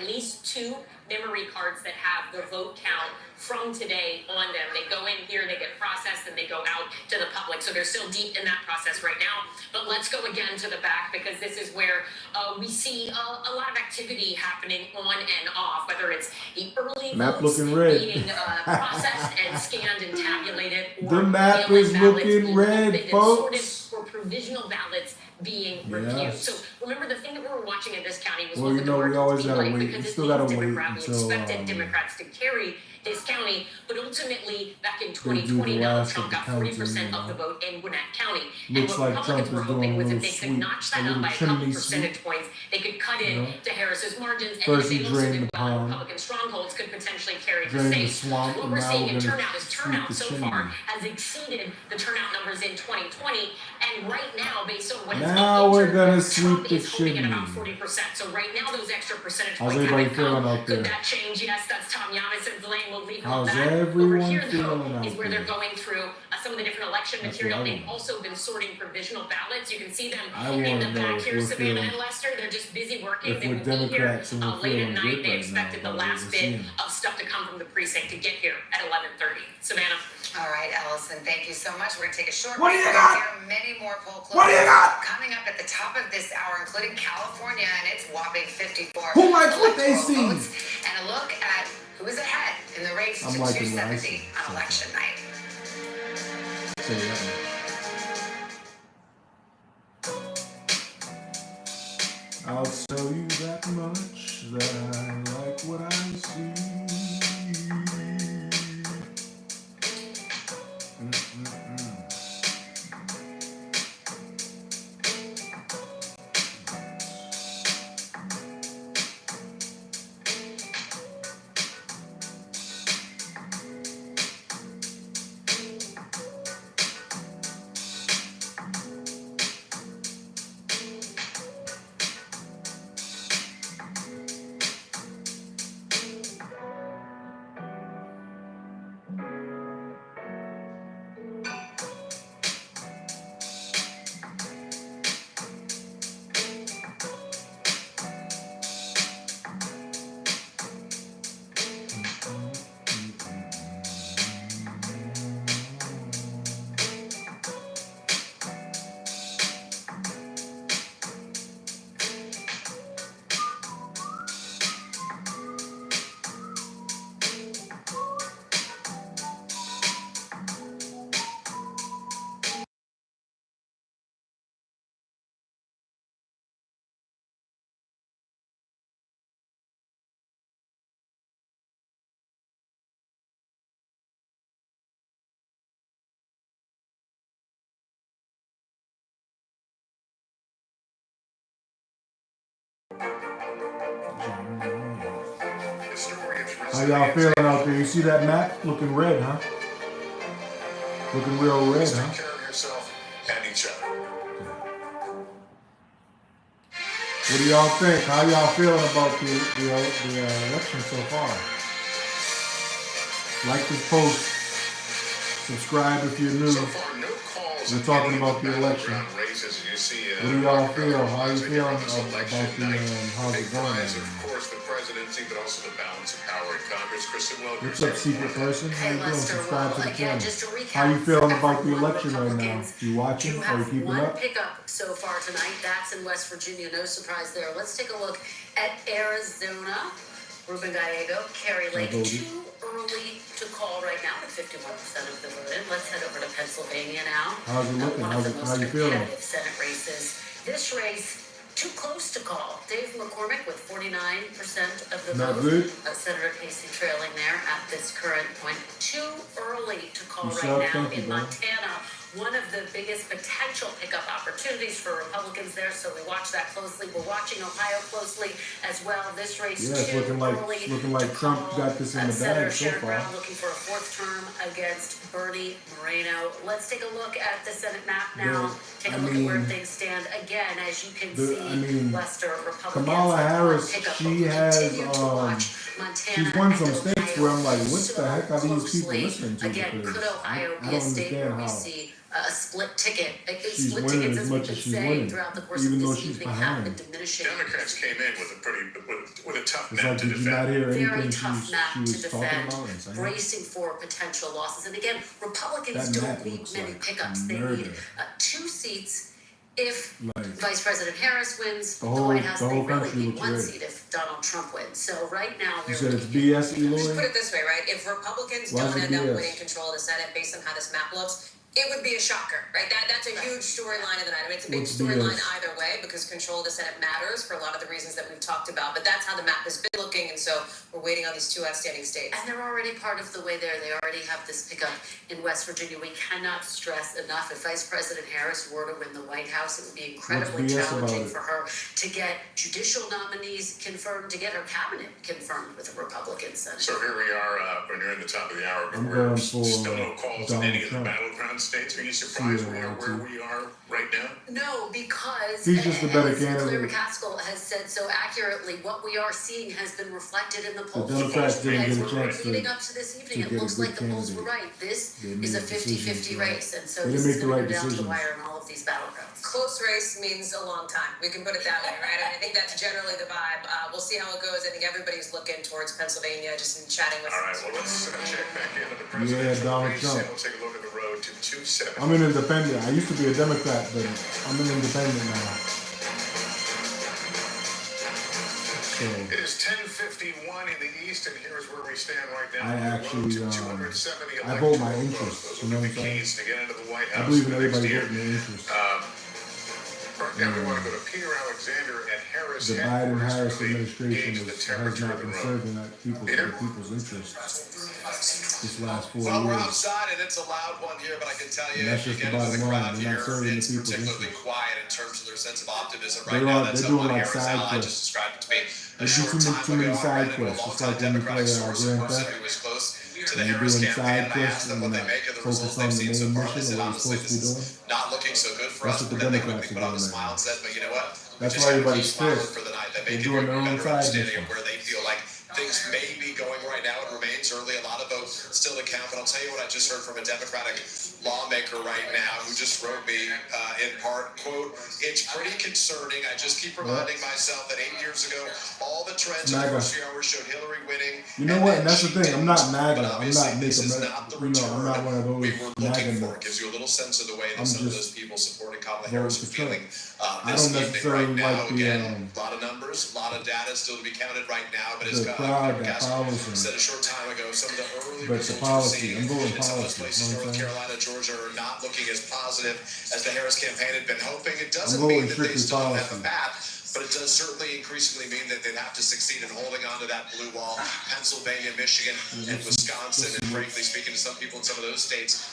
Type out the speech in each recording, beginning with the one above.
least 2 memory cards that have the vote count from today on them. They go in here, they get processed, and they go out to the public. So they're still deep in that process right now. But let's go again to the back, because this is where we see a lot of activity happening on and off, whether it's the early map votes looking red. being processed and scanned and tabulated. The map is looking red, folks. Or provisional ballots being reviewed. So remember, the thing that we were watching in this county was well, what you know, we always gotta like, wait. because We still gotta wait we until expected Democrats to carry this county, but ultimately back in 2020, Donald Trump got 40% of the vote in Gwinnett County. Looks and what like Trump Republicans were is hoping doing was a if they little could notch that up by a couple percentage points, they could cut in to Harris's margins, and if they also did well, Republican strongholds could potentially carry the state. What we're seeing in turnout is turnout so far has exceeded the turnout numbers in 2020, and right now, based on what now we're gonna sweep the chimney. chimney. About 40%. So right now, those extra percentage How's points everybody feeling out there? Could that change? Yes, that's Tom Giannis and Blaine. We'll leave How's that. everyone Over here, feeling though, out is where there? they're going through some of the different election material. They've also been sorting provisional ballots. You can see them in the back here, Savannah and Lester. They're just busy working. They will be here late at night. They expected the last bit of stuff to come from the precinct to get here at 11:30. Savannah. All right, Allison, thank you so much. We're going to take a short break. Here many more poll closures. What do you got? Coming up at the top of this hour, including California and its whopping 54 Who likes what they see? votes, and a look at who is ahead in the race to 270 on election night. I'll tell you that much, that I like what I see. How y'all feeling out there? You see that map? Looking red, huh? Looking real red, huh? Take care of yourself and each other. What do y'all think? How y'all feeling about the election so far? Like this post. Subscribe if you're new. So far, no calls. We're talking about the election. Races, you see, what do y'all feel? How you feeling about the how's it going? Of course, the presidency, but also the balance of power in Congress. Kristen Wilder. What's up, secret person? How you doing? Subscribe to the channel. How you feeling about the election right now? You watching? Are you keeping up? One pickup so far tonight. That's in West Virginia. No surprise there. Let's take a look at Arizona. Ruben Gallego, Carrie Lake, too early to call right now with 51% of the vote in. Let's head over to Pennsylvania now. How's it looking? How you feeling? Senate races. This race, too close to call. Dave McCormick with 49% of the Not vote. good. Senator Casey trailing there at this current point. Too early to call What's right up? now Thank you, in Montana. One of the biggest potential pickup opportunities for Republicans there, so we watch that closely. We're watching Ohio closely as well. This race it's looking like Trump got this in the bag so far. Brown looking for a fourth term against Bernie Moreno. Let's take a look at the Senate map now. Take a look at where things stand again. As you can see, Lester, Republicans. Kamala Harris, she has she's won some states That's where I'm like, what so the heck are these people closely. listening to? Again, Because could Ohio I be don't a state where understand we how see a split ticket? she's Split winning tickets, as as we've much been as she's saying winning, throughout the course even of though this she's evening, have been behind. diminishing. Democrats came in with a tough It's map like, to did you not defend. hear Very anything tough map she to was talking defend, about and saying? bracing for potential losses. And again, Republicans That don't map need looks many like pickups. They murder. need 2 seats if Like, Vice President Harris wins the the whole- White House. the They whole really country need looks 1 red. seat if Donald Trump wins. So right now, you we're said it's looking BS, Just put Eloy? it this way, right? If Republicans Why is don't it end up BS? winning control of the Senate based on how this map looks, it would be a shocker, right? That's a huge storyline of the night. I mean, it's a big What's storyline BS? either way because control of the Senate matters for a lot of the reasons that we've talked about. But that's how the map has been looking, and so we're waiting on these 2 outstanding states. And they're already part of the way there. They already have this pickup in West Virginia. We cannot stress enough, if Vice President Harris were to win the White House, it would be incredibly BS about challenging it? for her to get judicial nominees confirmed, to get her cabinet confirmed with a Republican Senate. So here we are, when you're in the top of the hour, but I'm we're going for still no calls in Donald any of the Trump. battleground states. Are you surprised where we are right now? No, because He's just a better as Claire candidate. McCaskill has said so accurately, what we are seeing has been reflected in the polls. Democrats didn't As get a we're chance to- leading up to this evening, to it get a looks good like the polls were candidate. right. This They is a made 50-50 decisions, race, and so They this didn't is make the going right to go down to the decisions. wire in all of these battlegrounds. Close race means a long time. We can put it that way, right? And I think that's generally the vibe. We'll see how it goes. I think everybody's looking towards Pennsylvania, just in chatting with. All right, well, let's check back into the presidential Donald race, Trump. and we'll take a look at the road to 270. I'm an independent. I used to be a Democrat, but I'm an independent now. So It is 10:51 in the East, and here's where we stand right now. I On the road actually, to 270 I vote my electoral interests, votes. Those you will know be what the I'm saying? keys to get into the White I House believe in in the next everybody year. voting their interests. Right now, we want to go to Peter Alexander at Harris. The headquarters Biden-Harris to really administration gauge the has temperature not of the been road. serving Peter? the people's interests this last 4 Well, we're years. outside and it's a loud one here, but I can tell you, And that's if you just get the into the bottom line. crowd They're not here, serving the it's people's particularly interests. quiet in terms of their sense of optimism. Right They're now, all- that's they're up doing on like Harris side Al. I quests. just described it to me They a do short too time many ago. I side ran into a quests, just like longtime when you Democratic play, source, Grand of course, Theft. who was close to And the you're Harris doing campaign, side and I quests asked them and what you're they not make of the focused results on they've the seen so main far. mission And they said, or what you're honestly, supposed to be this doing. is not looking so good for That's us. what But the then they Democrats quickly are put on the doing smile and said, but you know what? We That's just why gotta keep everybody's smiling pissed. for the night. That They're may give you doing a their own better side understanding mission. of where they feel like things may be going right now. It remains early. A lot of votes still to count. But I'll tell you what I just heard from a Democratic lawmaker right now who just wrote me in part, quote, "It's pretty concerning. I just keep reminding myself that 8 years ago, all the trends in the MAGA. first few hours showed Hillary winning. You know what? And that's the she thing. I'm not didn't. MAGA. But I'm obviously, not this is making. not the I'm not one of those we were MAGA looking for. It nuts. gives you a little sense of the way that I'm some of just those people supporting Kamala voting Harris for are Trump. feeling I this don't evening necessarily right now. like the, Again, a lot of numbers, a lot of data still to be counted right now. But as the crowd that Gaskell follows him. said a short time ago, some of the early But the results policy, we're I'm seeing voting in some of those policy, places, you know what I'm North saying? Carolina, Georgia, are not looking as positive as the Harris campaign had been hoping. It doesn't voting mean that they strictly still don't have policy. a path, but it does certainly increasingly mean that they'd have to succeed in holding on to that blue wall. Pennsylvania, Michigan, and Wisconsin, and frankly speaking to some people in some of those states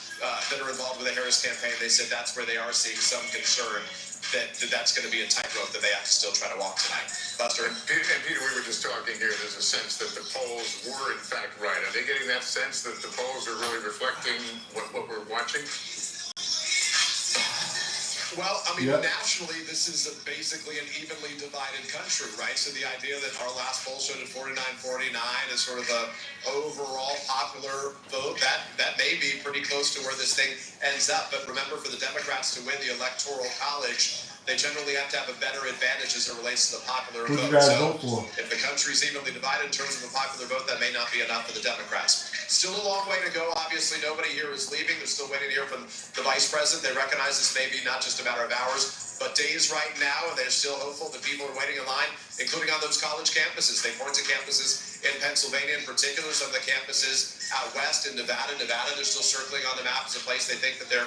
that are involved with the Harris campaign, they said that's where they are seeing some concern that's going to be a tightrope that they have to still try to walk tonight. Buster? And Peter, we were just talking here, there's a sense that the polls were in fact right. Are they getting that sense that the polls are really reflecting what we're watching? Well, I mean, Yep. nationally, this is basically an evenly divided country, right? So the idea that our last poll showed at 49-49 is sort of the overall popular vote, that may be pretty close to where this thing ends up. But remember, for the Democrats to win the Electoral College, they generally have to have a better advantage as it relates to the popular Who'd vote. you guys So vote for? if the country's evenly divided in terms of a popular vote, that may not be enough for the Democrats. Still a long way to go. Obviously, nobody here is leaving. They're still waiting to hear from the vice president. They recognize this may be not just a matter of hours, but days right now, and they're still hopeful that people are waiting in line, including on those college campuses. They point to campuses in Pennsylvania in particular, some of the campuses out west in Nevada, they're still circling on the map as a place they think that they're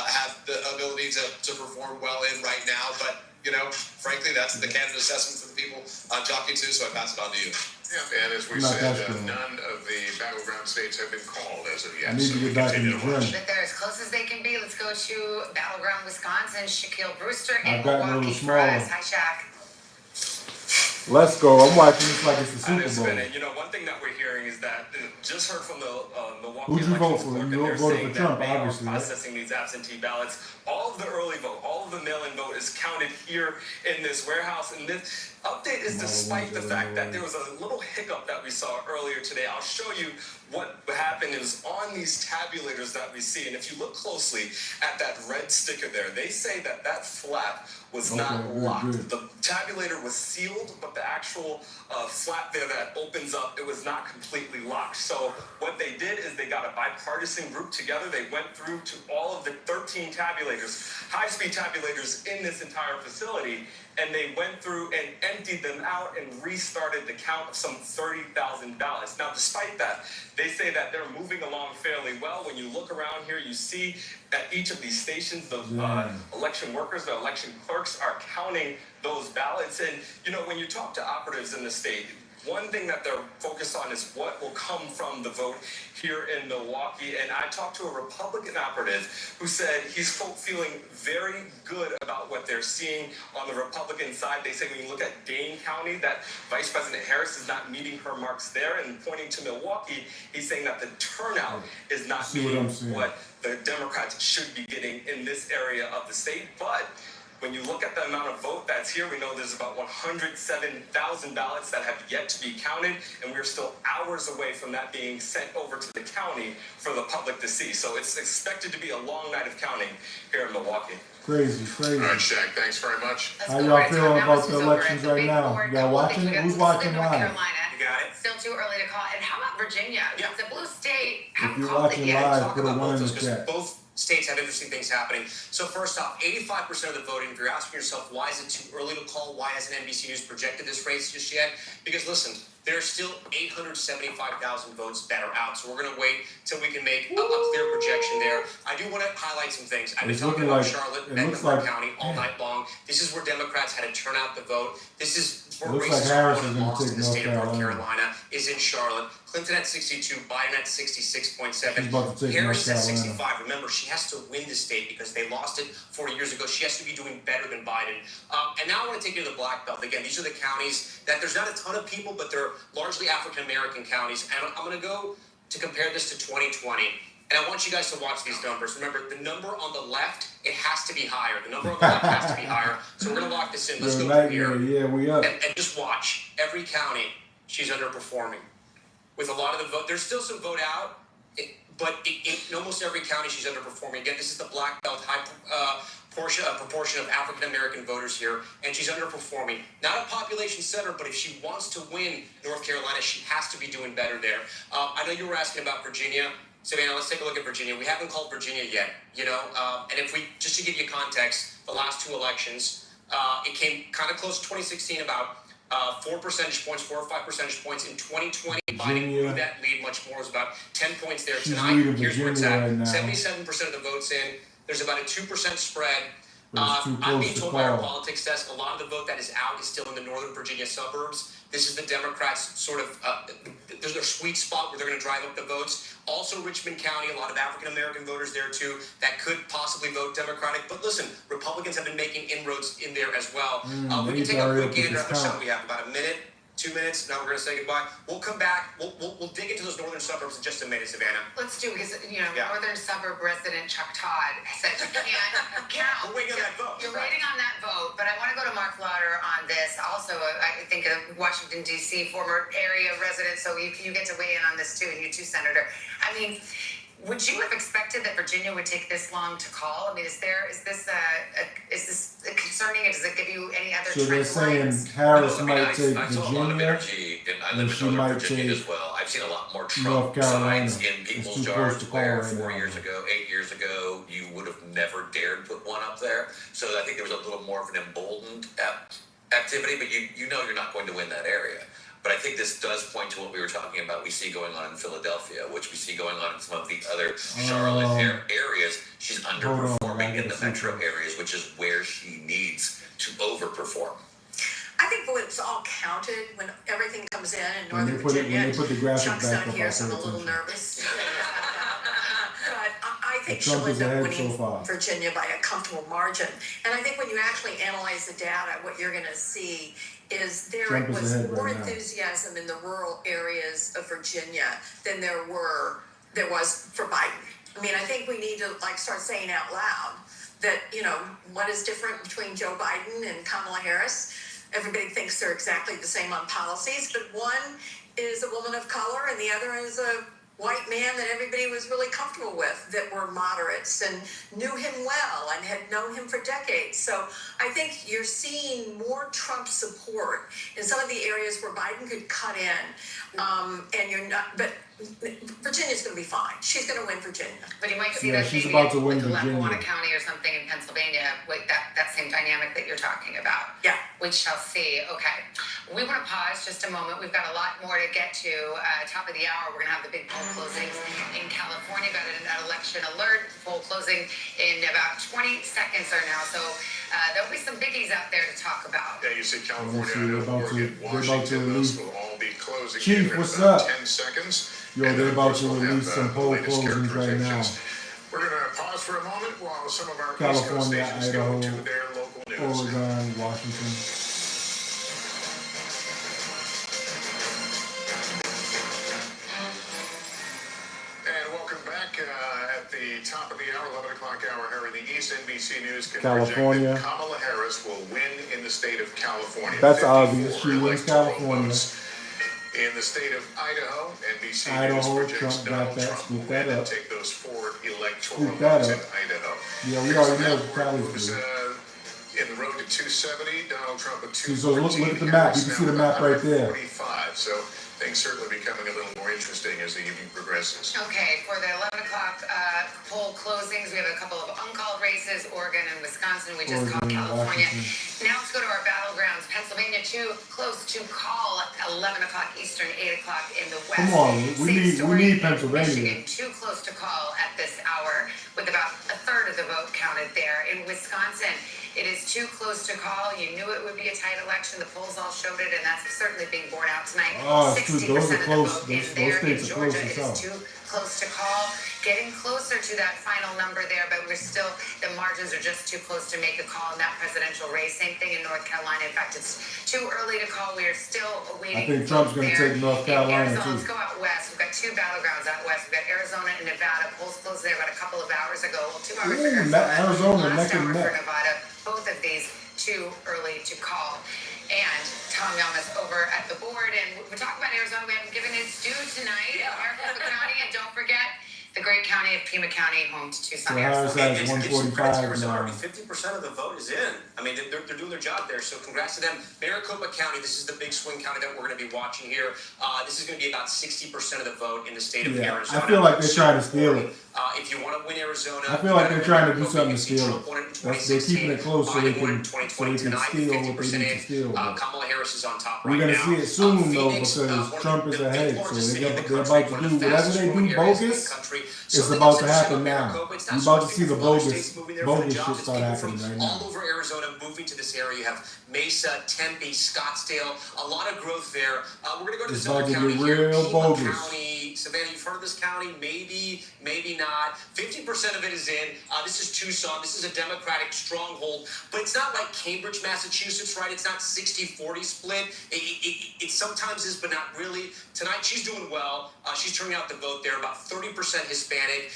have the ability to perform well in right now. But, you know, frankly, that's the candidate assessment for the people I'm talking to, so I pass it on to you. Yeah, and as we Not said, that strong. none of the battleground states have been called as of yet. I need so to we get back in continue the to watch. gym. But they're as close as they can be. Let's go to Battleground, Wisconsin. Shaquille Brewster in I've gotten a Milwaukee little for us. smaller. Hi, Shaq. Let's go. I'm watching this like it's the Super Bowl. And you know, one thing that we're hearing is that just heard from the Milwaukee Who'd you vote election for? clerk, You and they're voted saying for Trump, that they are obviously, right? processing these absentee ballots. All of the early vote, all of the mail-in vote is counted here in this warehouse. And this update is despite the fact that there was a little hiccup that we saw earlier today. I'll show you what happened is on these tabulators that we see. And if you look closely at that red sticker there, they say that that flap was not locked. Good. The tabulator was sealed, but the actual flap there that opens up, it was not completely locked. So what they did is they got a bipartisan group together. They went through to all of the 13 tabulators, high-speed tabulators in this entire facility, and they went through and emptied them out and restarted the count of some $30,000. Now, despite that, they say that they're moving along fairly well. When you look around here, you see at each of these stations, the election workers, the election clerks are counting those ballots. And, you know, when you talk to operatives in the state, one thing that they're focused on is what will come from the vote here in Milwaukee. And I talked to a Republican operative who said he's, quote, feeling very good about what they're seeing on the Republican side. They say when you look at Dane County, that Vice President Harris is not meeting her marks there. And pointing to Milwaukee, he's saying that the turnout is not meeting what the Democrats should be getting in this area of the state. But when you look at the amount of vote that's here, we know there's about 107,000 ballots that have yet to be counted, and we're still hours away from that being sent over to the county for the public to see. So it's expected to be a long night of counting here in Milwaukee. Crazy. All right, Shaq, thanks very much. How y'all feeling about the elections right now? Y'all watching? Who's watching North live? Carolina. You got it? Still too early to call. And how about Virginia? Yeah. It's a blue state. If Haven't you're called it watching yet. live, Talk put a about 1 in both the those, 'cause chat. both states have interesting things happening. So first off, 85% of the voting, if you're asking yourself, why is it too early to call? Why hasn't NBC News projected this race just yet? Because listen, there are still 875,000 votes that are out. So we're going to wait till we can make a clear projection there. I do want to highlight some things. I've been It's talking looking about like- Charlotte, it Mecklenburg looks like- County all night long. This is where Democrats had to turn out the vote. This is where Looks races like Harris are is gonna lost take in the state of North North Carolina is in Charlotte. Clinton at 62, Biden at 66.7. She's about to take Harris North at Carolina. 65. Remember, she has to win the state because they lost it 40 years ago. She has to be doing better than Biden. And now I want to take you to the Black Belt. Again, these are the counties that there's not a ton of people, but they're largely African-American counties. And I'm going to go to compare this to 2020. And I want you guys to watch these numbers. Remember, the number on the left, it has to be higher. The number on the left has to be higher. So we're going to lock this in. Let's go through here. Yeah, we up. And just watch. Every county, she's underperforming. With a lot of the vote, there's still some vote out, but in almost every county, she's underperforming. Again, this is the Black Belt, high proportion of African-American voters here, and she's underperforming. Not a population center, but if she wants to win North Carolina, she has to be doing better there. I know you were asking about Virginia. Savannah, let's take a look at Virginia. We haven't called Virginia yet, you know, and if we, just to give you context, the last two elections, it came kind of close to 2016, about 4 percentage points, 4 or 5 percentage points. In 2020, Biden grew that lead much more. It was about 10 points there. Tonight, here's where it's at. Right now. 77% of the votes in. There's about a 2% spread. But it's too I'm close being to told by our call. politics desk, a lot of the vote that is out is still in the Northern Virginia suburbs. This is the Democrats' sort of, there's their sweet spot where they're going to drive up the votes. Also Richmond County, a lot of African-American voters there too that could possibly vote Democratic. But listen, Republicans have been making inroads in there as well. We can take a quick gander at the sound. We have about a minute, 2 minutes. Now we're going to say goodbye. We'll come back. We'll dig into those northern suburbs in just a minute, Savannah. Let's do, because, you know, northern suburb resident Chuck Todd said you can't count. We're waiting on that vote. You're waiting on that vote, but I want to go to Mark Lauder on this. Also, I think a Washington, D.C. former area resident, so you get to weigh in on this too, and you too, Senator. I mean, would you have expected that Virginia would take this long to call? I mean, is this concerning? Does it give you any other So they're trend saying lines? Harris No, I mean, might take I saw a lot of Virginia. energy, and I live she in Northern might Virginia take as well. I've seen a lot more North Trump Carolina. signs in It's people's too close yards to call where right 4 now. years ago, 8 years ago, you would have never dared put one up there. So I think there was a little more of an emboldened activity, but you know you're not going to win that area. But I think this does point to what we were talking about we see going on in Philadelphia, which we see going on in some of the other Charlotte areas. She's underperforming in the metro areas, which is where she needs to overperform. I think when it's all counted, when everything comes in When Northern they put it- Virginia, when they put the graphic Chuck's back not up, here, I'll so I'm pay a little attention. nervous. But I think Trump she'll is end up ahead so winning far. Virginia by a comfortable margin. And I think when you actually analyze the data, what you're going to see is there Trump is was ahead more right now. enthusiasm in the rural areas of Virginia than there was for Biden. I mean, I think we need to like start saying out loud that, you know, what is different between Joe Biden and Kamala Harris. Everybody thinks they're exactly the same on policies, but one is a woman of color and the other is a white man that everybody was really comfortable with, that were moderates and knew him well and had known him for decades. So I think you're seeing more Trump support in some of the areas where Biden could cut in. And you're not, but Virginia's going to be fine. She's going to win Virginia. But you might see Yeah, that she's maybe about to win with Virginia. Lackawanna County or something in Pennsylvania, like that same dynamic that you're talking about. Yeah. We shall see. Okay. We want to pause just a moment. We've got a lot more to get to. Top of the hour, we're going to have the big poll closings in California. Got an election alert. Poll closing in about 20 seconds or now. So there'll be some biggies out there to talk about. Yeah, you see Let's see, California, they're about Oregon, to Washington, those release. will all be closing Chief, in what's about up? 10 seconds. Yo, And they're of about course, to we'll release have, some the poll latest closings right now. characterizations. We're going to pause for a moment while some of our East Coast California, stations go Idaho, to their local news. Oregon, Washington. And welcome back at the top of the hour, 11 o'clock hour here in the East. NBC News can California. project that Kamala Harris will win in the state of California. That's 54 obvious. She wins electoral California. votes. In the state of Idaho, NBC News Idaho, projects Trump got Donald that. Trump will Scoop that win and up. take those 4 electoral Scoop that votes in up. Idaho. Yeah, we Here's already the know map the where it tallies moves, do. in the road to 270, Donald Trump at See, so look 214. at the map. You can see the map right there. 45. So things certainly becoming a little more interesting as the evening progresses. Okay, for the 11 o'clock poll closings, we have a couple of uncalled races, Oregon and Wisconsin. We just called Oregon, California. Washington. Now let's go to our battlegrounds. Pennsylvania, too close to call at 11 o'clock Eastern, 8 o'clock in the West. Come on, we Same need story in Pennsylvania. Michigan, too close to call at this hour, with about a third of the vote counted there. In Wisconsin, it is too close to call. You knew it would be a tight election. The polls all showed it, and that's certainly being borne out tonight. Oh, 60% those are of the close. vote in Those there. In states are Georgia, close it as is hell. too close to call. Getting closer to that final number there, but we're still, the margins are just too close to make a call in that presidential race. Same thing in North Carolina. In fact, it's too early to call. We are still awaiting. I think Trump's going to take North Carolina, Arizona, too. let's go out west. We've got 2 battlegrounds out west. We've got Arizona and Nevada. Polls closed there about a couple of hours ago. Well, 2 hours for Ooh, Arizona. Arizona, Last neck and hour for neck. Nevada. Both of these too early to call. And Tom Yelmus over at the board. And we're talking about Arizona. We haven't given its due tonight. Maricopa County. And don't forget the great county of Pima County, home to Tucson, So Harris Arizona. has It's 145 Arizona. now. 50% of the vote is in. I mean, they're doing their job there, so congrats to them. Maricopa County, this is the big swing county that we're going to be watching here. This is going to be about 60% of the vote in the state of Yeah, Arizona. I feel like they're trying to steal it. If you want to win Arizona, I feel like they're trying to do something to steal Trump it. won in They're keeping it close so they Biden won in can 2020 tonight, steal what they 50% need to in. steal. But Kamala Harris is on top we're right gonna now. see it soon though, Phoenix, because one of Trump is the ahead. largest So city in the they're country, about to one do of the whatever fastest they growing do areas in the bogus. country. It's Something about that's to interesting happen about now. Maricopa, it's You're not about so to much see the people from other bogus states moving there for the shit jobs, it's start people happening from right all now. over Arizona moving to this area. You have Mesa, Tempe, Scottsdale, a lot of growth there. We're going to go to It's Southern about to County get here, real Pima bogus. County. Savannah, you've heard of this county? Maybe, maybe not. 50% of it is in. This is Tucson. This is a Democratic stronghold, but it's not like Cambridge, Massachusetts, right? It's not 60-40 split. It sometimes is, but not really. Tonight, she's doing well. She's turning out the vote there. About 30% Hispanic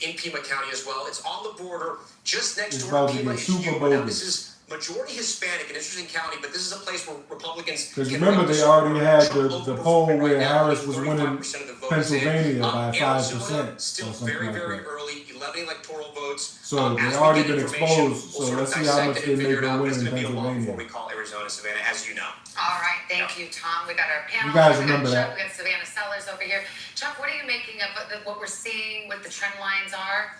in Pima County as well. It's on the border, just next It's door about to to Pima. get super Now, bogus. this is majority Hispanic, an interesting county, but this is a place where Republicans. Because can remember, run they the already had Trump the overperforming poll right where now. Harris was winning 35% of the vote is in. Pennsylvania by 5% Arizona, or still something very, like very that. early, 11 electoral votes. So As they we already get been information, exposed. So we'll sort let's of see how dissect much it they and make figure it them out. win It's in going to be a while before Pennsylvania. we call Arizona, Savannah, as you know. All right, thank you, Tom. We got our panel. You guys We got remember Chuck, that. We got Savannah Sellers over here. Chuck, what are you making of what we're seeing, what the trend lines are?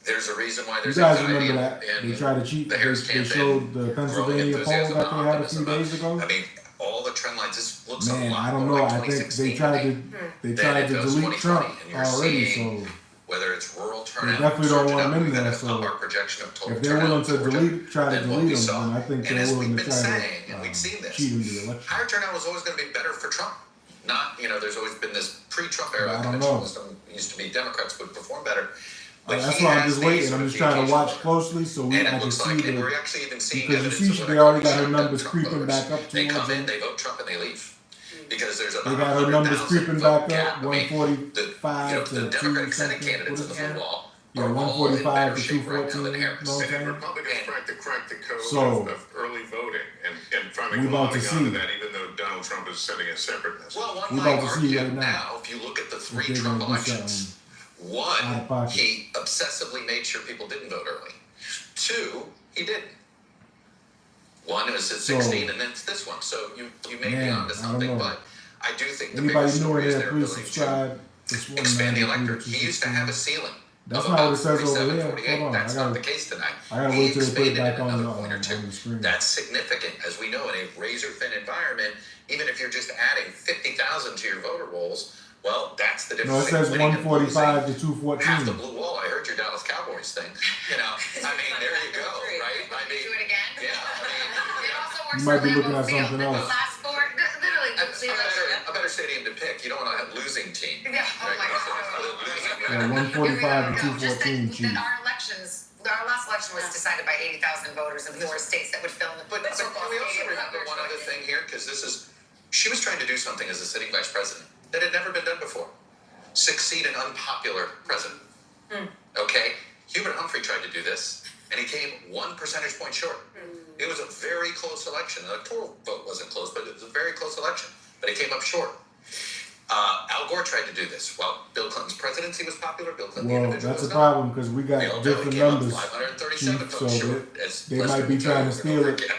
There's a reason why You there's guys anxiety remember that? in They tried to cheat. the Harris They campaign, showed the growing Pennsylvania poll enthusiasm that and they had a optimism few days about- ago. I mean, all the trend lines, this looks Man, a lot I don't more know. like I think 2016 they tried to than it does delete 2020, Trump and you're already. seeing So whether it's rural turnout, definitely don't want him in we've got there, to so up our projection of total if they're willing turnout to in Georgia try to than what we delete him, saw. then I think And they're as willing we've to been try saying, and we've seen to this, cheat in the election. higher turnout was always going to be better for Trump. Not, there's always been this pre-Trump era I don't conventional know. wisdom used to be Democrats would perform better. But That's he why I'm has just the waiting. sort I'm of just trying to occasional watch voter. closely so And I it can looks see like, and the. we're actually even seeing Because you evidence of see what they I call already got her shotgun numbers Trump creeping voters. back up They come towards in, them. they vote Trump, and they leave. Because there's They about got her numbers 100,000 creeping vote back gap. up, I mean, 145 the to 2 Democratic Senate something. candidates What in is the it? blue wall Yeah, are all in 145 better to shape right now 214. than You Harris. know what I'm And saying? Republicans tried to crack the code So, of early voting and finally we about to glomming onto see. that, even though Donald Trump is sending a separate message. Well, one We might about to see argue right now now, if you look at the if three they're Trump gonna do elections, something one, out of pocket. he obsessively made sure people didn't vote early. Two, he didn't. One was at 16, and then it's this one. So you may be Man, onto I don't something, know. but I do think the Anybody biggest new in story is there, their please ability to subscribe. It's expand the 193 electorate. to He used to have a 216. ceiling That's of not what about it says over 47, here. 48. Hold on, That's I not gotta, the case tonight. I gotta He wait till they put it expanded back it on another the point or two. on the screen. That's significant, as we know, in a razor-thin environment. Even if you're just adding 50,000 to your voter rolls, well, that's the No, it difference says between winning and 145 losing. to Half the 214. blue wall. I heard your Dallas Cowboys thing. You know, I mean, there you go, right? I mean, Do it again? yeah, I mean, It also works You might for be looking Lambeau at something Field. else. Last four, literally, a better stadium to pick. You don't want to have losing team. Yeah, oh my Yeah, God. 145 to No, just 214, that chief. our last election was decided by 80,000 voters in 4 states that would fill in the But can we also remember one other thing here? Because she was trying to do something as a sitting vice president that had never been done before. Succeed an unpopular president. Okay? Hubert Humphrey tried to do this, and he came 1 percentage point short. It was a very close election. The electoral vote wasn't close, but it was a very close election. But it came up short. Al Gore tried to do this. Well, Bill Clinton's presidency was popular. Bill Clinton, the Well, individual, that's a was not. problem because we We got all know different he came up numbers, 537 chief. votes So short. As they Lester might be will tell trying you to over and steal over it again.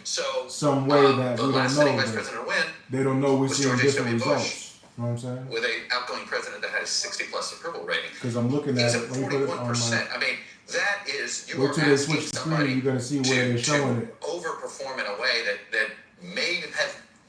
So some way that the we don't last sitting know, vice but president to win they don't know we're was seeing George different H.W. Bush. results. You know what I'm saying? with an outgoing president that had a 60+ approval rating. Because I'm looking He's at at it. Let me put it on 41%. my. I mean, that is, you Wait are till they asking switch the somebody screen. You're gonna see where they're showing it. overperform in a way that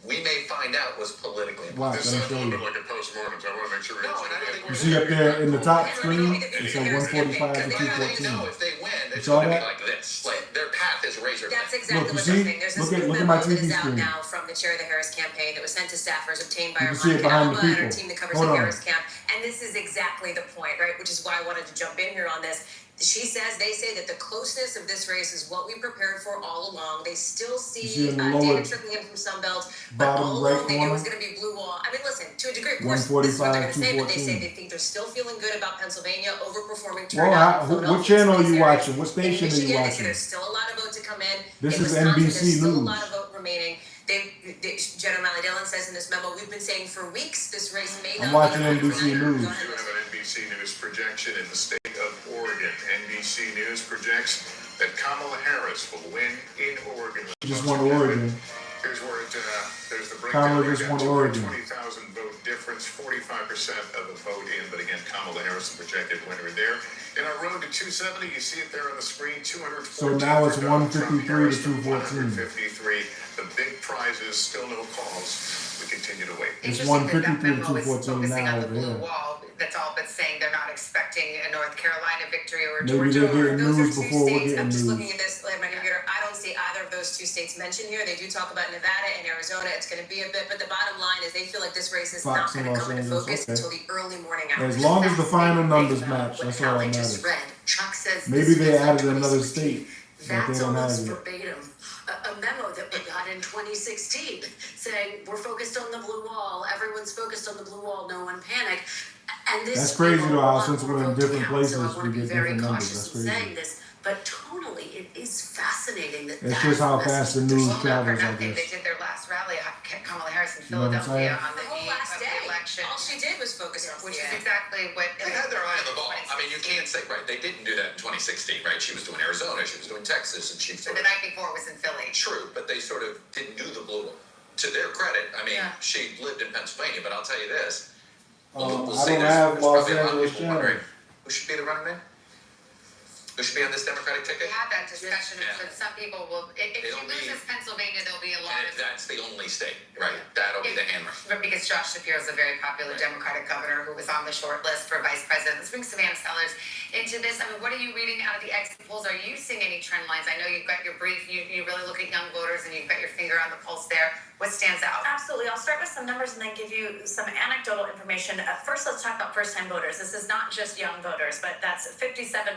we may find out was politically Watch, This let me sounds a show little bit you. like a postmortem, so I want to make sure we No, and I don't think You we're see up there in the top screen, it said 145 to They know 214. if they win, it's saw going to be that? like this. Like their path is razor That's thin. exactly Look, you what see? they're saying. There's this Look at new my memo that TV is out screen. now from the chair of the Harris campaign that was sent to staffers obtained by You our can see it Monica behind the Alba and our people. team that covers Hold the on. Harris camp. And this is exactly the point, right? Which is why I wanted to jump in here on this. They say that the closeness of this race is what we prepared for all along. They still You see see in the lower data trickling in from Sunbelt, but bottom all right along they knew it was corner. going to be blue wall. I mean, listen, to a degree, of course, this is what they're going to say, but they say 214. they think they're still feeling good about Pennsylvania overperforming Well, turnout. in Philadelphia, what channel are these you areas. watching? What In station are you Michigan, they say watching? there's still a lot of vote to come in. This In is Wisconsin, NBC there's still a News. lot of vote remaining. General Malley Dillon says in this memo, we've been saying for weeks this race may I'm not watching be NBC News. Go We ahead, do have an NBC News projection in the state of Oregon. NBC News projects that Kamala Harris will win in Oregon. Just won Oregon. Here's where there's the breakdown. Kamala right just now. won Oregon. 20,000 vote difference, 45% of the vote in, but again, Kamala Harris, the projected winner there. In our road to 270, you see it there on the screen, 214. So now it's for Donald Trump, 153 to Harris 214. 153. The big prizes, still no calls. We continue to wait. It's Interesting that 153 to memo is 214 focusing now on the over blue here. wall. That's all but saying they're not expecting a North Carolina victory or a Maybe Georgia. they're getting Those are news two before we're states. getting I'm just looking news. at this on my computer. I don't see either of those two states mentioned here. They do talk about Nevada and Arizona. It's going to be a bit, but the bottom line is they feel like this race is not Fox and going to Los come into Angeles, focus okay. until the early morning hours. As long as the final numbers Think about match, what that's all Hallie that just matters. read. Chuck says Maybe this they feels like added another 2016. state that they That's don't have almost yet. verbatim. A memo that we got in 2016 saying we're focused on the blue wall, everyone's focused on the blue wall, no one panic. And this That's crazy gave a though, how lot since more we're in vote to different count, so I places, wanna we be get very different numbers. cautious That's in crazy. saying this, but tonally it is fascinating that It's that just how is the fast the message. news Well, not for travels, I nothing. They guess. did their last rally, Kamala Harris in You know what I'm Philadelphia saying? on the The whole eve last of day, the election, all she did was focus on which is CA. exactly what. They had their eye on the ball. I mean, you can't say, right, they didn't do that in 2016, right? She was doing Arizona, she was doing Texas, and she So sort the of, night before was in Philly. true, but they sort of didn't do the blue one. To their credit, I mean, Yeah. she lived in Pennsylvania, but I'll tell you this. I don't there's have Los probably a lot of Angeles people channel. wondering, who should be the running mate? Who should be on this Democratic We ticket? had that discussion, Yeah. but some people will, if It'll she loses be- Pennsylvania, there'll be a lot And of. that's the only state, right? That'll be the hammer. But because Josh Shapiro is a very popular Right. Democratic governor who was on the short list for vice president. Let's bring Savannah Sellers into this? I mean, what are you reading out of the exit polls? Are you seeing any trend lines? I know you've got your brief, you really look at young voters and you've got your finger on the pulse there. What stands out? Absolutely. I'll start with some numbers and then give you some anecdotal information. First, let's talk about first-time voters. This is not just young voters, but that's 57%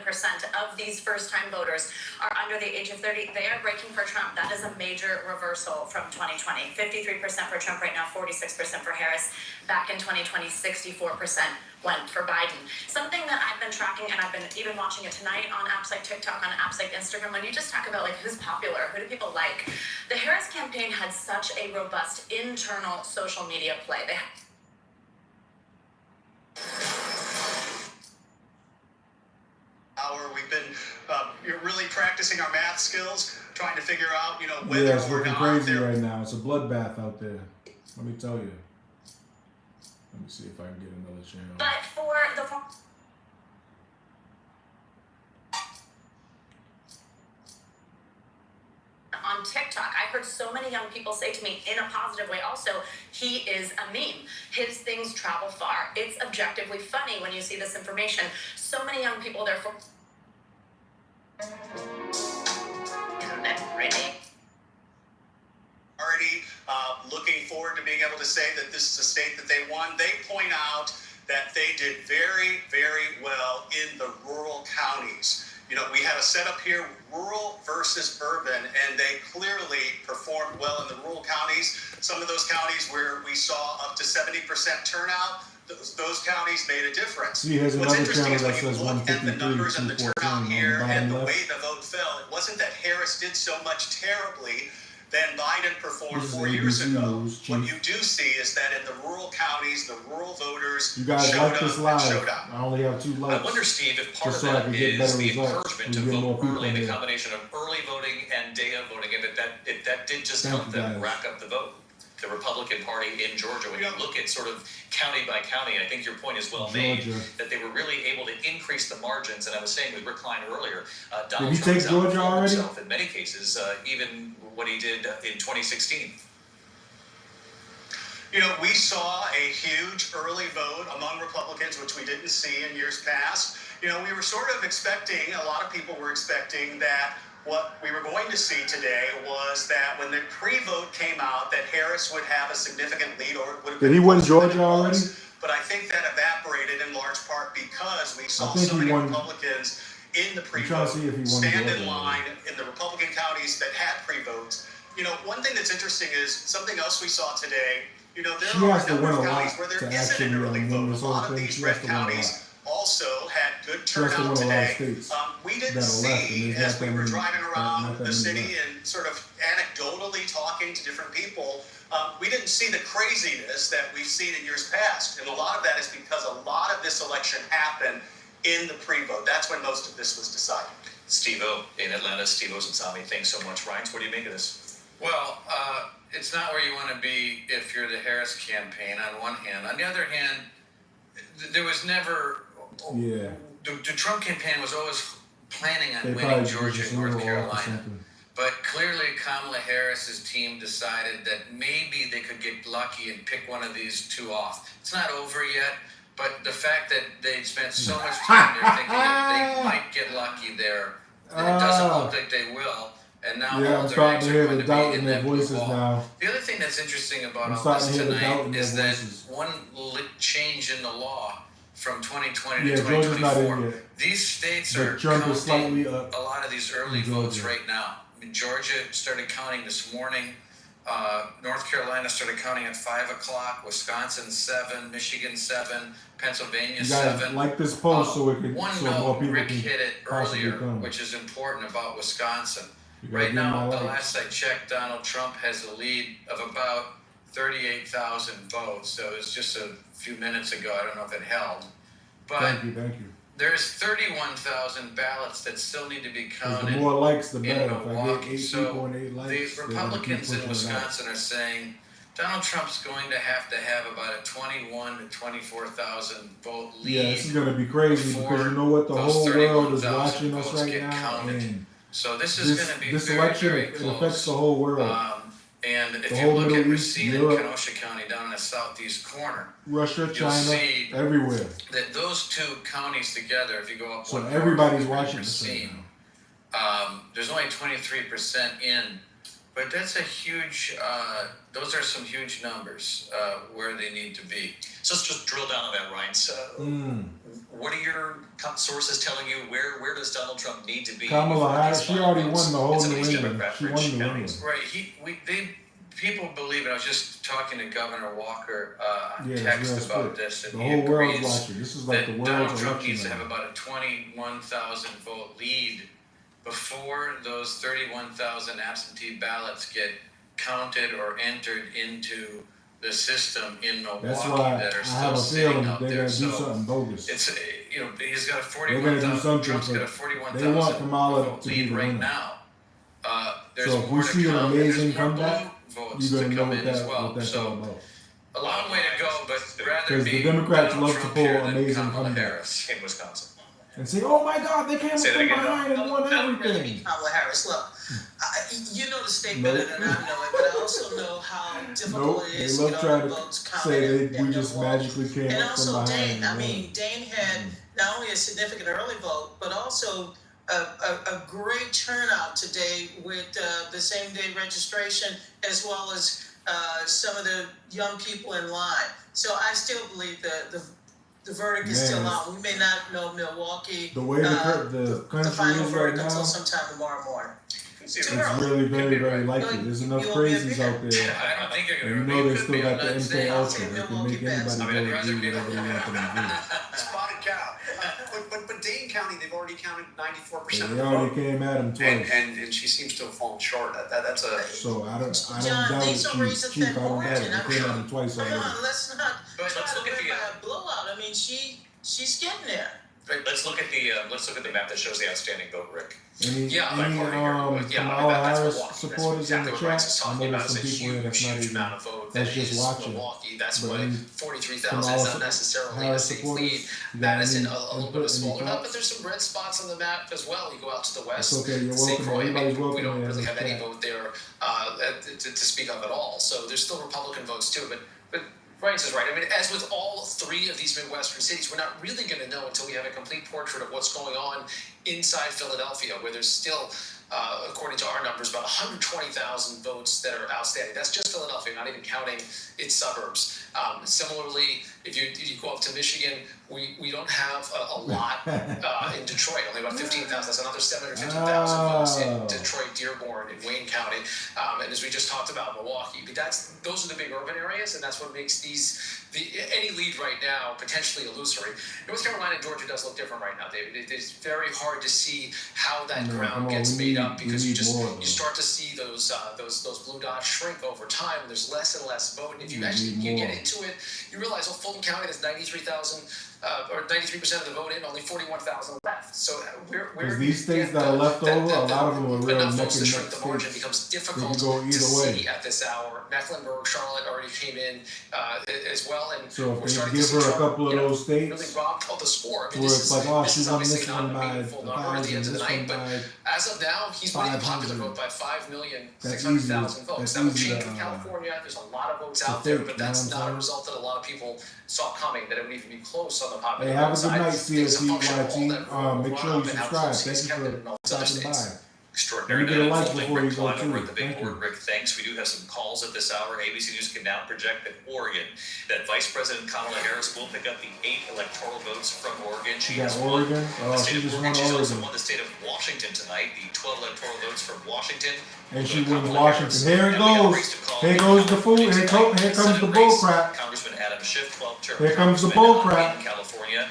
of these first-time voters are under the age of 30. They are breaking for Trump. That is a major reversal from 2020. 53% for Trump right now, 46% for Harris. Back in 2020, 64% went for Biden. Something that I've been tracking, and I've been even watching it tonight on apps like TikTok, on apps like Instagram, when you just talk about like who's popular, who do people like, the Harris campaign had such a robust internal social media play. We've been really practicing our math skills, trying to figure out, whether Yeah, it's or looking not crazy they're right now. It's a bloodbath out there. Let me tell you. Let me see if I can get another channel. But for the on TikTok, I heard so many young people say to me in a positive way also, he is a meme. His things travel far. It's objectively funny when you see this information. So many young people, therefore, already looking forward to being able to say that this is a state that they won. They point out that they did very, very well in the rural counties. We have a setup here, rural versus urban, and they clearly performed well in the rural counties. Some of those counties where we saw up to 70% turnout, those counties made a difference. See, here's What's another interesting channel is that when says you look at the 153, numbers and the 214 turnout on the here and bottom the left. way the vote fell, it wasn't that Harris did so much terribly than Biden performed This is 4 years ABC ago. News, What Chief. you do see is that in the rural counties, the rural voters You guys showed like this up and live. showed out. I only have 2 likes. I wonder, Steve, if part Just of so I that can get is better the results. encouragement to We get more vote people early, the here. combination of early voting and day of voting, if that did just Thank help you, them guys. rack up the vote. The Republican Party in Georgia, when you look at sort of county by county, I think your point is well made, Georgia. that they were really able to increase the margins. And I was saying with Rick Klein earlier, Donald you Trump take has Georgia outperformed already? himself in many cases, even what he did in 2016. We saw a huge early vote among Republicans, which we didn't see in years past. We were sort of expecting, a lot of people were expecting that what we were going to see today was that when the pre-vote came out, that Harris would have a significant lead, or it would have Did been he win closer than Georgia it was. already? But I think that evaporated in large part because we saw think so he many won. Republicans in the I'm trying to see if he pre-vote won stand Georgia in line in the Republican counties that had pre-votes. One thing that's interesting is something else we saw today. There She are has a to number win of a lot counties where there to isn't actually an early win vote. this A whole lot of thing. these She red has to win a lot. counties also had good She has to turnout win a lot of today. states We didn't that are left, and see, there's as not we that were many- driving not around that the many city left. and sort of anecdotally talking to different people, we didn't see the craziness that we've seen in years past. And a lot of that is because a lot of this election happened in the pre-vote. That's when most of this was decided. Steve-O in Atlanta, Steve Ozensami, thanks so much. Ryan, what do you make of this? Well, it's not where you want to be if you're the Harris campaign on one hand. On the other hand, there was never... Yeah. The Trump campaign was always planning on They winning probably Georgia just and North a little off or Carolina. something. But clearly Kamala Harris's team decided that maybe they could get lucky and pick one of these 2 off. It's not over yet, but the fact that they spent so much time there thinking that they might get lucky there, and it doesn't look like they will. And now Yeah, all I'm their starting eggs to are hear going the to doubt be in in their that blue voices ball. now. The other thing that's interesting about I'm all starting this to hear the doubt tonight in their is that voices. one change in the law from 2020 Yeah, to Georgia's not in 2024. yet. These states But are Trump counting is slightly up a lot of these early in votes Georgia. right now. I mean, Georgia started counting this morning. North Carolina started counting at 5 o'clock. Wisconsin 7, Michigan 7, Pennsylvania You guys 7. like this post so it can, One so more note, people Rick can hit it possibly earlier, come. which is important about Wisconsin. You gotta Right give 'em now, my the likes. last I checked, Donald Trump has a lead of about 38,000 votes. So it was just a few minutes ago. I don't know if it held. But Thank you. there's 31,000 ballots that still need to be 'Cause the counted more likes, the in better. If I get Milwaukee. 8 So people and 8 likes, the they're gonna keep Republicans in pushing it out. Wisconsin are saying Donald Trump's going to have about a 21 to 24,000 vote lead. Yeah, this is gonna be crazy before because you know what? The those whole world is 31,000 watching us votes right get now, counted. and So this is going to be this very, election very it close. affects the whole world. And if The you whole look at Middle East, Racine and Europe. Kenosha County down in the southeast corner, Russia, you'll China, see everywhere. that those two counties together, if you go up So one everybody's north, watching this right Racine, there's only 23% in, but that's a huge, those are some huge numbers where they need to be. So let's just drill down on that, Ryan. So, what are your sources telling you? Where does Donald Trump need to be? Kamala Harris, she already won the whole in some of New these England. She won Democrat-rich New counties? England. Right, people believe it. I was just talking to Governor Walker on Yeah, it's text real about split. this, and The he whole world's agrees watching. This is like the that world's Donald Trump election needs to now. have about a 21,000 vote lead before those 31,000 absentee ballots get counted or entered into the system in Milwaukee That's why that are I still have a sitting feeling out they're there. gonna do So something bogus. it's he's got a They're gonna do 41,000. something. Trump's got a They want 41,000 Kamala vote to be lead the right winner. now. There's So if we more to see an come, and amazing there's more comeback, blue votes you're to gonna know come what in as that well. what that's all So about. a long way to go, but rather Because be the Democrats Donald love to Trump pull here than amazing Kamala comebacks. Harris. In Wisconsin. And say, oh my God, they came Say that from again. behind and won I would rather be everything. Kamala Harris. Look, you know the state Nope. better than I know it, but I also know how difficult Nope, it they is to love get all trying the to votes say counted we in just Milwaukee. magically came And up from also behind. Dane. I and won. mean, Dane had not only a significant early vote, but also a great turnout today with the same day registration, as well as some of the young people in line. So I still believe the verdict is still Man. out. We may not know Milwaukee. The way the country final is right verdict now, until sometime tomorrow morning. it's really very, very likely. There's enough crazies out there. I don't think you're And going you to know be. they still got the MK saying. Ultra. They can make anybody I go mean, I'd do rather be whatever they want them to Spotted cow. But Dane County, they've already counted 94% do. of They the already vote. came at him twice. And she seems to have fallen short. That's a. So I don't John, doubt these it, are reasons Chief. I that don't doubt margin. it. They came at him twice Come already. on, let's not But try let's to look at win the, by a blowout. I mean, she's getting there. Let's look at the map that shows the outstanding vote, Rick. Any Yeah, by party here. Kamala That's Harris Milwaukee. supporters That's exactly in what the Bryce chat? is I talking know about. there's some It's a people here that's not huge even amount of vote that's that just is watching. Milwaukee. That's But why any 43,000 is Kamala not necessarily a Harris safe supporters, lead. you got Madison any a little input, bit any smaller, thoughts? but there's some red spots on the map as well. You go out to the west. It's okay, you're St. welcome. Croix, Everybody's we welcome don't here in really this have any chat. vote there to speak of at all. So there's still Republican votes too. But Brian says right. I mean, as with all three of these Midwestern cities, we're not really going to know until we have a complete portrait of what's going on inside Philadelphia, where there's still, according to our numbers, about 120,000 votes that are outstanding. That's just Philadelphia, not even counting its suburbs. Similarly, if you go up to Michigan, we don't have a lot in Detroit, only about 15,000. That's another 750,000 votes in Detroit, Dearborn, and Wayne County. And as we just talked about, Milwaukee. But those are the big urban areas, and that's what makes any lead right now potentially illusory. North Carolina and Georgia does look different right now, David. It's very hard to see how that ground gets made up because you start to see those blue dots shrink over time. And there's less and less vote. And if you actually get into it, you realize Fulton County has 93,000 or 93% of the vote in, only 41,000 left. So Because these states that are left over, a lot of them are real neck and neck shrink the margin states. becomes They difficult can go to either see way. at this hour. Mecklenburg, Charlotte already came in as well, and So we're if starting they to give see her a Trump, couple of those really states, robbed of the score. I mean, where this it's is, like, oh, this she is won obviously this not one a by meaningful number at the 1,000, end of the this night, one but by as of now, he's winning the popular 500. vote by 5,600,000 That's votes. easy. That would That's easy change to, with California. There's a lot of votes to out there, fake, but you know that's what I'm not a saying? result that a lot of people saw coming, that it would even be close on the popular Hey, have a vote good side. night, It's a function of all CSEYT. that rural Make sure run-up you and how subscribe. close Thank he's you kept it for in all these other stopping states. by. Extraordinary. Let me get a like Unfolding. before you Rick go, Klein too. over at the big Thank board. you. Rick, thanks. We do have some calls at this hour. ABC News can now project that Oregon, that Vice President Kamala Harris will pick up the 8 electoral votes from Oregon. She You got has won Oregon? the Oh, state she of just Oregon. won She's also Oregon. won the state of Washington tonight. The 12 electoral votes from Washington. And will she go to wins Kamala Washington. Harris. Here it Now we got a goes. race to call. Here goes the fool. Here Tonight, comes the Senate bull race. crap. Congressman Adam Schiff, 12 term. Here comes the Congressman bull crap. in California.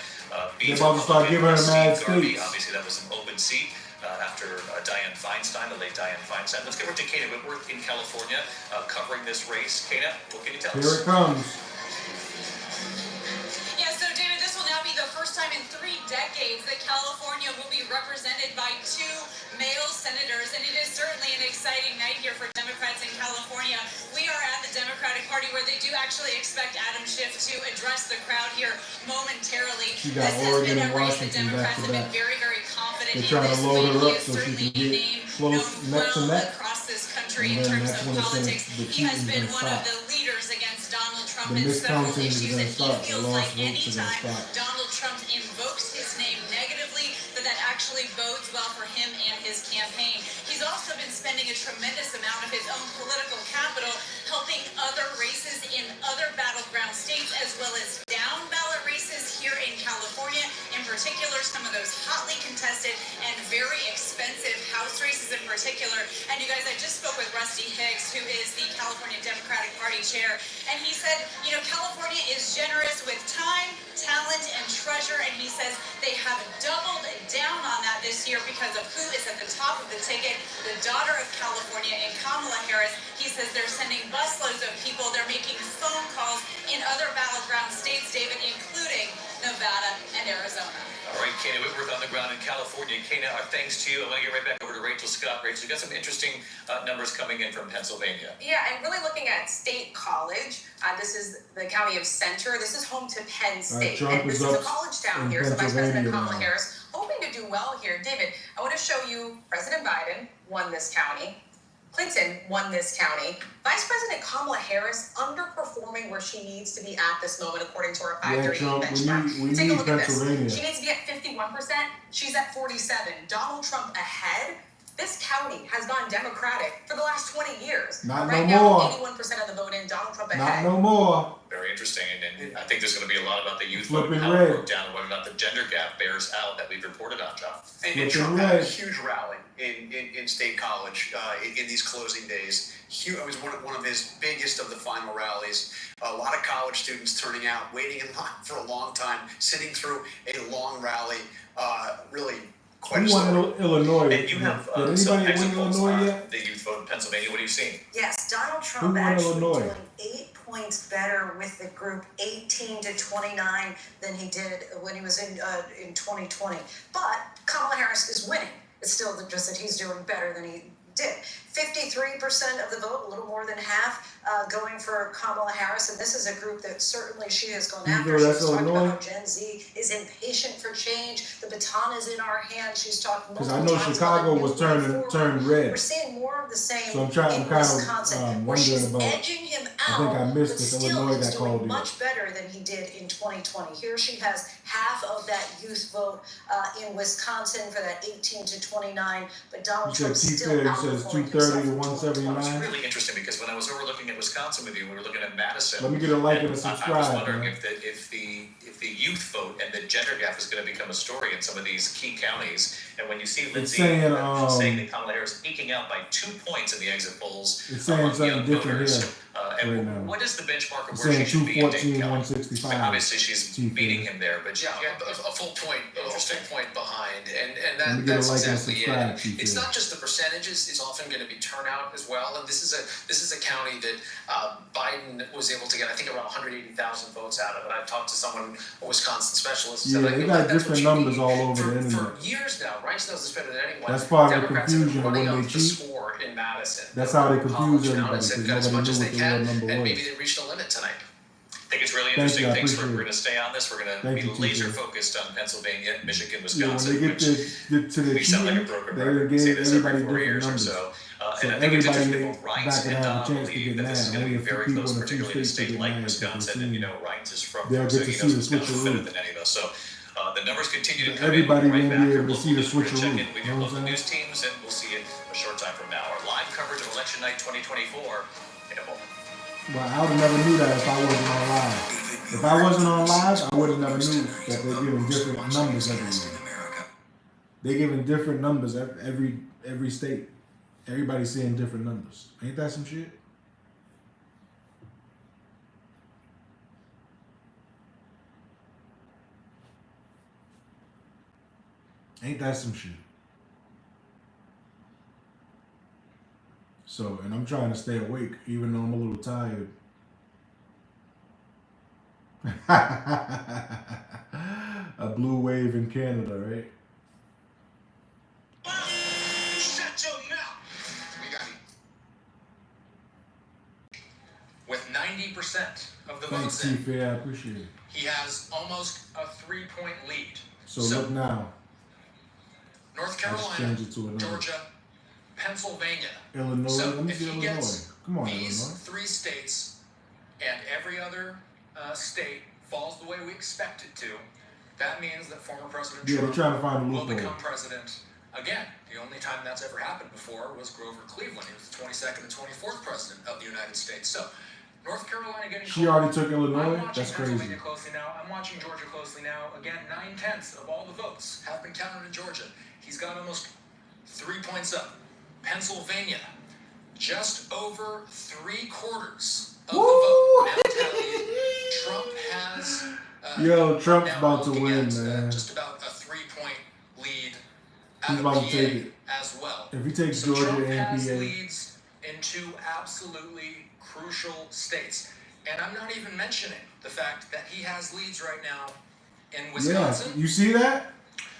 They're about to start giving her mad Steve Garvey. states. Obviously, that was an open seat after Dianne Feinstein, the late Dianne Feinstein. Let's get over to Kata Whitworth in California, covering this race. Kata, what can you tell us? Here it comes. Yeah, so David, this will now be the first time in 3 decades that California will be represented by 2 male senators, and it is certainly an exciting night here for Democrats in California. We are at the Democratic Party where they do actually expect Adam Schiff to address the crowd here momentarily. She got This has Oregon been and a race that Washington back Democrats to have been back. very, very confident They're in trying this to load win. her He up is so she certainly can a get name close known neck to well neck. across this country. country And in then terms that's of when politics. the He has cheating's been gonna one of stop. the leaders against Donald Trump The in several miscounting is issues, gonna and he stop. The feels lost like votes are gonna anytime stop. Donald Trump invokes his name negatively, that actually bodes well for him and his campaign. He's also been spending a tremendous amount of his own political capital helping other races in other battleground states, as well as down ballot races here in California, in particular some of those hotly contested and very expensive House races in particular. And you guys, I just spoke with Rusty Hicks, who is the California Democratic Party chair, and he said, you know, California is generous with time, talent, and treasure, and he says they have doubled down on that this year because of who is at the top of the ticket, the daughter of California and Kamala Harris. He says they're sending busloads of people. They're making phone calls in other battleground states, David, including Nevada and Arizona. All right, Kana Whitworth on the ground in California. Kana, our thanks to you. I'm going to get right back over to Rachel Scott. Rachel, you got some interesting numbers coming in from Pennsylvania. Yeah, and really looking at State College. This is the county of Center. This is home to Penn State. And this is a college town here. So Vice President Kamala Harris hoping to do well here. David, I want to show you President Biden won this county. Clinton won this county. Vice President Kamala Harris underperforming where she needs to be at this moment, according to our 538 benchmark. We Take a need look at this. Pennsylvania. She needs to be at 51%. She's at 47. Donald Trump ahead. This county has gone Democratic for the last 20 years. Not right no more. now, 81% of the vote in, Donald Trump ahead. Not no more. Very interesting, and I think there's going to be a lot about the youth Flipping vote, how red. it broke down, and whether or not the gender gap bears out that we've reported on, John. And Trump had a huge rally in State College in these closing days. It was one of his biggest of the final rallies. A lot of college students turning out, waiting in line for a long time, sitting through a long rally. Really quite a Who won story. Illinois? And you have Did some anybody exit win polls Illinois on yet? the youth vote in Pennsylvania. What are you seeing? Yes, Donald Who Trump won actually Illinois? doing 8 points better with the group 18 to 29 than he did when he was in 2020. But Kamala Harris is winning. It's still just that he's doing better than he did. 53% of the vote, a little more than half, going for Kamala Harris, and this is a group that certainly she has gone after. that's She's talking Illinois? about how Gen Z is impatient for change. The baton is in our hands. She's talking Because multiple I know times Chicago about a was new way forward. turned red. We're seeing more of the same So I'm trying- in I'm kind of, Wisconsin, where she's wondering about- edging him I out, think I missed but if still Illinois he's got called doing in. much better than he did in 2020. Here she has half of that youth vote in Wisconsin for that 18 to 29, but Donald You Trump said still T-Fair, you said it's outperforming 230 to himself in 179. It's really interesting because when I was over looking at Wisconsin with you, we were looking at Madison. Let me get a like and a I was subscribe, wondering man. if the youth vote and the gender gap is going to become a story in some of these key counties. And when you see Lindsay saying, saying that Kamala Harris eking out by 2 points in the exit polls It's saying among something young different voters. here And right now. what is the benchmark of It's where she saying should be in 214, Dade County? 165. I mean, obviously, she's T-Fair. beating him there, but Yeah, a full point behind, and Let me get a that's like and exactly subscribe, it. T-Fair. It's not just the percentages; it's often going to be turnout as well. And this is a county that Biden was able to get, I think, around 180,000 votes out of. And I've talked to someone, a Wisconsin specialist, who Yeah, said, they like, got that's what different you numbers need. all over the For internet. years now, Rice knows this better than anyone. That's part of the Democrats have been confusion of running when up they the cheat. score in Madison. That's how they College confuse town, everybody, and said, because got as nobody much as knew they what the real can, number and was. maybe they reached a limit tonight. I think it's really Thank interesting. you, I Thanks appreciate we're it. going to stay on this. We're going to Thank be you, laser T-Fair. focused on Pennsylvania, Michigan, Yeah, when Wisconsin, they get which to the we sound like a cheating, broken they record. We say gave this every everybody 4 different years or numbers. so. So And I think it's interesting everybody that both Rice back and and have a Donald chance to believe get that this is mad. going to Only be a few very people close, in a few particularly in a states state get like mad because Wisconsin. And they you know, Rice is from they'll so get to he see knows the this town better switcheroo. than any of us. So the numbers continue to come Everybody in. We'll won't be right be back. able to see the We'll check switcheroo. in with You your know what local I'm news teams, and we'll see you a short time from now. Our live coverage of Election Night 2024 in a moment. Well, I would have never knew that if I wasn't on live. If I wasn't on live, I would have never knew that they're giving different numbers every year. They're giving different numbers every state. Everybody's seeing different numbers. Ain't that some shit? Ain't that some shit? So, and I'm trying to stay awake, even though I'm a little tired. A blue wave in Canada, right? Shut your mouth. We got it. With 90% of the Thanks, votes in, T-Fair. I appreciate it. he has almost a 3-point lead. So look now. North I just Carolina, changed it to another. Georgia, Pennsylvania. Illinois. So Let me if see he Illinois. gets Come on, these Illinois. 3 states and every other state falls the way we expect it to, that means that former President Yeah, they're Trump trying to find a will loophole. become president again. The only time that's ever happened before was Grover Cleveland. He was the 22nd and 24th president of the United States. So North Carolina getting She already took I'm Illinois? watching That's crazy. Pennsylvania closely now. I'm watching Georgia closely now. Again, 9/10 of all the votes have been counted in Georgia. He's got almost 3 points up. Pennsylvania, just over 3/4 of the vote now tallied. Trump has. Yo, Trump's now about to looking win, at, man. just about a 3-point lead He's out of about to PA take it. as well. If he takes So Georgia Trump and has PA. leads in 2 absolutely crucial states. And I'm not even mentioning the fact that he has leads right now in Yeah, Wisconsin. you see that?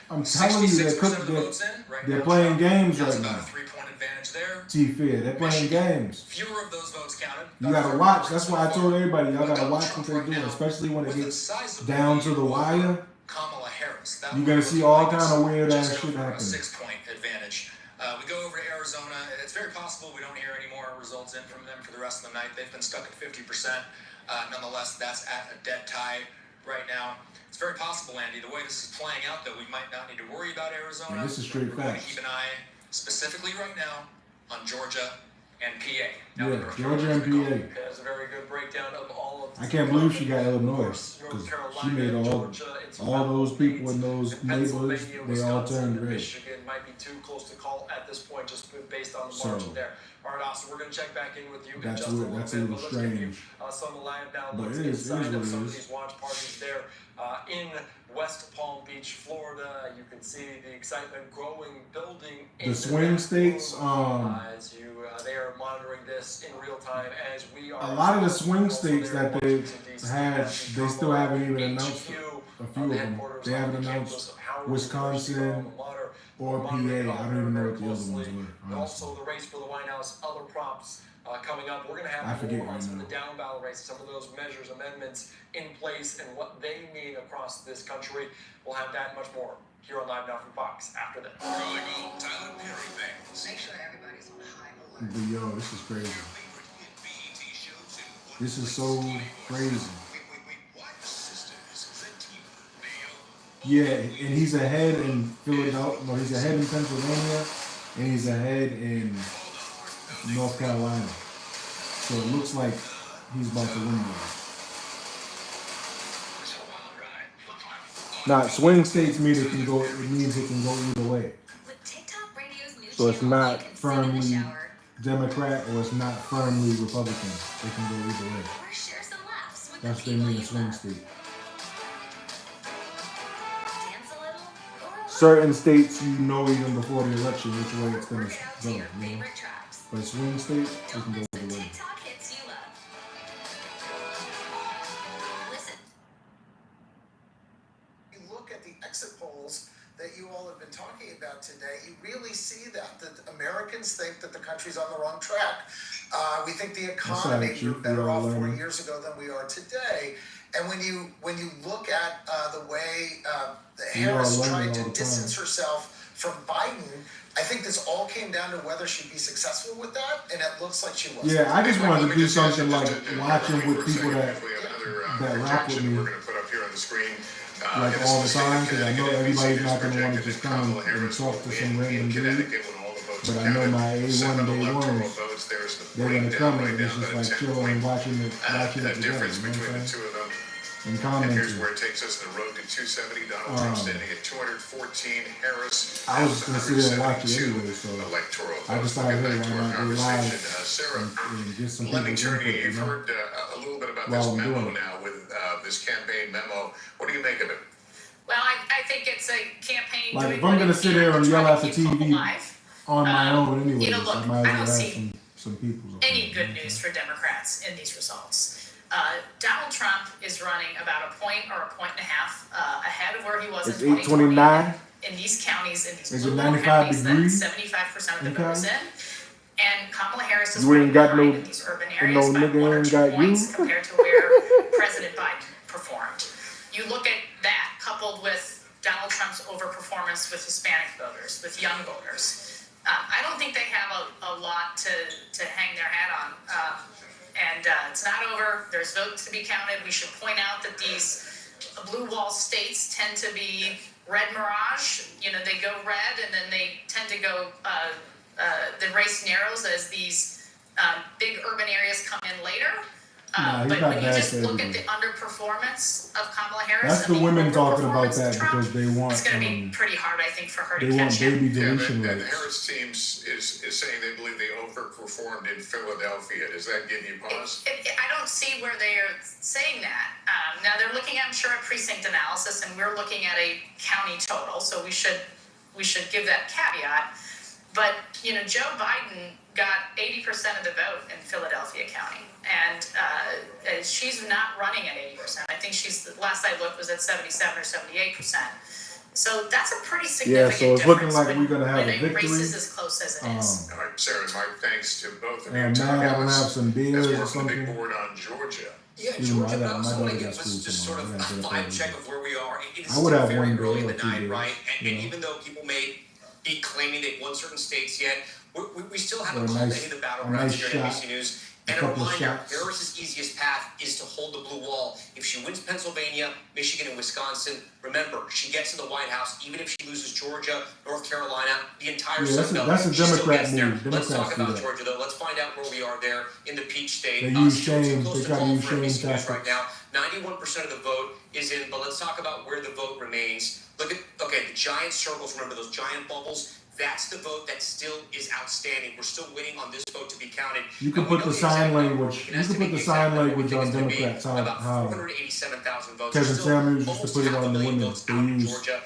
I'm telling you, 66% of the votes in. they're playing games Has right about now. a 3-point advantage there. T-Fair, they're playing games. Fewer of those votes counted. You gotta watch. That's why I told everybody, y'all gotta watch what they're doing, especially when it gets down to the wire. Kamala Harris. You're gonna see all kind of weird ass Just shit over a happen. 6-point advantage. We go over to Arizona. It's very possible we don't hear any more results in from them for the rest of the night. They've been stuck at 50%. Nonetheless, that's at a dead tie right now. It's very possible, Andy, the way this is playing out, though, we might not need to worry about Arizona. Man, this is straight We're going to facts. keep an eye, specifically right now, on Georgia and PA. Now, Yeah, Georgia and PA. There's a very good breakdown of all of I can't believe she got Illinois, because she made all those people in those neighborhoods, they all turned red. Michigan might be too close to call at this point, just based on the So, margin there. All right, Austin, we're going to check back in with you in That's just weird. a little That's a bit. little But let's give you strange. some live now But looks it is inside what of it some of is. these watch parties there in West Palm Beach, Florida. You can see the excitement growing, building. The swing states, as you, they are monitoring this in real time as we are. a lot of the swing states that they had, they still haven't even announced a few of them. They haven't announced Wisconsin or PA. I don't even know what the other ones were, honestly. Also, the race for the White House, other props coming up. We're going to I have forget more on right some of now. the down ballot races, some of those measures, amendments in place, and what they mean across this country. We'll have that and much more here on Live Now from Fox after this. Make sure everybody's on high alert. But yo, this is crazy. This is so crazy. Yeah, and he's ahead in Philadelphia. No, he's ahead in Pennsylvania, and he's ahead in North Carolina. So it looks like he's about to win those. Now, swing states mean it can go. It means it can go either way. So it's not firmly Democrat or it's not firmly Republican. It can go either way. That's what they mean a swing state. Certain states, you know, even before the election, which way it's going to go. You know? But swing state, it can go either way. You look at the exit polls that you all have been talking about today, you really see that Americans think that the country's on the wrong track. We think the economy, we're better off 4 years ago than we are today. And when you look at the way Harris tried to distance herself from Biden, I think this all came down to whether she'd be successful with that, and it looks like she was. Yeah, I just wanted to do something like watching with people that rock with me, we're going to put up here on the screen. like all the time, because I know everybody's not going to want to just come and talk to some random dude. But I know my A1 day ones, they're going to come and it's just like chilling and watching it together, you know what I'm saying? And And here's commenting. where it takes us, the road to 270, Donald Trump standing at 214, Harris. I was just going to sit there and watch it anyway, so electoral I votes. decided, We'll hey, get why back to our not go live conversation. Sarah, and get some let me people's turn to input, you. you You've know? heard a little bit about While this I'm memo doing it. now with this campaign memo. What do you make of it? Well, I think it's a campaign. Like, doing if I'm what going to it sit can there and to try yell to at the keep hope TV alive. on my own anyways, You know, look, I might I as well don't have see some people's any opinion, good you know? news for Democrats in these results. Donald Trump is running about a point or a point and a half ahead of where he was It's in 2020. 8:29. In these counties, in these Is it blue 95 counties, degrees? 75% of the Okay. vote is in. And Kamala Harris is You ain't running got behind no- in these urban and areas no by nigga 1 or ain't 2 got points you. compared to where President Biden performed. You look at that coupled with Donald Trump's overperformance with Hispanic voters, with young voters. I don't think they have a lot to hang their hat on. It's not over. There's votes to be counted. We should point out that these blue wall states tend to be red mirage. You know, they go red and then they tend to go, the race narrows as these big urban areas come in later. But when you just look at the underperformance of Kamala Harris, that's the women talking about that because they want. It's going to be pretty hard, I think, for her to they catch want baby him. deletion The rates. Harris team is saying they believe they overperformed in Philadelphia. Does that give you pause? I don't see where they are saying that. Now they're looking, I'm sure, at precinct analysis, and we're looking at a county total, so we should give that caveat. But you know, Joe Biden got 80% of the vote in Philadelphia County, and she's not running at 80%. I think the last I looked was at 77 or 78%. So that's a pretty significant so it's difference looking like we're gonna have a victory. Race is as close as it is. All right, Sarah and Mike, thanks to both of you. And now I'm gonna have some beers or Let's work something. the big board on Georgia. Yeah, Even Georgia, but I my also daughter want to got give school us just sort tomorrow. of I a gotta vibe check of where we are. It is I would still have very one early beer in or the 2 night, beers, right? And you know. even though people may be claiming they've won certain states yet, we still haven't Or a called nice- any of the a battlegrounds nice here shot, at NBC News. a And a couple of reminder, shots. Harris's easiest path is to hold the blue wall. If she wins Pennsylvania, Michigan, and Wisconsin, remember, she gets to the White House. Even if she loses Georgia, North Carolina, the entire Sun Belt, that's a she still Democrat gets there. move. Let's Democrats talk do about that. Georgia, though. Let's find out where we are there in the Peach State. They use Still too shame. close They to try to call use for shame NBC News tactics. right now. 91% of the vote is in, but let's talk about where the vote remains. Look at, the giant circles, remember those giant bubbles? That's the vote that still is outstanding. We're still waiting on this vote to be counted. You can And we put know the sign language. exact You can put the exact sign number. language We on think it's gonna be Democrats. about How 487,000 votes. Kevin There's still Samuels used to almost put it half a on the million women. votes They out in use Georgia.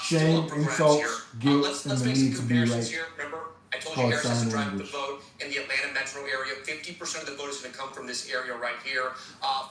shame, Still up for grabs insults, here. guilt, Let's and the make some need to be comparisons right. here. Remember, I told you Called Harris has to sign drive the language. vote in the Atlanta metro area. 50% of the vote is going to come from this area right here.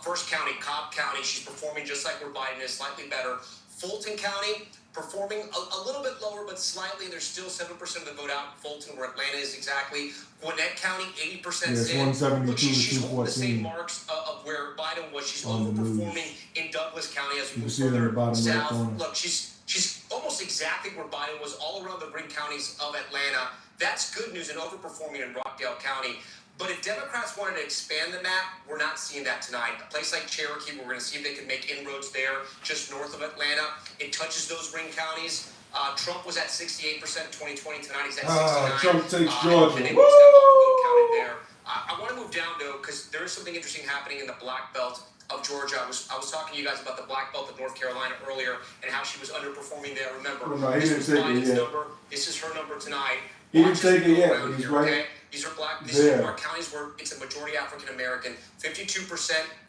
First county, Cobb County, she's performing just like where Biden is, slightly better. Fulton County, performing a little bit lower, but slightly. There's still 7% of the vote out in Fulton, where Atlanta is exactly. Gwinnett County, 80% Yeah, it's in. 172 Look, she's to holding the same 214 marks of where Biden was. She's on the overperforming in Douglas County as we You can move see it in the further bottom right south. corner. Look, she's almost exactly where Biden was, all around the ring counties of Atlanta. That's good news, and overperforming in Rockdale County. But if Democrats wanted to expand the map, we're not seeing that tonight. A place like Cherokee, we're going to see if they can make inroads there, just north of Atlanta. It touches those ring counties. Trump was at 68% in 2020. Tonight he's at 69%. Trump takes And Georgia. they moved that vote counted there. I want to move down, though, because there is something interesting happening in the Black Belt of Georgia. I was talking to you guys about the Black Belt of North Carolina earlier and how she was underperforming there. Remember, Well, no, he this didn't was take it Biden's yet. number. This is her number tonight. He didn't Watch this take it go yet, around but he's here, right okay? These are black. This there. is our counties where it's a majority African American. 52%,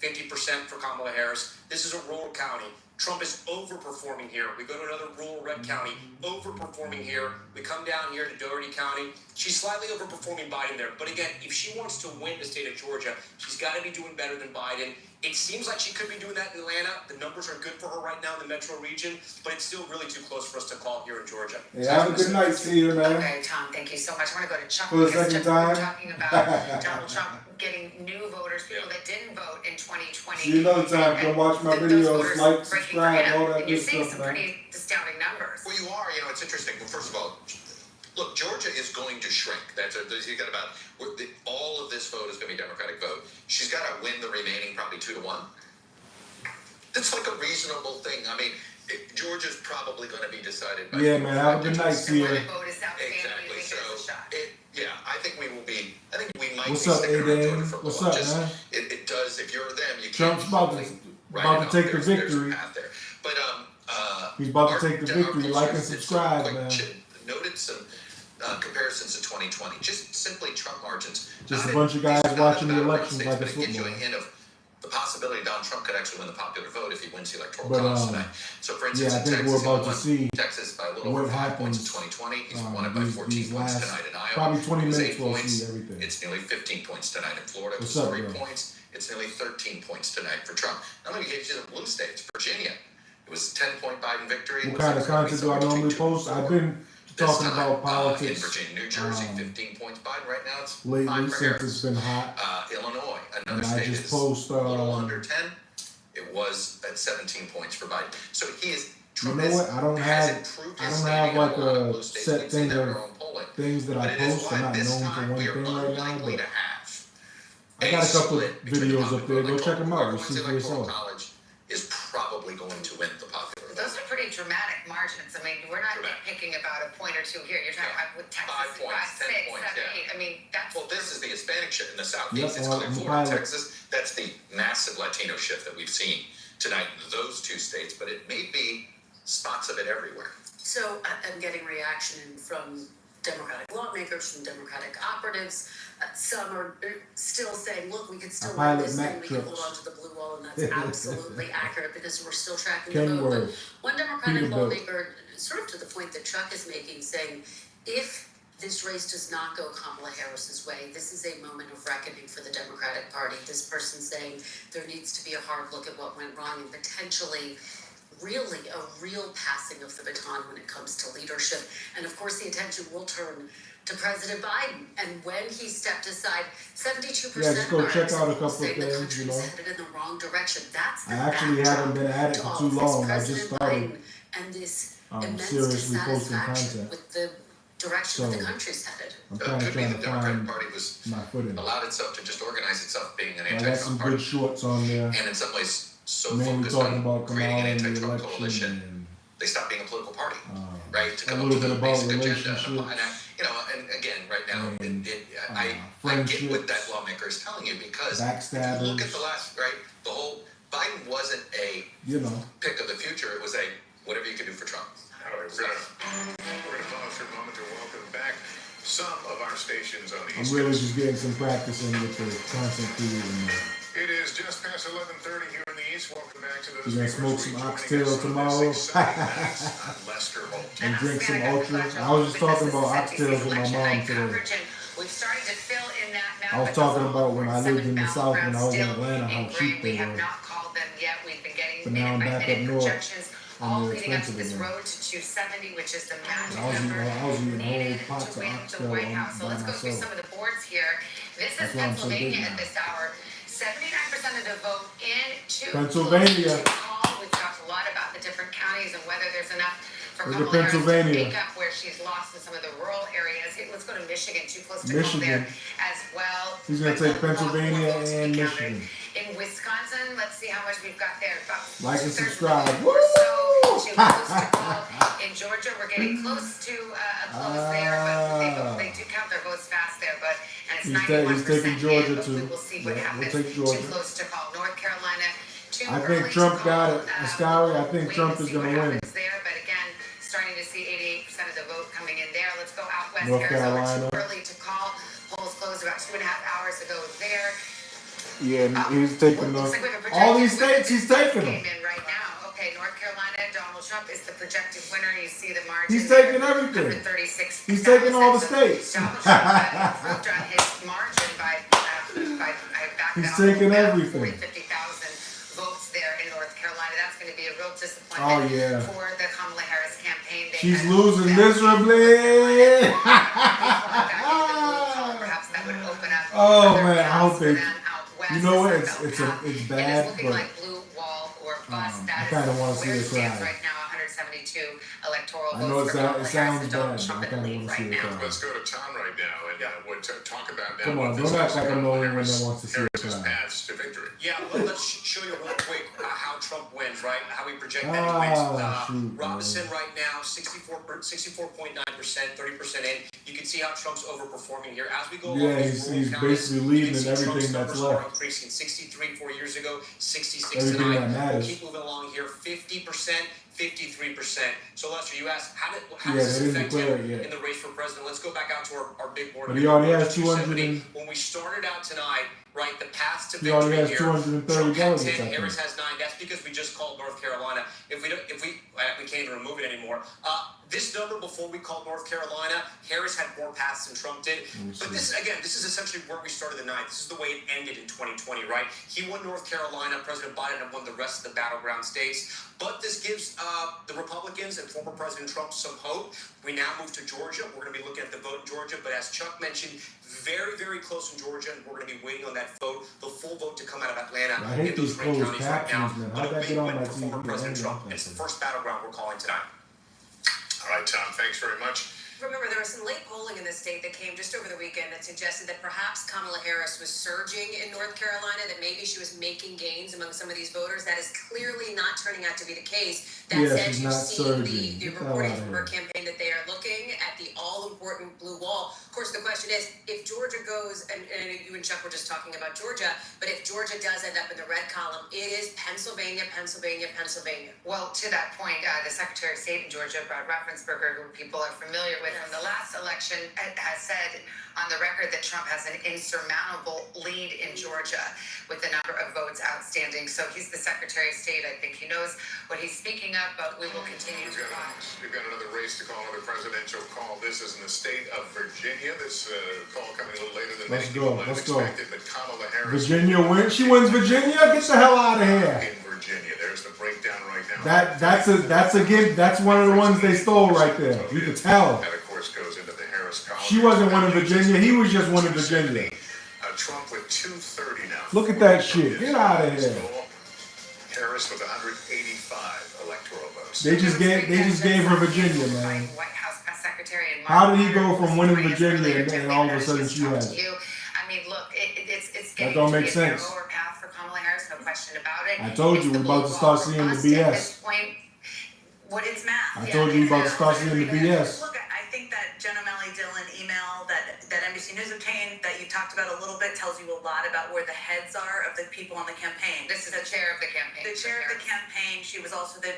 50% for Kamala Harris. This is a rural county. Trump is overperforming here. We go to another rural red county, overperforming here. We come down here to Doherty County. She's slightly overperforming Biden there. But again, if she wants to win the state of Georgia, she's got to be doing better than Biden. It seems like she could be doing that in Atlanta. The numbers are good for her right now in the metro region, but it's still really too close for us to call here in Georgia. Hey, have a good night, see you, man. Okay, Tom, thank you so much. I want to go to Chuck For the because second Chuck, we're time. talking about Donald Trump getting new voters, people that didn't vote in 2020. See you another time. Come watch my Those videos, voters like, breaking subscribe, ground. all that And you're good seeing stuff, some man. pretty astounding numbers. Well, you are. It's interesting. Well, first of all, look, Georgia is going to shrink. You got about all of this vote is going to be Democratic vote. She's got to win the remaining probably 2-1. That's like a reasonable thing. I mean, Georgia's probably going to be decided by. Yeah, man. Have a good night, see you. Exactly. So, I think we will be. I think we might. What's be up, sticking around A-Dame? Georgia for a What's little up, while. man? It does. If you're them, you Trump's can't about to take the There's a victory. path there. But He's about to our- take the our victory. pollsters Like and did some subscribe, quick man. Noted some comparisons to 2020. Just simply Trump margins. Just Not a bunch of guys not watching the battleground elections states, like but it's it gives you a football. hint of the possibility Donald Trump could actually win the popular vote if he wins the electoral But, college tonight. So, for instance, yeah, I in think Texas, we're he about to won see Texas by a little what over 5 points in happens, 2020. He's won it by 14 these points last tonight in Iowa. probably 20 It was minutes 8 we'll points. see everything. It's nearly 15 points tonight in Florida. It What's was up, 3 bro? points. It's nearly 13 points tonight for Trump. Now, let me get you the blue states. Virginia. It was a 10-point Biden victory. What kind of content do I normally post? I've been talking about In politics Virginia, New Jersey, 15 points Biden. Right now, it's lately 5 for since Harris. it's been hot. Illinois, another And I state just is post a little under 10. It was at 17 points for Biden. So he is You know what? I don't have like a set thing of things that I post. I'm not known for one thing right now, but I got a couple videos up there. Go check them out. You'll see for yourself. College is probably going to win the popular vote. Those are pretty dramatic margins. I mean, we're not nitpicking about a point or two here. You're talking about with Texas, 5 points, 10 6, points, 7, 8. I mean, that's. Well, this is the Hispanic shift in the Southeast. Yep, It's going on the forward. pilot. Texas, that's the massive Latino shift that we've seen tonight in those two states, but it may be spots of it everywhere. So I'm getting reaction from Democratic lawmakers, from Democratic operatives. Some are still saying, look, we can still win this thing, we can hold on to the blue wall, and that's absolutely accurate because we're still tracking the vote. But one Democratic lawmaker, sort of to the point that Chuck is making, saying, if this race does not go Kamala Harris's way, this is a moment of reckoning for the Democratic Party. This person saying there needs to be a hard look at what went wrong and potentially really a real passing of the baton when it comes to leadership. And of course, the attention will turn to President Biden. And when he stepped aside, 72% just go check out a couple of things, you know. Headed in the wrong direction. That's the I actually haven't been at it for too long. I just started and this seriously posting content. With the direction that the country's headed. I'm kind of trying to find Party was my footing. allowed itself to just organize itself being an I got anti-Trump some party. good shorts on there. And in some ways, so Mainly focused talking on about creating Kamala an and the anti-Trump election coalition, and they stopped being a political party, right? To a come up little with bit a about basic agenda. relationships. And and again, right now, I get what that lawmaker is telling you because backstabbers. look at the last, right? The whole Biden wasn't a pick of the future. It was a whatever you can do for Trump. All right, we're gonna pause for a moment to welcome back some of our stations on the East I'm really Coast. just getting some practice in with the content creating. It is just past 11:30 here in the East. Welcome back to those. You gonna smoke some oxtail tomorrow? And drink some Ultra. I was just talking about oxtails with my mom today. We've started to fill in that map. I was talking about when I lived in the South, when I was in Atlanta, how cheap We they have were. not called them yet. We've been getting But now I'm back up north, projections all and they're leading up to expensive this again. road to 270, which is the magic I was number eating needed whole pots to of win the oxtail White House. So by let's go through some myself. of the boards here. This is That's why I'm so big Pennsylvania at now. this hour. 79% of the vote in to Pennsylvania. call. We've talked a lot about the different counties and whether there's enough for Look at Kamala Harris to Pennsylvania. make up where she's lost in some of the rural areas. Let's go to Michigan, too close to home Michigan. there as well. He's gonna take Pennsylvania and Michigan. In Wisconsin, let's see how much we've got there. About Like and 2/3 subscribe. or Woo! so, too close to call. In Georgia, we're getting close to a close there, but they do count their votes fast there. But and it's 91%. He's taking Georgia but we too. will see what Yeah, happens. we'll take Georgia. Too close to call. North Carolina, too I early think Trump to got call. it. Scary. I think Wait Trump to is see gonna what win. happens there, but again, starting to see 88% of the vote coming in there. Let's go out west. North Arizona, Carolina. too early to call. Polls closed about 2.5 hours ago there. Yeah, and he's taking Looks the like we have a all these projected states. He's winner. taking Came them. in right now. Okay, North Carolina, Donald Trump is the projected winner. You see the margin. He's taking everything. 136. He's taking all the states. Donald Trump improved on his margin by He's taking everything. 50,000 votes there in North Carolina. That's going to be a real Oh disappointment yeah. for the Kamala Harris campaign. They She's had losing that- miserably. Perhaps that would open up Oh other man, I hope paths for they. them out west. You know what? This It's is it's the a, top. it's It bad, is looking but like blue wall or bust. I That kinda is wanna see where it it stands cry. right now. 172 electoral I know votes for Kamala it Harris sounds and bad, Donald but Trump I in kind the of lead want to see right it now. cry. Let's go to Tom right now and we'll talk about now. Come what on, this don't act is like I'm the only one that wants to see it Harris's cry. paths to victory. Yeah, let's show you real quick how Trump wins, right? How we project that he Ah, wins. shoot, Robinson right now, 64.9%, 30% in. You can see how Trump's overperforming here. As we go along Yeah, these rural he's counties, basically you leading can in see everything Trump's that's numbers are left. increasing. 63 4 years ago, 66 Everything tonight. that matters. We'll keep moving along here. 50%, 53%. So Lester, you asked, how Yeah, does they this didn't affect declare him it yet. in the race for president? Let's go back out to our big board. But he already has 270. 200 When we started out tonight, right, the paths to He already victory has here. 230 Trump had delegates, 10, I think. Harris has 9. That's because we just called North Carolina. We can't even remove it anymore. This number before we called North Carolina, Harris had more paths than Trump did. But this is essentially where we started the night. This is the way it ended in 2020, right? He won North Carolina. President Biden had won the rest of the battleground states. But this gives the Republicans and former President Trump some hope. We now move to Georgia. We're going to be looking at the vote in Georgia. But as Chuck mentioned, very, very close in Georgia, and we're going to be waiting on that vote, the full vote to come out of Atlanta. I hate these closed counties right now. captions, man. How'd that get on my TV? Former President Trump. It's the first battleground we're calling tonight. All right, Tom, thanks very much. Remember, there was some late polling in the state that came just over the weekend that suggested that perhaps Kamala Harris was surging in North Carolina, that maybe she was making gains among some of these voters. That is clearly not turning out to be the case. That said, you've seen the reporting from her campaign that they are looking at the all-important blue wall. Of course, the question is, if Georgia goes, and you and Chuck were just talking about Georgia, but if Georgia does end up in the red column, it is Pennsylvania, Pennsylvania, Pennsylvania. Well, to that point, the Secretary of State in Georgia, Brad Raffensperger, who people are familiar with from the last election, has said on the record that Trump has an insurmountable lead in Georgia with the number of votes outstanding. So he's the Secretary of State. I think he knows what he's speaking of, but we will continue to watch. We've got another race to call, another presidential call. This is in the state of Virginia. This call coming a little later than many people might have expected, but Kamala Harris. Virginia wins. She wins Virginia. Get the hell out of here. In Virginia, there's the breakdown right now. That's one of the ones they stole right there. You could tell. That of course goes into the Harris column. She wasn't winning Virginia. He was just winning Virginia. Trump with 230 now. Look at that shit. Get out of here. Harris with 185 electoral votes. They just gave her Virginia, man. White House Press Secretary and How did he go from winning Virginia and all of a sudden she has it? I mean, look, it's That getting don't to make be a sense. narrower path for Kamala Harris, no question about it. I told you we're about to start seeing the BS. At this point, what is math? I told you we're about to start seeing the BS. Look, I think that Jen O'Malley Dillon email that NBC News obtained that you talked about a little bit tells you a lot about where the heads are of the people on the campaign. This is the chair of the campaign. The chair of the campaign. She was also the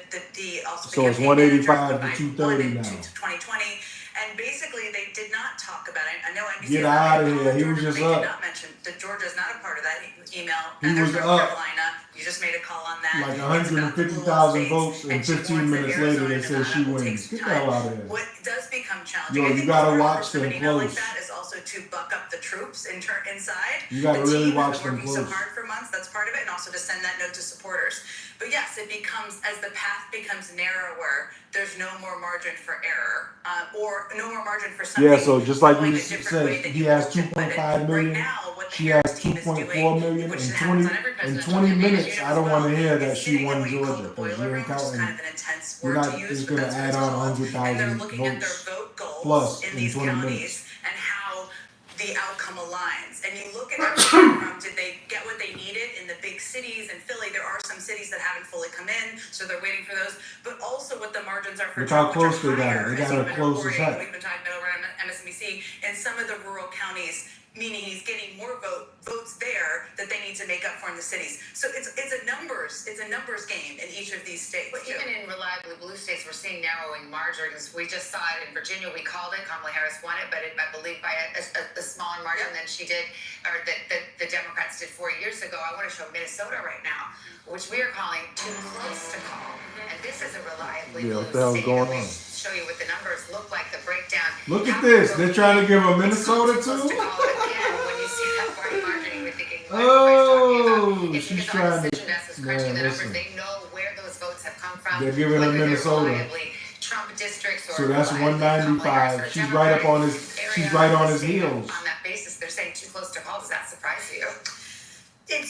So it's 185 to 230 now. 2020. And basically, they did not talk about it. I know NBC. Get out of here. He was just They up. did not mention that Georgia's not a part of that email. He and was there's up. North Carolina. You just made a call on that. Like 150,000 votes, and 15 minutes later they say she wins. Get the hell out of here. What does become challenging? Yo, I you think gotta part of watch them an email like close. that is also to buck up the troops inside. You gotta The really team watch has them been working close. so hard for months. That's part of it, and also to send that note to supporters. But yes, it becomes, as the path becomes narrower, there's no more margin for error, or no more margin for something. Yeah, so just like going you a different way said, than he you has hoped it. But 2.5 million. Right now, what the She has Harris team is 2.4 doing, million which in happens 20 on every in presidential 20 campaign, minutes. as you I know don't as want to well, hear is that she sitting in won what you call Georgia the because boiler you room, ain't which is counting. kind of an intense You're word not to use, just but gonna that's what add it's on called. And they're 100,000 looking at their votes vote goals plus in in these 20 counties minutes. and how the outcome aligns. And you look at everything from did they get what they needed in the big cities in Philly? There are some cities that haven't fully come in, so they're waiting for those. But also what the margins are for Look how Trump, which close they are got it. higher, They as got you've her been close as reporting, heck. we've been talking about over on MSNBC, in some of the rural counties, meaning he's getting more votes there that they need to make up for in the cities. So it's a numbers game in each of these states. But even in reliably blue states, we're seeing narrowing margins. We just saw it in Virginia. We called it. Kamala Harris won it, but I believe by a smaller margin than she did, or that the Democrats did 4 years ago. I want to show Minnesota right now, which we are calling too close to call. And this is a reliably blue What the hell's state. going Let me on? show you what the numbers look like, the breakdown. Look at this. They're trying to give her Minnesota Close to too. call it again when you see that party margin, you're thinking, what Oh, if she's you trying to. decision desk is crunching the Man, numbers, listen. they know where those votes have come from. They're giving her whether they're Minnesota. reliably Trump districts or So that's reliably Kamala Harris 195. or She's right up on his. Democratic She's area right of on the his state. heels. On that basis, they're saying too close to call. Does that surprise you? And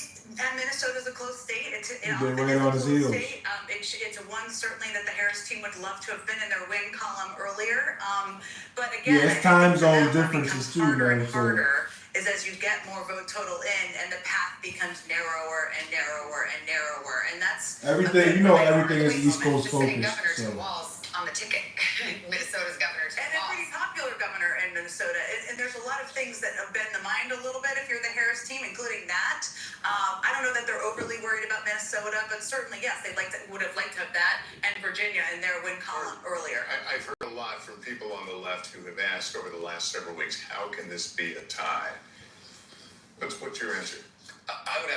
Minnesota's a close state. It's They're right on his heels. It's a one certainly that the Harris team would love to have been in their win column earlier. But again, Yeah, it's time zone differences too, man. So harder is as you get more vote total in, and the path becomes narrower and narrower and narrower, and that's everything, you know, everything is East Coast The sitting focused. governor to So Walz on the ticket. Minnesota's governor to And a pretty Walz. popular governor in Minnesota. And there's a lot of things that have been in the mind a little bit if you're the Harris team, including that. I don't know that they're overly worried about Minnesota, but certainly, yes, would have liked to have that and Virginia in their win column earlier. I've heard a lot from people on the left who have asked over the last several weeks, how can this be a tie? What's your answer? I would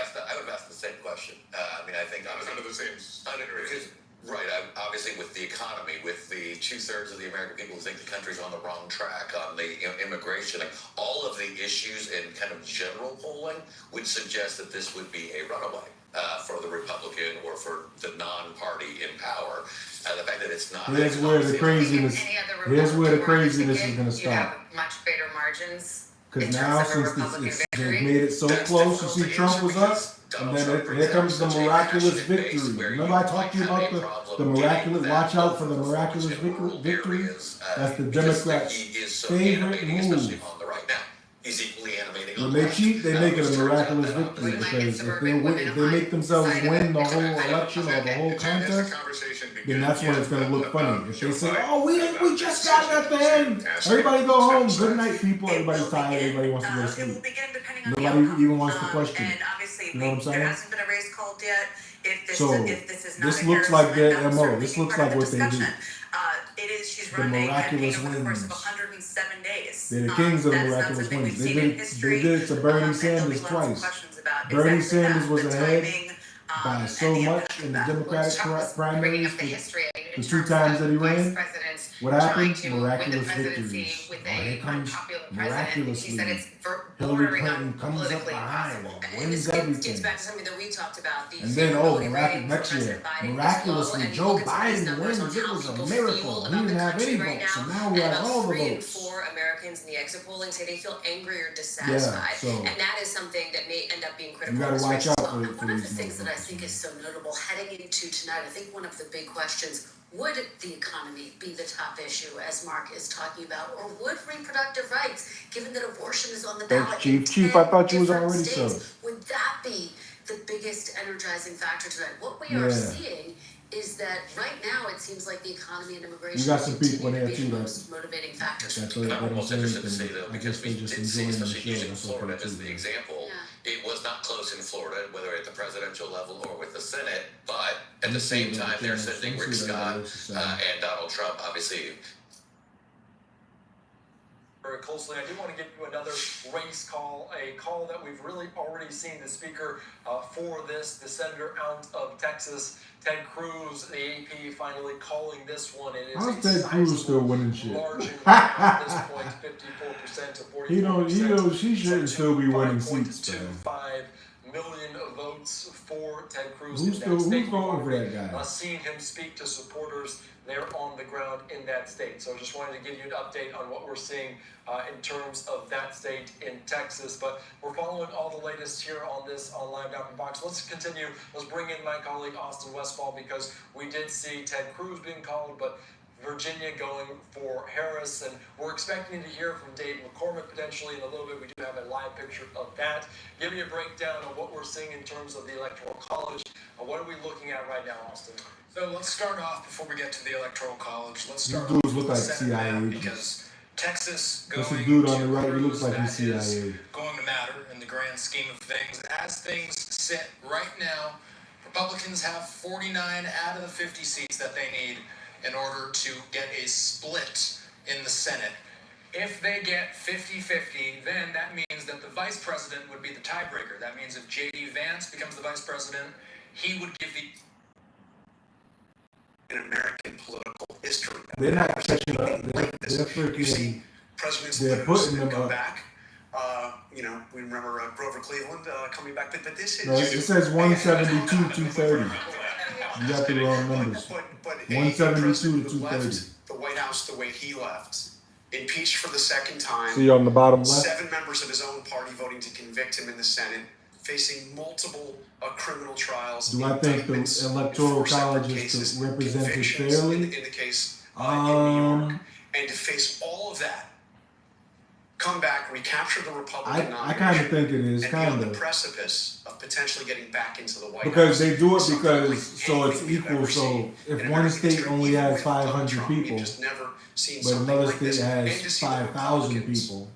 ask the same question. I mean, I think Under the same because Right. Obviously, with the economy, with the 2/3 of the American people who think the country's on the wrong track on the immigration, all of the issues in kind of general polling would suggest that this would be a runaway for the Republican or for the non-party in power. The fact that it's not. Here's where the craziness. Here's where the craziness is going to You have stop. much greater margins. Because now, since they've made it so close, you see Trump was up, and then here comes the miraculous victory. Remember I talked to you about the miraculous, watch out for the miraculous victory? That's the Democrats' favorite move. He's equally animating. When they cheat, they make it a miraculous victory, because if they make themselves win the whole election or the whole contest, then that's when it's going to look funny. If they say, "Oh, we just got it at the end. Everybody go home. Good night, people. Everybody's tired. Everybody wants to go to sleep. Nobody even wants to question it." You know what I'm saying? There hasn't been a race called yet. So this looks like their MO. This looks like what they do. It is. She's The run a miraculous campaign over the course of wins. 107 days. They're the kings of the That is not miraculous something wins. we've seen in history. They did it to Bernie And there'll be Sanders lots of twice. questions about Bernie exactly Sanders that, was the ahead timing, by so and the much in the Democratic primaries. bringing up the history. The 2 times that he ran, what happened? Trying to Miraculous win the presidency victories. with Oh, here a comes unpopular president. miraculously. He said it's Hillary bordering Clinton on comes up politically behind impossible. and wins It everything. gets back to something that we talked about. And then, next year, miraculously, Joe Biden wins. It was a miracle. He didn't have any votes, so now we have all the 3 in votes. 4 Americans in the exit polling say they feel angry or dissatisfied, so and that is something that may end up being critical. You gotta of this watch race out as well. for And one of the these things that I think is so notable heading into tonight, I think one of the big questions: would the economy be the top issue, as Mark is talking about, or would reproductive rights, given that abortion is on the Thanks, ballot? Chief. in Chief, 10 I thought you was different already states, so. would that be the biggest energizing factor tonight? What we Yeah. are seeing is that right now it seems like the economy and immigration You got some people in continue there to be too the that most motivating factors. that's And they I'm don't almost say interested to see anything. though, I because guess we they just did see, enjoying the especially show. using That's Florida okay as too. the example, it was not close in Florida, whether at the presidential level or with the Senate, but at the same time, they're sending Rick Scott and Donald Trump, obviously. Very closely. I do want to give you another race call, a call that we've really already seen the speaker for this, the senator out of Texas, Ted Cruz, the AP finally calling this one. It is How's Ted Cruz still winning shit? margin at this point, 54% to 44%. He shouldn't still be winning seats, man. 5 million votes for Ted Cruz Who's in that state. voting for that guy? Seen him speak to supporters there on the ground in that state. So just wanted to give you an update on what we're seeing in terms of that state in Texas. But we're following all the latest here on this on Live Down from Fox. Let's continue. Let's bring in my colleague Austin Westfall, because we did see Ted Cruz being called, but Virginia going for Harris, and we're expecting to hear from Dave McCormick potentially in a little bit. We do have a live picture of that. Give me a breakdown of what we're seeing in terms of the Electoral College. What are we looking at right now, Austin? So let's start off before we get to the Electoral College. Let's These start dudes off look with like the Senate CIA map, agents. because Texas That's going the dude on to the right. He Cruz, looks like he's that is CIA. going to matter in the grand scheme of things. As things sit right now, Republicans have 49 out of the 50 seats that they need in order to get a split in the Senate. If they get 50-50, then that means that the vice president would be the tiebreaker. That means if J.D. Vance becomes the vice president, he would give the in American political history. They're not catching up. They're freaking. Presidents They're lose putting and them come up. back. We remember Grover Cleveland coming back, but this is. No, it says 172, 230. You got the wrong numbers. But 172 to who left 230. the White House the way he left, impeached for the second time. See on the bottom left? 7 members of his own party voting to convict him in the Senate, facing multiple criminal trials. Do I think the indictments in Electoral 4 separate College cases, is represented convictions fairly? in the case in New York, and to face all of that, come back, recapture the Republican I nomination, kind of think it is, and be on kind the of. precipice of potentially getting back into the White Because House. they do it Something because, like so it's anything we've equal. ever So seen if in one American state history, only even has with Donald 500 Trump, we've people, just never seen but something another like state this. And has to see the 5,000 Republicans people,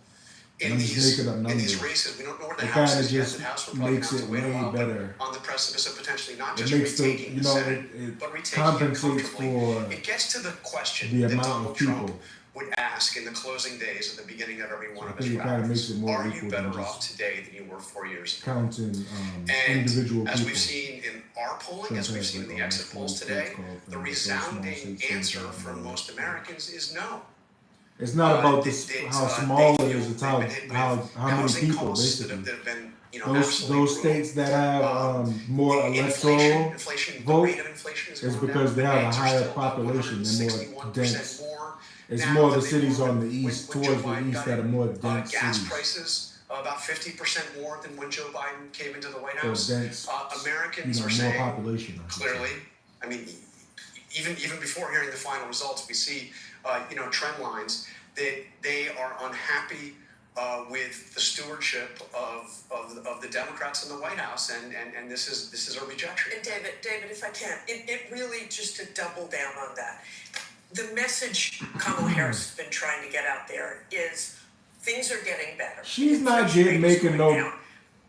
in I'm just these, making up in numbers. these races, we don't know where the It House kind of is yet. just The House Republicans makes have it to wait a way while, but better. on the precipice of potentially not It just makes the, retaking the Senate, it but retaking it compensates comfortably. for It gets to the question the that amount Donald of people. Trump would ask in the closing days at the beginning of every one I of his think it kind of makes rallies, it more are you equal better than off just today than you were 4 years ago? counting And individual as people. we've seen in our polling, as we've seen in the exit polls today, the resounding answer from most Americans is no. It's not about how small they it is; feel it's they've how been hit with how many housing people costs basically. that have been, Those absolutely brutal. states that have more electoral inflation, vote the rate of inflation is is going because down. they The have a banks are higher still up population. They're more 161% dense. more It's now more than the they cities were on the when east, Joe towards the Biden east, got that are in. more dense Gas cities. prices about 50% more than when Joe Biden came into the White So House. dense, Americans are more saying population. clearly. I mean, even before hearing the final results, we see trend lines that they are unhappy with the stewardship of the Democrats in the White House, and this is a rejection. And David, if I can, it really just to double down on that. The message Kamala Harris has been trying to get out there is things are getting better. She's not making no. Down.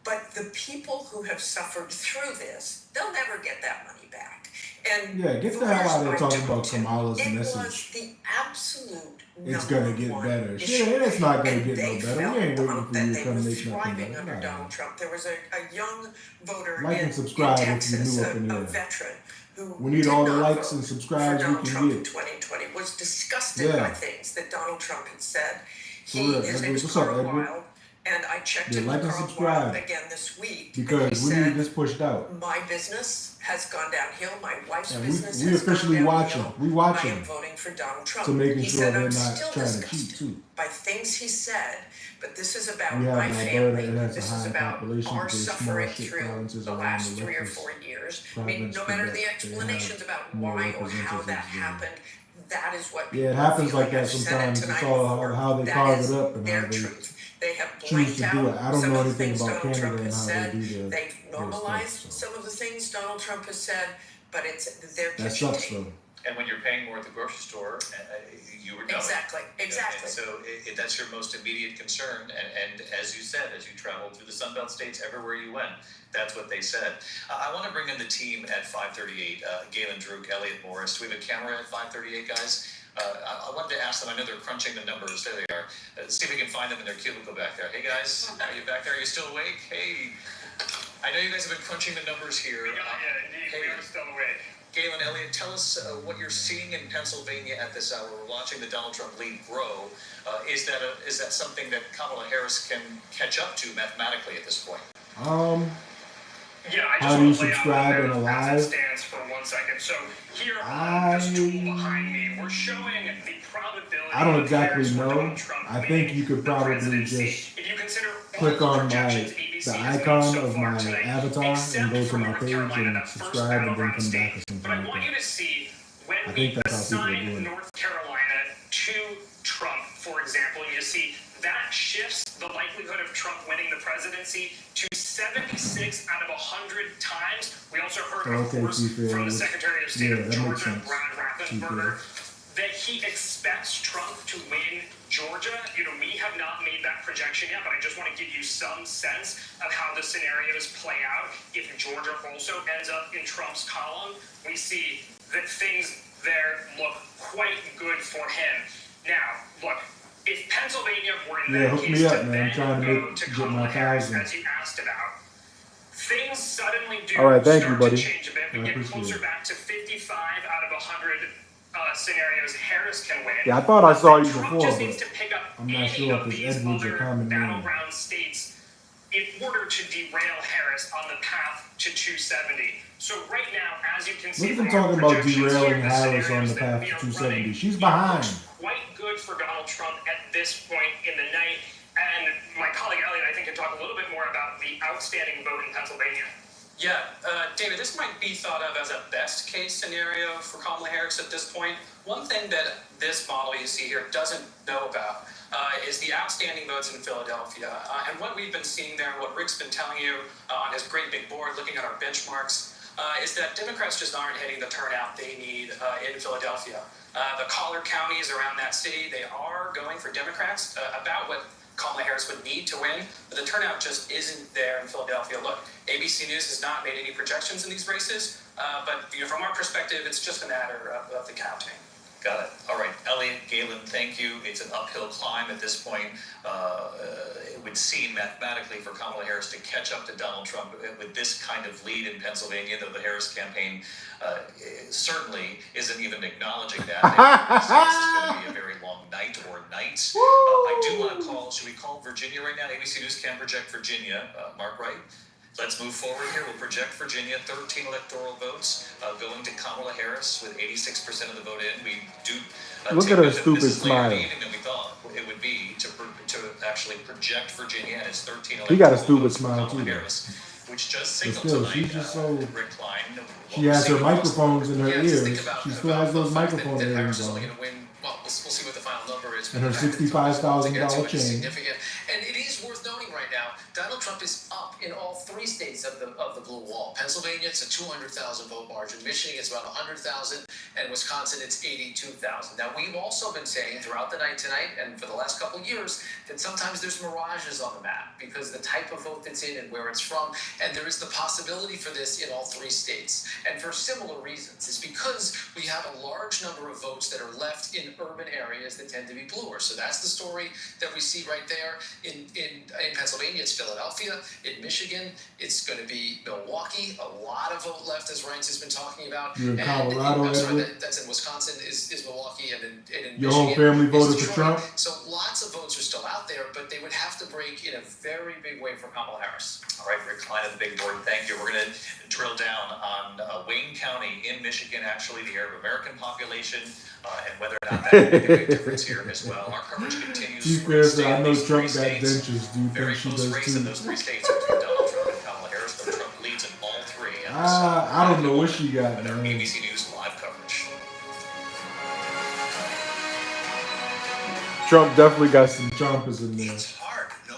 But the people who have suffered through this, they'll never get that money back. And Yeah, get the hell out of there talking about Kamala's message. It was the absolute. It's gonna get better. Shit, it's not gonna get no better. We ain't waiting for you to come make nothing better. Under Donald Trump. There was a young voter like and subscribe if you're new up in a here. veteran who we need all the likes and subscribes we can Trump get. In 2020 was disgusted by things that Donald Trump had said. His name was Carl Wild, and I checked in with Carl Wild again this week because we need this pushed out. My business has gone downhill. My wife's business we has officially gone watching. downhill. We watching. I am voting for Donald Trump. To making he sure said, they're I'm not still trying to cheat too. By things he said, but this is about we have my family. This is about our suffering through the last 3 or 4 years. I mean, no matter the explanations about why or how that happened, that is what people it happens feel like that sometimes. It's all how they carve it up and how they They have choose to do it. I don't know anything about Donald Canada Trump and has how said. they do their They've normalized stuff, some of the things Donald Trump has said, but they're that sucks though. And when you're paying more at the grocery store, you would know. Exactly. And so that's your most immediate concern. And as you said, as you traveled through the Sunbelt states, everywhere you went, that's what they said. I want to bring in the team at 538, Galen Druk, Elliot Morris. Do we have a camera at 538, guys? I wanted to ask them, I know they're crunching the numbers. There they are. See if we can find them in their cubicle back there. Hey, guys, are you back there? Are you still awake? Hey, I know you guys have been crunching the numbers here. Indeed, we are still awake. Galen, Elliot, tell us what you're seeing in Pennsylvania at this hour. We're watching the Donald Trump lead grow. Is that something that Kamala Harris can catch up to mathematically at this point? Yeah, I just how do you want to lay subscribe in a out live? as it stands for 1 second. So here on this tool behind me, we're showing the probability. I don't exactly of know. Donald Trump I think you could probably just if you consider click all the on projections the ABC has made icon so of far my today, avatar and except go to for my North page Carolina, and that first subscribe and then battleground come back or state. something But I like want that. you to see when I we think that's how people are assign doing it. North Carolina to Trump, for example, you see that shifts the likelihood of Trump winning the presidency to 76 out of 100 times. We also heard, of course, from the Secretary of State of Georgia, Brad Raffensperger, that he expects Trump to win Georgia. We have not made that projection yet, but I just want to give you some sense of how the scenarios play out. If Georgia also ends up in Trump's column, we see that things there look quite good for him. Now, look, if Pennsylvania were in that hook case me up, to man. then I'm trying to go to get Kamala my Harris, 1,000. as you asked about, things suddenly do All right, thank you, start buddy. to change a bit. We I get appreciate closer it. back to 55 out of 100 scenarios Harris can win. Yeah, I thought I saw you Trump before, just but needs to pick up I'm not any sure of if it's these Edwards or other common name. battleground states in order to derail Harris on the path to 270. So right now, as you can see, Look at them from our talking about projections derailing here, Harris on scenarios the that path we to are 270. running, She's it behind. looks quite good for Donald Trump at this point in the night. And my colleague Elliot, I think, can talk a little bit more about the outstanding vote in Pennsylvania. Yeah, David, this might be thought of as a best case scenario for Kamala Harris at this point. One thing that this model you see here doesn't know about is the outstanding votes in Philadelphia. And what we've been seeing there, what Rick's been telling you on his great big board, looking at our benchmarks, is that Democrats just aren't hitting the turnout they need in Philadelphia. The collar counties around that city, they are going for Democrats about what Kamala Harris would need to win, but the turnout just isn't there in Philadelphia. Look, ABC News has not made any projections in these races, but from our perspective, it's just a matter of the counting. Got it. All right, Elliot, Galen, thank you. It's an uphill climb at this point. It would seem mathematically for Kamala Harris to catch up to Donald Trump with this kind of lead in Pennsylvania, though the Harris campaign certainly isn't even acknowledging that. This is going to be a very long night or nights. I do want to call, should we call Virginia right now? ABC News can project Virginia. Mark Wright? Let's move forward here. We'll project Virginia, 13 electoral votes going to Kamala Harris with 86% of the vote in. We do Look at her stupid smile. than we thought it would be to actually project Virginia and its 13 electoral He got a stupid votes for smile Kamala too. Harris, which does But signal still, tonight, she's just so. Rick Klein. She has her microphones in her Yeah, just ears. think about- She still has those microphone that Harris earrings is only on. going to win. Well, we'll see what the final number is. And her but the fact that $65,000 it's chain. significant. And it is worth noting right now, Donald Trump is up in all 3 states of the blue wall. Pennsylvania, it's a 200,000 vote margin. Michigan, it's about 100,000, and Wisconsin, it's 82,000. Now, we've also been saying throughout the night tonight and for the last couple of years that sometimes there's mirages on the map because the type of vote that's in and where it's from, and there is the possibility for this in all 3 states, and for similar reasons. It's because we have a large number of votes that are left in urban areas that tend to be bluer. So that's the story that we see right there. In Pennsylvania, it's Philadelphia. In Michigan, it's going to be Milwaukee. A lot of vote left, as Reince has been talking about. You're in And Colorado, I'm sorry, Edward? that's in Wisconsin, is Milwaukee, and in Your Michigan whole family is voted for Detroit. Trump? So lots of votes are still out there, but they would have to break in a very big way for Kamala Harris. All right, Rick Klein of the Big Board, thank you. We're going to drill down on Wayne County in Michigan, actually the Arab American population, and whether or not that will make a big difference here as well. Our coverage continues. She We're gonna says, stay I in know these Trump 3 got states. dentures. Do you Very think she close does race in too? those 3 states between Donald Trump and Kamala Harris, though Trump leads in all 3. I don't know what she got, With our man. ABC News live coverage. Trump definitely got some chompers in there.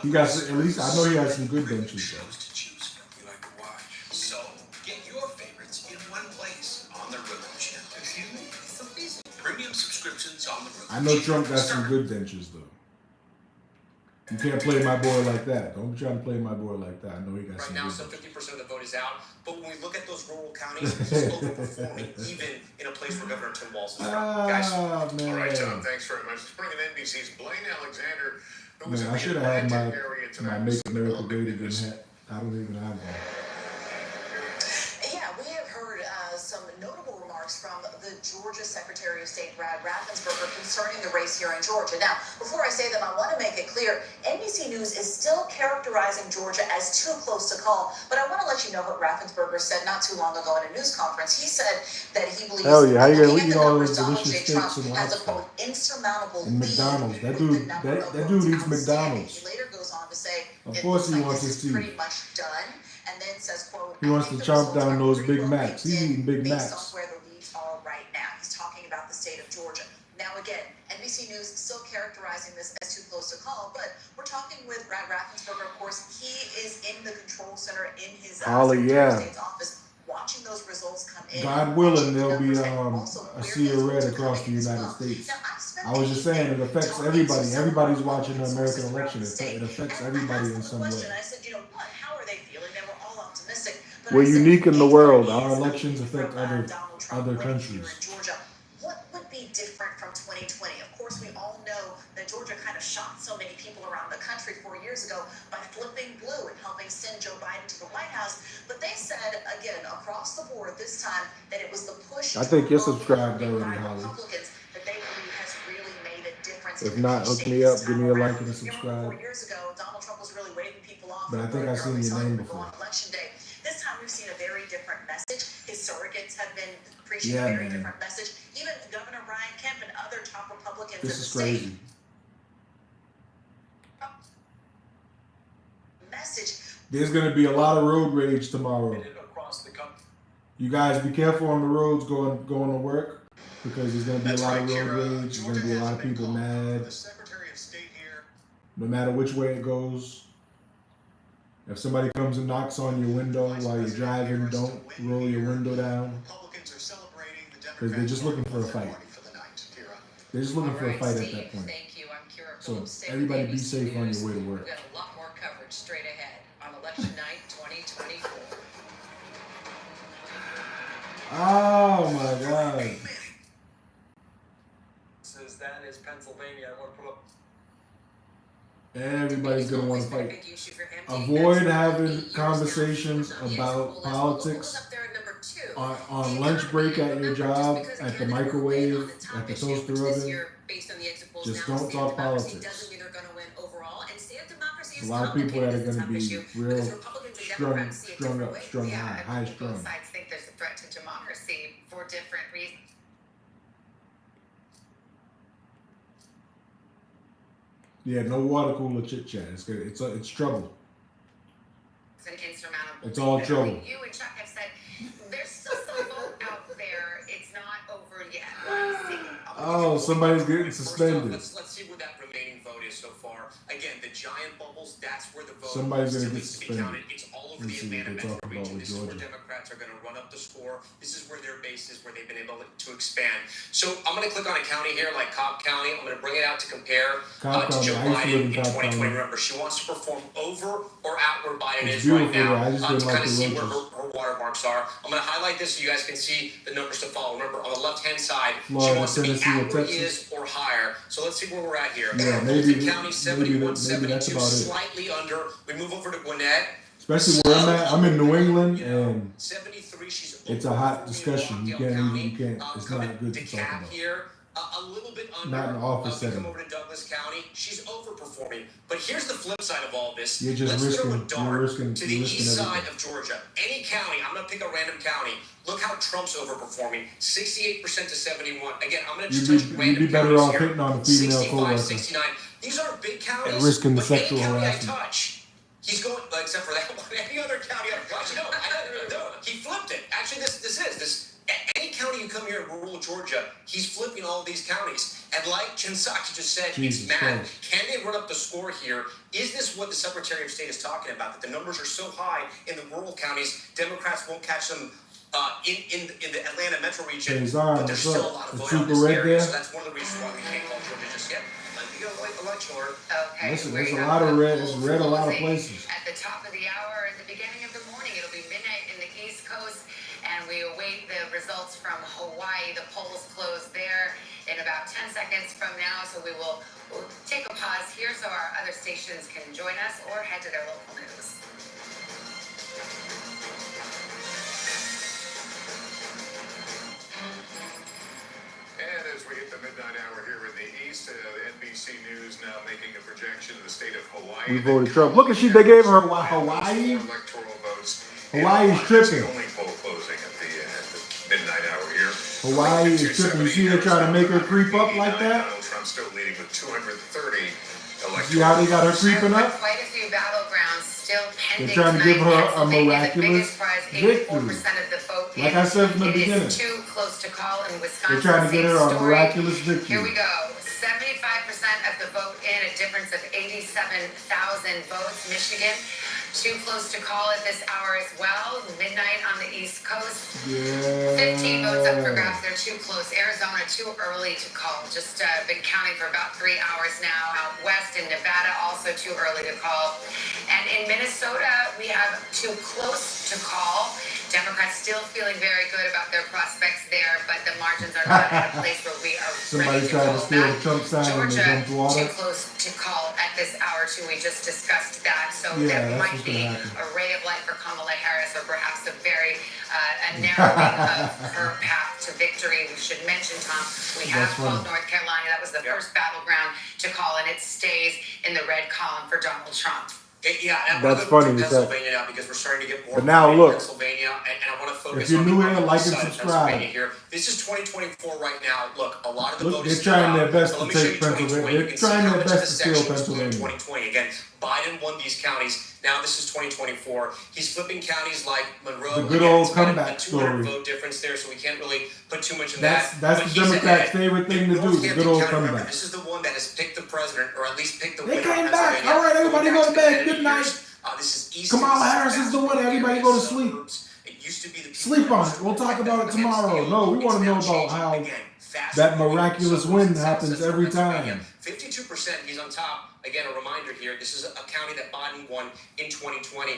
He got some, at least I know he has some good dentures though. So get your favorites in one place on the Roku channel. Excuse me? It's so easy. Premium subscriptions on the Roku I know Trump got some good dentures though. You can't play my boy like that. Don't be trying to play my boy like that. I know he got Right some now, good some dentures. 50% of the vote is out. But when we look at those rural counties, this is overperforming, even in a place where Governor Tim Walz is from. Guys, Ah, man. All right, Tom, thanks very much. Let's bring in NBC's Blaine Alexander, who was Man, in I the should have had Atlantic my area tonight. Make America Great Again hat. I don't even have one. Yeah, we have heard some notable remarks from the Georgia Secretary of State, Brad Raffensperger, concerning the race here in Georgia. Now, before I say them, I want to make it clear, NBC News is still characterizing Georgia as too close to call, but I want to let you know what Raffensperger said not too long ago in a news conference. He said that he believes, Hell yeah, how you looking gonna at eat the all numbers, those Donald delicious J. Trump steaks and has a, lobster? quote, insurmountable And lead McDonald's. That with the dude, number of that dude votes eats outstanding. McDonald's. He later goes on to say, Of it course looks he like wants this his is teeth. pretty much done, and then says, quote, He wants to chomp down those Big Macs. He's eating Big based Macs. on where the leads are right now. He's talking about the state of Georgia. Now, again, NBC News still characterizing this as too close to call, but we're talking with Brad Raffensperger. Of course, he is in the control center in his Holly, Secretary of yeah. State's office, watching those results come in. God willing, watching the there'll be numbers, and a also where sea those of red votes are across the coming as United well. States. Now, I've spent I was just saying, it affects talking to everybody. some Everybody's local watching the sources American throughout election. the state, It affects and I everybody asked in them a some way. question. I said, how are they feeling? They were all optimistic. But We're I said, unique in the if world. there Our is a elections lead affect from, Donald Trump other winning countries. here in Georgia, what would be different from 2020? Of course, we all know that Georgia kind of shocked so many people around the country 4 years ago by flipping blue and helping send Joe Biden to the White House. But they said, again, across the board this time, that it was the push I think you're to vote subscribed by already, Holly. Republicans that they believe has really made a difference. If in not, the hook state me up, this give time me a around. like and a You remember subscribe. 4 years ago, Donald Trump was really waving people off. But I think I've seen your name before. On election day. This time we've seen a very different message. His surrogates have been preaching Yeah, a very man. different message. Even Governor Brian Kemp and other top Republicans This in the is state. crazy. Message. There's gonna be a lot of road rage tomorrow. across the country. You guys be careful on the roads going to work because there's gonna be a lot of road rage. There's gonna be a lot of people mad. The Secretary of State here. No matter which way it goes. If somebody comes and knocks on your window while you're driving, don't roll your window down. Republicans are celebrating the Because they're just looking for a fight. for the night. Kira. They're just looking All for a right, fight Steve, at that point. Thank you. I'm Kira So Phillips. Stay everybody with be ABC safe on News. your way to work. We've got a lot more coverage straight ahead on election night 2024. Oh my God. Everybody's gonna want to fight. Big issue for him. Avoid having conversations about politics on lunch break at your job, at the microwave, at the toaster oven. Just don't talk politics. There's a lot of people that are going to be real strung up, strung high, high strung. Both sides think there's a threat to democracy for different reasons. Yeah, no water cooler chit chat. It's good. It's trouble. It's an insurmountable. It's all trouble. You and Chuck have said there's still some vote out there. It's not over yet. What I'm seeing. Oh, somebody's getting suspended. Let's see where that remaining vote is so far. Again, the giant bubbles, that's where the vote Somebody's still gonna get needs to be suspended. counted. It's all over Let's the see what Atlanta they're metro talking about region. with This is where Georgia. Democrats are going to run up the score. This is where their base is, where they've been able to expand. So I'm going to click on a county here, like Cobb County. I'm going to bring it out to compare to Joe Biden in 2020. Remember, she wants to perform over or out where Biden It's is right beautiful. now I just to didn't like kind of the see where roaches. her watermarks are. I'm going to highlight this so you guys can see the numbers to follow. Remember, on the left-hand side, she Florida, wants to be Tennessee, at or where he Texas. is or higher. So let's see where we're at here. Yeah, maybe Fulton County, 71, that's 72, about it. slightly under. We move over to Gwinnett. Especially where I'm at. I'm in New England, and 73, she's it's a hot discussion. You can't County. even. You can't. It's not good to talk DeKalb about. here, a little bit under. Not in the office we come setting. over to Douglas County. She's overperforming. But here's the flip side of all this. You're just Let's throw a risking. dart You're risking. to the You're east risking side everything. of Georgia. Any county, I'm going to pick a random county. Look how Trump's overperforming. 68% to 71. Again, I'm going to just touch You'd random be better counties off here. hitting on a female 65, coworker 69. These aren't big counties. and risking the but any sexual county harassment. I touch, he's going, except for that one, any other county. No, he flipped it. Actually, any county you come here in rural Georgia, he's flipping all of these counties. And like Jen Psaki just said, Jesus it's math. Christ. Can they run up the score here? Is this what the Secretary of State is talking about? That the numbers are so high in the rural counties, Democrats won't catch them in the Atlanta metro region. Hey, Zion, But there's what's still up? a lot of The vote out in super this red area. there? So that's one of the reasons why we can't call Georgia just yet. Like we go electoral. Okay. Listen, we there's a have lot of the red. It's polls red a lot of closing places. At the top of the hour, at the beginning of the morning, it'll be midnight in the East Coast, and we await the results from Hawaii. The polls close there in about 10 seconds from now, so we'll take a pause here so our other stations can join us or head to their local news. And as we hit the midnight hour here in the East, NBC News now making a projection of the state of Hawaii. We voted Trump. Look at they gave her Hawaii. Electoral votes. Hawaii's tripping. The only poll closing at the midnight hour here. Hawaii is tripping. You see, they're trying to make her creep up like that. Donald Trump still leading with 230 electoral. See how they got her creeping up? Quite a few battlegrounds still pending. They're trying to give her a Pennsylvania, the miraculous biggest prize, 84% victory. of the vote. Like I said from the It beginning. is too close to call in Wisconsin. They're trying to get her Same a story. miraculous victory. Here we go. 75% of the vote in, a difference of 87,000 votes. Michigan, too close to call at this hour as well. Midnight on the East Coast. Yeah. 15 votes up for grabs. They're too close. Arizona, too early to call. Just been counting for about 3 hours now. Out west in Nevada, also too early to call. And in Minnesota, we have too close to call. Democrats still feeling very good about their prospects there, but the margins are not at a place where we are Somebody ready to tried to call steal back. the Trump sign and they Georgia, dumped water. too close to call at this hour too. We just discussed that. So Yeah, there that's might what's be gonna happen. a ray of light for Kamala Harris, or perhaps a very a narrowing of her path to victory. We should mention, Tom, we have That's called funny. North Carolina. That was the first battleground to call, and it stays in the red column for Donald Trump. Yeah, and That's I want funny to you said. Pennsylvania now because we're starting to get more But now in look. Pennsylvania, and I want to focus If you're on new the here, like east and side of subscribe. Pennsylvania here. This is 2024 right now. Look, a lot of the Look, vote they're is still trying out, their best but to let me show take you 2020. Pennsylvania. You They're can see trying how their much of best the to steal sections were in Pennsylvania. 2020. Again, Biden won these counties. Now this is 2024. He's flipping counties like Monroe. The good Again, old it's about comeback a 200 story. vote difference there, so we can't really put too much in That's that. that's But the he's Democrats' ahead. favorite thing to do. The Northampton good old County, remember, comeback. this is the one that has picked the president, or at least picked the They winner. came of back. Pennsylvania. All right, everybody go to bed. Going back Good night. This is east Kamala and Harris is the winner. Everybody go to sleep. It used to be the Sleep on it. We'll talk about it tomorrow. No, we want to know about how that miraculous win happens every time. 52%, he's on top. Again, a reminder here, this is a county that Biden won in 2020.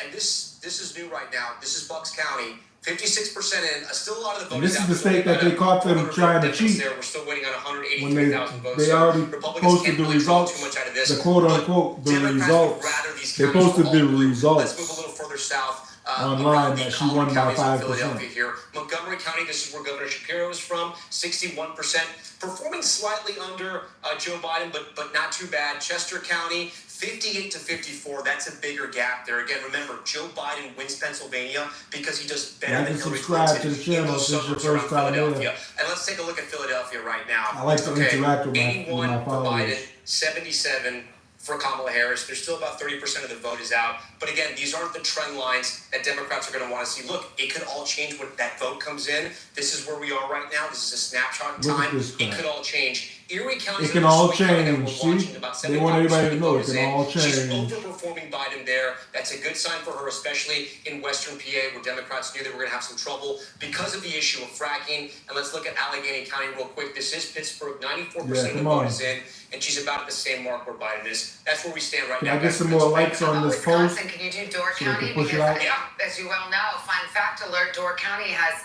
And this is new right now. This is Bucks County. 56% in. Still a lot of the And votes. this is the state that they caught them trying to cheat We're still waiting on when they 183,000 votes. already Republicans posted can't the really draw results, too much out of this. the quote unquote, the Democrats would results. rather these They counties posted were the all blue. Let's move a results little further south. online around the that she common won by counties of 5%. Philadelphia here. Montgomery County, this is where Governor Shapiro is from, 61%. Performing slightly under Joe Biden, but not too bad. Chester County, 58 to 54. That's a bigger gap there. Again, remember, Joe Biden wins Pennsylvania because he does better Like than and Hillary subscribe Clinton to the channel in those if this is your suburbs around first time here. Philadelphia. And let's take a look at Philadelphia right now. I like to interact with my 81 for followers. Biden, 77 for Kamala Harris. There's still about 30% of the vote is out. But again, these aren't the trend lines that Democrats are going to want to see. Look, it could all change when that vote comes in. This is where we are right now. This is a snapshot in Look at time. this crap. It could all change. Erie County. It can all change. See? They want everybody to know it can all She's change. overperforming Biden there. That's a good sign for her, especially in Western PA, where Democrats knew they were going to have some trouble because of the issue of fracking. And let's look at Allegheny County real quick. This is Pittsburgh. 94% of the vote is in, and she's about at the same mark where Biden is. That's where we stand right Can now. I get some more likes on this post? Wisconsin, can you do Door So we County? can push it Because, out? as you well know, fun fact alert, Door County has,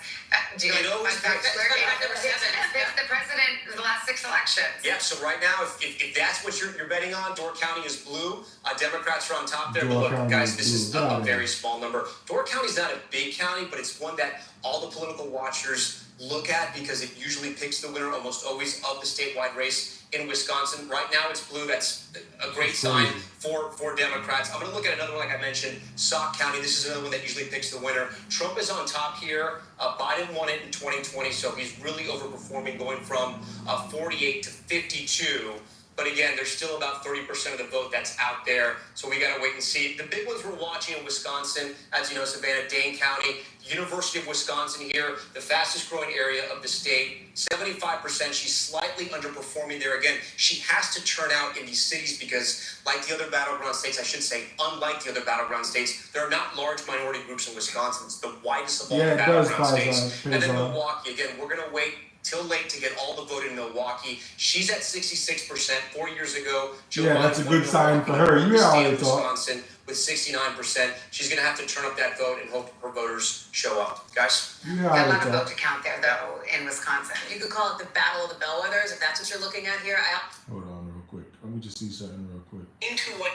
do you like fun fact alert? It's the president of the last 6 elections. Yeah, so right now, if that's what you're betting on, Door County is blue. Democrats are on top there. Door But look, County guys, is this is blue. a Got it. very small number. Door County is not a big county, but it's one that all the political watchers look at because it usually picks the winner almost always of the statewide race in Wisconsin. Right now it's blue. That's a great sign for Democrats. I'm going to look at another one, like I mentioned, Sauk County. This is another one that usually picks the winner. Trump is on top here. Biden won it in 2020, so he's really overperforming, going from 48 to 52. But again, there's still about 30% of the vote that's out there. So we got to wait and see. The big ones we're watching in Wisconsin, as you know, Savannah, Dane County, University of Wisconsin here, the fastest growing area of the state, 75%. She's slightly underperforming there. Again, she has to turn out in these cities because, like the other battleground states, I should say, unlike the other battleground states, there are not large minority groups in Wisconsin. It's the widest of all the battleground states. And then Milwaukee, again, we're going to wait till late to get all the vote in Milwaukee. She's at 66%. 4 years ago, Joe Yeah, Biden that's a won good sign for her. the You state already of talk. Wisconsin with 69%. She's going to have to turn up that vote and hope her voters show up. Guys? You Got a lot of already vote talk. to count there, though, in Wisconsin. You could call it the battle of the bellwethers if that's what you're looking at here. Hold on real quick. Let me just see something real quick. Into what?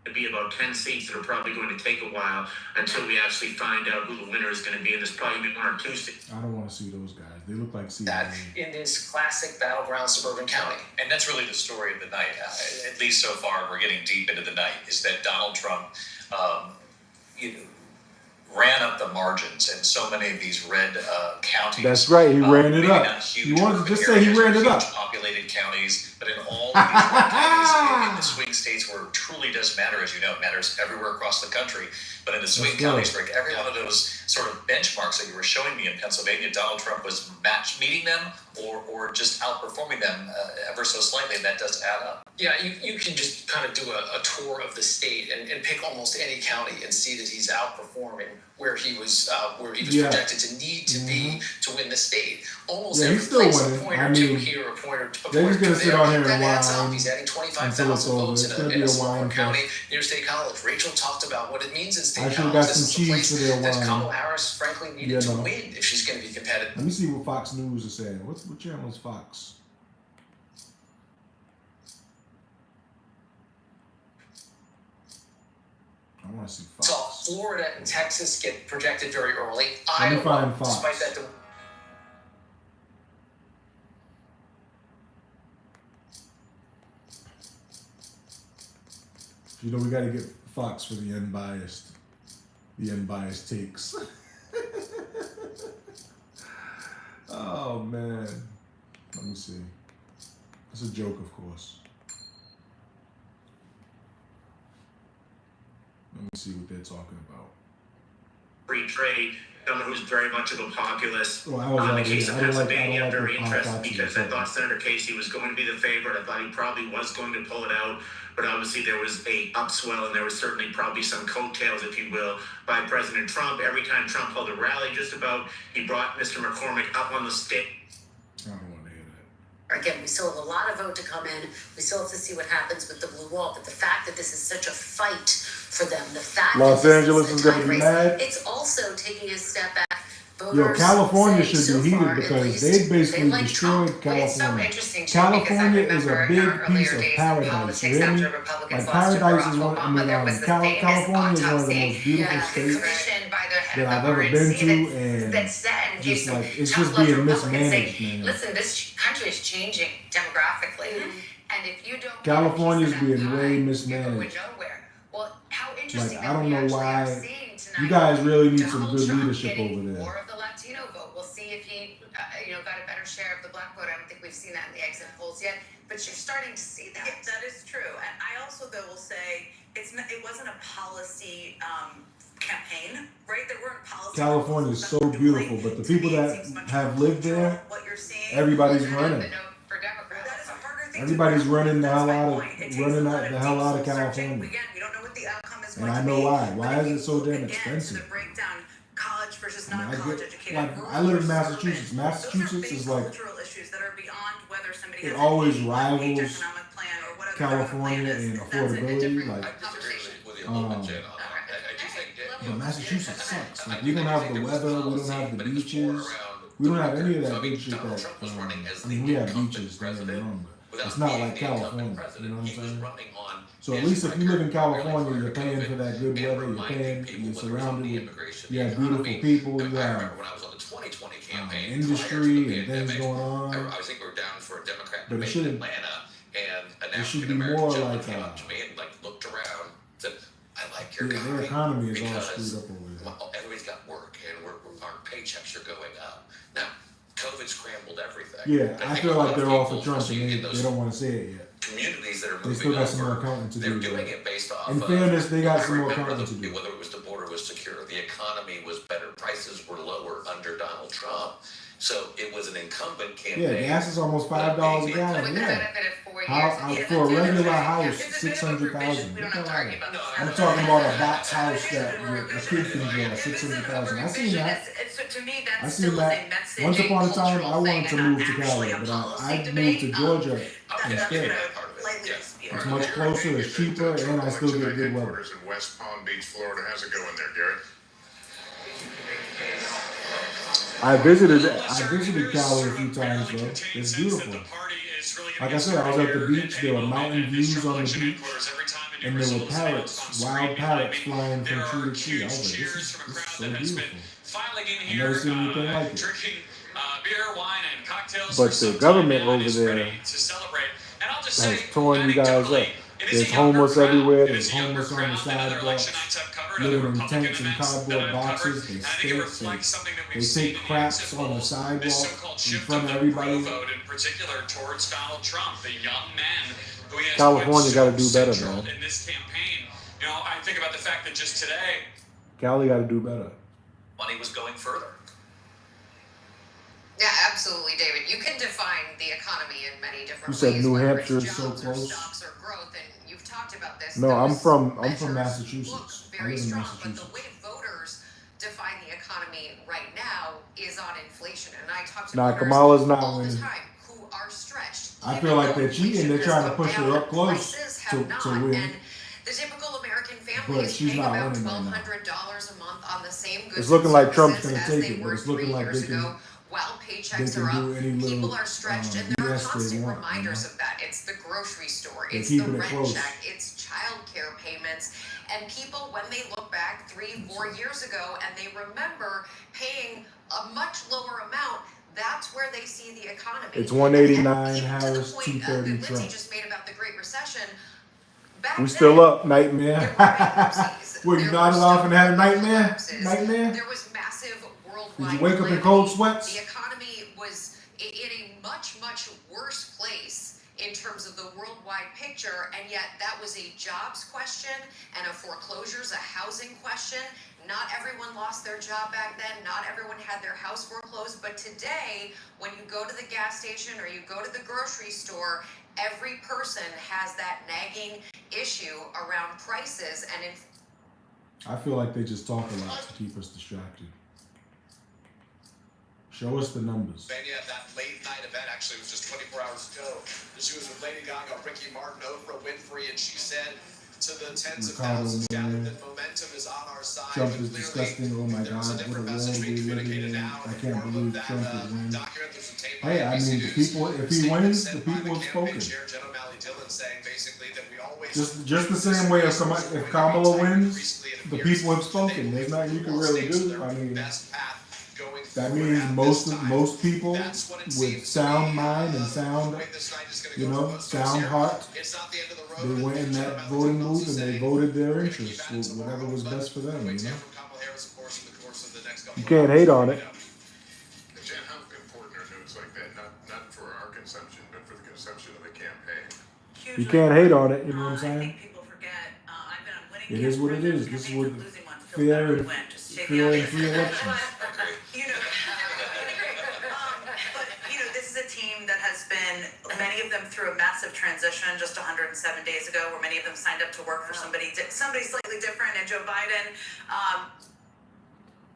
To be about 10 seats that are probably going to take a while until we actually find out who the winner is going to be, and there's probably going to be 1 or 2 seats. I don't want to see those guys. They look like That CIA. in this classic battleground suburban county. And that's really the story of the night. At least so far, we're getting deep into the night. Is that Donald Trump, ran up the margins in so many of these red counties. That's right. He ran it maybe up. not huge You wanted to urban just say he areas, ran but it up. huge populated counties, but in all of these red counties, in the swing states where it truly does matter, as you know, it matters everywhere across the country. But in the swing That's counties, right. Rick, every one of those sort of benchmarks that you were showing me in Pennsylvania, Donald Trump was meeting them or just outperforming them ever so slightly, and that does add up. Yeah, you can just kind of do a tour of the state and pick almost any county and see that he's outperforming where he was Yeah. projected to need to be to win the state. Almost Yeah, every he's still place, winning. a point I or two mean, here, a point or two they're just gonna sit there. on here and That adds up. whine He's adding until it's 25,000 over. votes It's in gonna a be a small whine county fest. near State College. Rachel talked about what it means in State I should've College. got This some is the cheese place for their that wine. Kamala Harris, frankly, needed You to know. win if she's going to be competitive. Let me see what Fox News is saying. What channel is Fox? I want to see Fox. So Florida and Texas get projected very early. Let me Iowa, find Fox. despite that. You know, we got to get Fox for the unbiased takes. Oh man, let me see. It's a joke, of course. Let me see what they're talking about. Free trade, someone who's very much of a populist. Well, I was On the already- case of I don't like- Pennsylvania, I don't I'm like very the interested Fox because I News. thought Senator Casey was going to be the favorite. I thought he probably was going to pull it out, but obviously there was a upswell and there was certainly probably some coattails, if you will, by President Trump. Every time Trump held a rally, just about, he brought Mr. McCormick up on the stage. I don't want to hear that. Again, we still have a lot of vote to come in. We still have to see what happens with the blue wall. But the fact that this is such a fight for them, the fact Los that Angeles this is is a gonna time be race, mad. it's also taking a step back. Yo, Voters California say should so be far, heated at because least, they basically like destroyed Trump. It's so California. interesting too, California because I is a remember in our big earlier piece of days in paradise. politics You hear me? after Republicans Like lost to paradise Barack is one. Obama, there was the famous California is one of the autopsy most beautiful states commissioned by the head that of I've the ever been RNC to, and that said and gave just some like it's tough just love to being Republicans saying, mismanaged, man. listen, this country is changing demographically, and if you don't California's get a piece of being that way pie, mismanaged. you're going nowhere. Well, how Like interesting I that don't we know actually are why. seeing tonight. You guys really need some Donald good Trump leadership getting over there. more of the Latino vote. We'll see if he, got a better share of the black vote. I don't think we've seen that in the exit polls yet, but you're starting to see that. Yeah, that is true. And I also, though, will say it wasn't a policy campaign, right? There weren't policy. California is so beautiful, but the people that have lived there, everybody's running. Everybody's running the hell out of California. Again, we don't know what the outcome is And going I to know be. why. But Why if is you it so look damn again to expensive? the breakdown, college versus I mean, non-college educated. I live in Massachusetts. Those are Massachusetts big is like cultural issues that are beyond whether somebody it has always a rivals economic plan or whatever California their other plan is. in That's a affordability. different Like, conversation. With you a little bit, Jen, on that. I do think but Massachusetts sucks. Like, we don't have the weather. We don't have the beaches. We don't have any of that big shit that. I mean, we have beaches. Don't get me wrong, but it's not like California. You know what I'm saying? So at least if you live in California, you're paying for that good weather. You're paying. You're surrounded with. You have beautiful people. You have industry and things going on. I think we were down for a Democrat But it debate in shouldn't. Atlanta, and an It should African be American more gentleman like came up to me and looked around, said, "I like your their economy is all because screwed up over there." everybody's got work and our paychecks are going up." Now, COVID scrambled everything. Yeah, I feel like they're all for Trump, especially and in they those don't want to say it yet. communities that are They moving still got some more over, counting to they're do. doing it based off In of, fairness, they got I some more remember counting to do. whether it was the border was secure, the economy was better, prices were lower under Donald Trump. So it was an incumbent campaign. Yeah, gas is almost $5 a gallon. Yeah. For a regular house, 600,000. I'm talking about a box house that a kid can draw, 600,000. I seen that. I seen that. Once upon a time, I wanted to move to Cali, but I moved to Georgia instead. It's much closer, it's cheaper, and I still get good weather. In West Palm Beach, Florida. How's it going there, Garrett? I visited Cali a few times though. It's beautiful. Like I said, I was at the beach. There were mountain views on the beach, and there were parrots, wild parrots flying from tree to tree. I was like, this is so beautiful. I've never seen anything like it. But the government over there has torn you guys up. There's homeless everywhere. There's homeless on the sidewalks, living in tents and cardboard boxes. They stink. They take craps on the sidewalk in front of everybody. California got to do better, man. In this campaign, I think about the fact that just today, Cali got to do better. Money was going further. Yeah, absolutely, David. You can define the economy in many different ways. You said New whether Hampshire it's is so jobs or close. stocks or growth, and you've talked about this. No, I'm Those from measures Massachusetts. look I very live in strong, but the Massachusetts. way voters define the economy right now is on inflation. And I talk to Nah, voters Kamala's not all the winning. time who are stretched. I feel like they're cheating. They're trying to push her up close Prices to have not, win. and the typical American family But is she's paying not about winning right now. $1,200 a month on the same goods It's looking and like Trump's services gonna as take they it, but were it's looking 3 like years they can- ago. While They paychecks can are do up, any little people are stretched, and there are BS they constant want, reminders of that. It's the grocery store, They're it's the keeping it rent close. check, it's childcare payments, and people, when they look back 3-4 years ago and they remember paying a much lower amount, that's where they see the economy. It's 189 Even to the Harris, point 230 that Lindsay Trump. just made about the Great Recession. Back We then, still up, nightmare. What, you there nodded were off and had a still nightmare? collapses. Nightmare? There was massive worldwide Did you wake up in calamity. cold sweats? The economy was in a much, much worse place in terms of the worldwide picture, and yet that was a jobs question and a foreclosures, a housing question. Not everyone lost their job back then. Not everyone had their house foreclosed. But today, when you go to the gas station or you go to the grocery store, every person has that nagging issue around prices and I feel like they just talk a lot to keep us distracted. Show us the numbers. Pennsylvania, that late night event actually was just 24 hours ago. She was with Lady Gaga, Ricky Martin, Oprah Winfrey, and she said to the tens of thousands gathered that momentum is on our side. Trump is disgusting. Oh my God, what a world we living in. I can't believe Trump is winning. Hey, I mean, the people, if he wins, the people have spoken. Just the same way if Kamala wins, the people have spoken. There's nothing you can really do. I mean, that means most people with sound mind and sound, sound heart, they went in that voting booth and they voted their interests, whatever was best for them, You can't hate on it. Jen, how important are news like that? Not for our consumption, but for the consumption of the campaign. You can't hate on it, you know what I'm saying? I think people forget. I've been on winning It is what it is. This is what fair and free elections. But this is a team that has been, many of them through a massive transition just 107 days ago, where many of them signed up to work for somebody slightly different, and Joe Biden.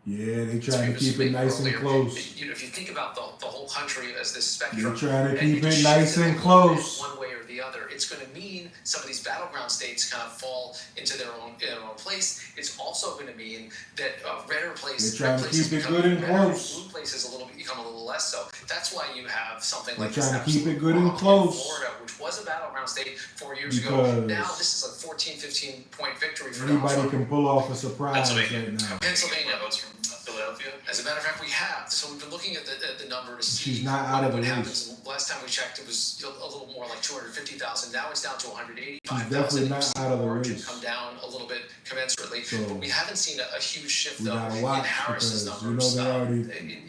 Yeah, they trying to keep it nice and close. If you think about the whole country as this spectrum, They're trying to keep it nice and close. One way or the other, it's going to mean some of these battleground states kind of fall into their own place. It's also going to mean that redder places, they're trying to keep it good and close. Blue places become a little less so. That's why you have something like they're trying to keep it good and close. Florida, which was a battleground state 4 years ago. Now this is a 14, 15 point victory for anybody can pull off a surprise right now. Pennsylvania votes from Philadelphia. As a matter of fact, we have. So we've been looking at the number to see she's not out of the race. Last time we checked, it was a little more like 250,000. Now it's down to 185,000. She's definitely not out of the race. Come down a little bit commensurately. So but we haven't seen a huge shift though in Harris's numbers. They already.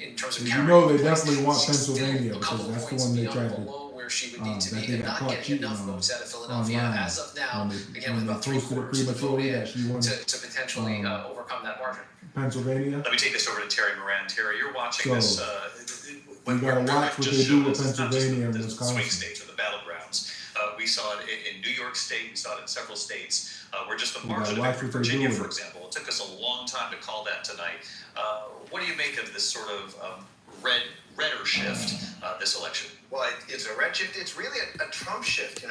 In terms of they definitely want Pennsylvania because that's the one they tried to. She would need to that be they got caught cheating on votes out of Philadelphia online. As of now, again with about posted it prematurely that she won to potentially overcome that margin. Pennsylvania. Let me take this over to Terry Moran. Terry, you're watching this. You gotta watch what they do with Pennsylvania and Wisconsin. Swing states or the battlegrounds. We saw it in New York State. We saw it in several states. We're just the margin of Virginia, for example. It took us a long time to call that tonight. What do you make of this sort of redder shift this election? Well, it's a red shift. It's really a Trump shift.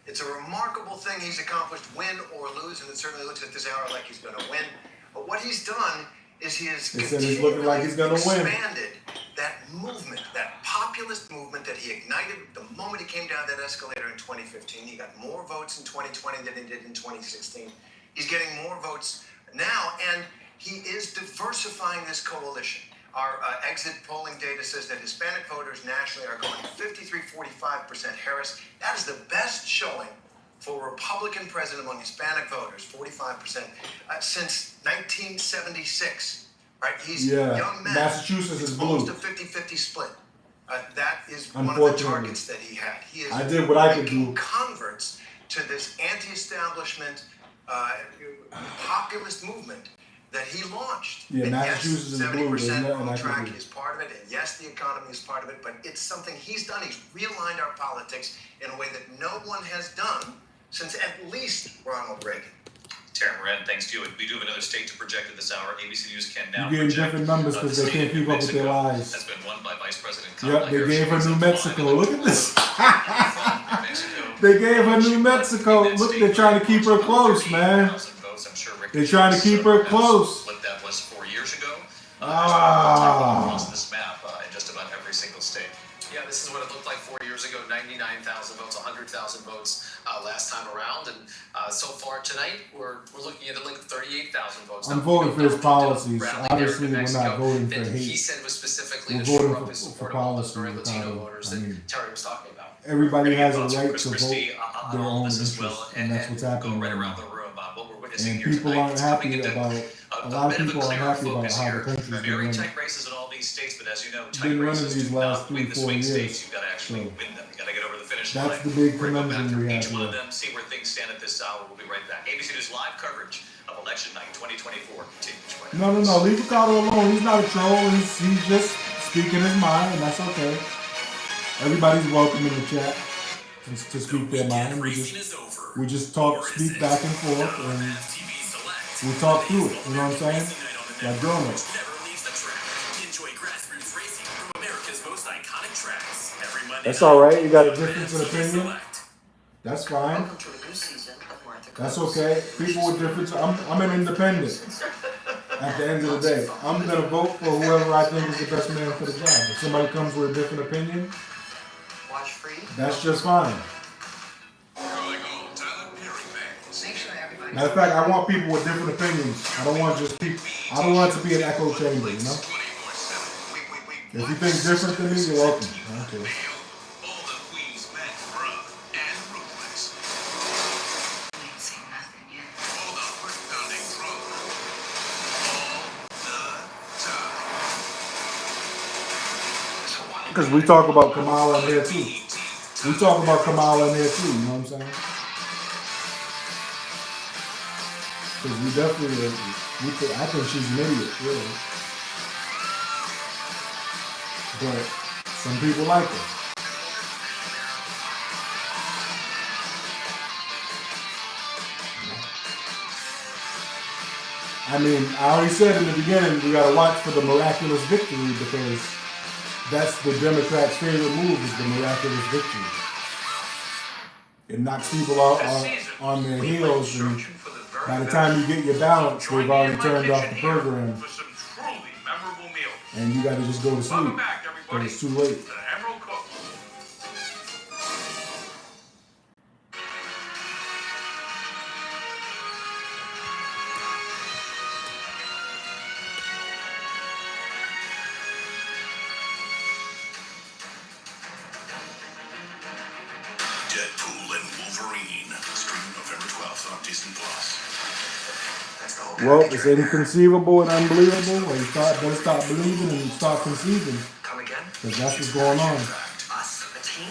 It's a remarkable thing he's accomplished, win or lose, and it certainly looks at this hour like he's going to win. But what he's done is he has looking like he's going to win. Expanded that movement, that populist movement that he ignited the moment he came down that escalator in 2015. He got more votes in 2020 than he did in 2016. He's getting more votes now, and he is diversifying this coalition. Our exit polling data says that Hispanic voters nationally are going 53-45% Harris. That is the best showing for a Republican president among Hispanic voters, 45%, since 1976. Right? He's a young man. Massachusetts is blue. Almost a 50-50 split. That is one of the targets that he had. He is I did what I could do. Converts to this anti-establishment populist movement that he launched. Yeah, and Massachusetts yes, is blue. 70% on track is part of it, and yes, the economy is part of it, but it's something he's done. He's realigned our politics in a way that no one has done since at least Ronald Reagan. Terry Moran, thanks to you. We do have another state to project at this hour. ABC News can now You're getting different numbers because they can't keep up with their lies. Has been won by Vice President Kamala Yep, they gave her New Mexico. Look at this. Mexico. They gave her New Mexico. Look, they're trying to keep her close, man. They're trying to keep her close. What that was 4 years ago. Across this map in just about every single state. Yeah, this is what it looked like 4 years ago. 99,000 votes, 100,000 votes last time around, and so far tonight we're looking at like 38,000 votes. I'm voting for his policies. Obviously, we're not voting for hate. He said was specifically we're to shore up voting his for support policy. of Latino voters that Terry was talking about. Everybody has a right to vote their own interests, and that's what's happening right now. And people aren't happy about. A lot of people aren't happy about how the country's been running. Tight races in all these states, but as you know, Been running these last 3-4 years. You've got to actually win them. You got to get over the finish line. That's the big conundrum we have here. One of them, see where things stand at this hour. We'll be right back. ABC News live coverage of election night 2024 continues. No. Leave Ricardo alone. He's not a troll. He's just speaking his mind, and that's okay. Everybody's welcome in the chat to speak their mind. We just talk, speak back and forth, and we talk through it. You know what I'm saying? Like grown-ups. grassroots racing from America's most iconic tracks. Every Monday That's all right. You got a difference in opinion. That's fine. Welcome to a new season of Martha That's Cooks. okay. People with difference. I'm an independent. At the end of the day, I'm gonna vote for whoever I think is the best man for the job. If somebody comes with a different opinion, Watch free. that's just fine. Make sure everybody. Matter of fact, I want people with different opinions. I don't want just people. I don't want it to be an echo chamber, you know? If you think different than me, you're welcome. I don't care. Because we talk about Kamala in there too. We talk about Kamala in there too, you know what I'm saying? Because we definitely, I think she's an idiot, really. But some people like her. I mean, I already said in the beginning, we gotta watch for the miraculous victory because that's the Democrats' favorite move is the miraculous victory. It knocks people out on their heels, and by the time you get your balance, they've already turned off the program. And you gotta just go to sleep because it's too late. Deadpool and Wolverine, streaming November 12th on Disney Plus. Well, it's inconceivable and unbelievable. Or you better stop believing and start conceiving. Come again? Because that's what's going on. Us, a team,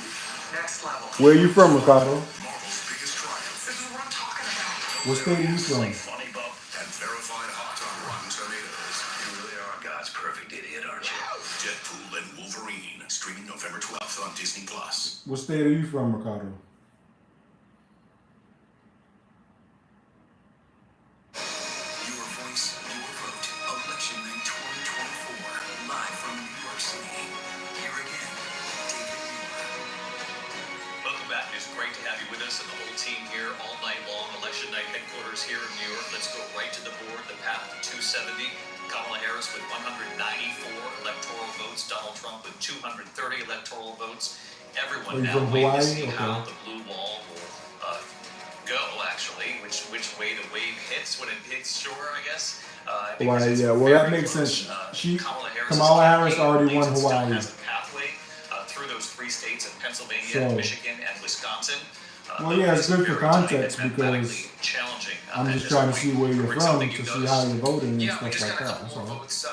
next level. Where are you from, Ricardo? Marvel's biggest triumph. This is what I'm talking about. What state are you from? Funny Bump and verified hot on Rotten Tomatoes. You really are God's perfect idiot, aren't you? Deadpool and Wolverine, streaming November 12th on Disney Plus. What state are you from, Ricardo? Your voice, your vote. Election night 2024. Live from New York City. Here again, David Muir. Welcome back. It's great to have you with us and the whole team here all night long. Election night headquarters here in New York. Let's go right to the board. The path to 270. Kamala Harris with 194 electoral votes. Donald Trump with 230 electoral votes. Everyone now waiting to see how the blue wall will go, actually, which way the wave hits when it hits shore, I guess. Hawaii, yeah. Well, that makes sense. Kamala Harris already won Hawaii. Has a pathway through those three states of Pennsylvania, Michigan, and Wisconsin. Well, yeah, it's good for context because I'm just trying to see where you're from to see how you're voting and stuff like that. Yeah, we just got a couple more votes,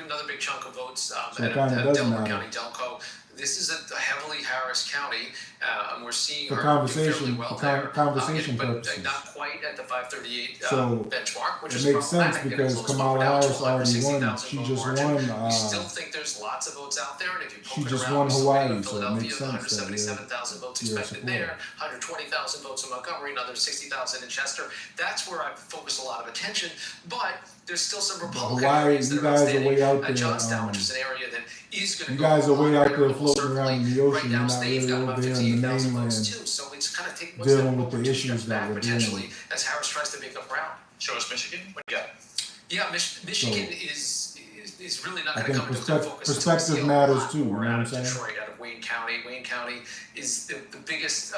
another big chunk of votes So it kind of does Delaware matter. County, Delco. This is a heavily Harris County, and we're seeing For her conversation, do fairly well for there. conversation But purposes. not quite at the 538 So benchmark, which it is makes sense problematic. because And it's Kamala down to Harris already won. 160,000 She vote just margin. won. We still think there's lots of votes out there, and if you She poke it just around, won we're Hawaii, seeing so it Philadelphia, makes sense that 177,000 votes you're a expected supporter. there, 120,000 votes in Montgomery, another 60,000 in Chester. That's where I focus a lot of attention, but there's still some Republican Hawaii, areas you that are guys are outstanding. way out there. Johnstown, which is an area that is going to You go guys are way out there Well, floating around in the ocean. You're not State's really got over about there in the 58,000 votes mainland too, so it's kind of take what's dealing that with the over two issues steps that back we're dealing potentially with. as Harris tries to make up ground. Show us Michigan. What do you got? Yeah, Michigan is really not I going to think come into clear focus. until we see perspective a matters lot too. You know more what out I'm of saying? Detroit, out of Wayne County. Wayne County is the biggest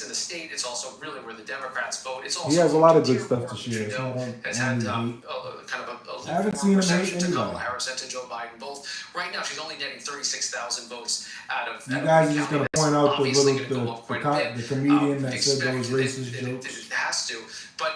in the state. It's also really where the Democrats vote. It's also He has a lot of good tier stuff four. to share. It's not Has on had hate. kind of a I haven't seen him hate reception to Kamala anybody. Harris and to Joe Biden both. Right now, she's only netting 36,000 votes out of. You out of guys are Wayne just County. gonna That's point out the obviously little gonna go up quite a bit. the comedian that said Expect those that racist it jokes. has to, but.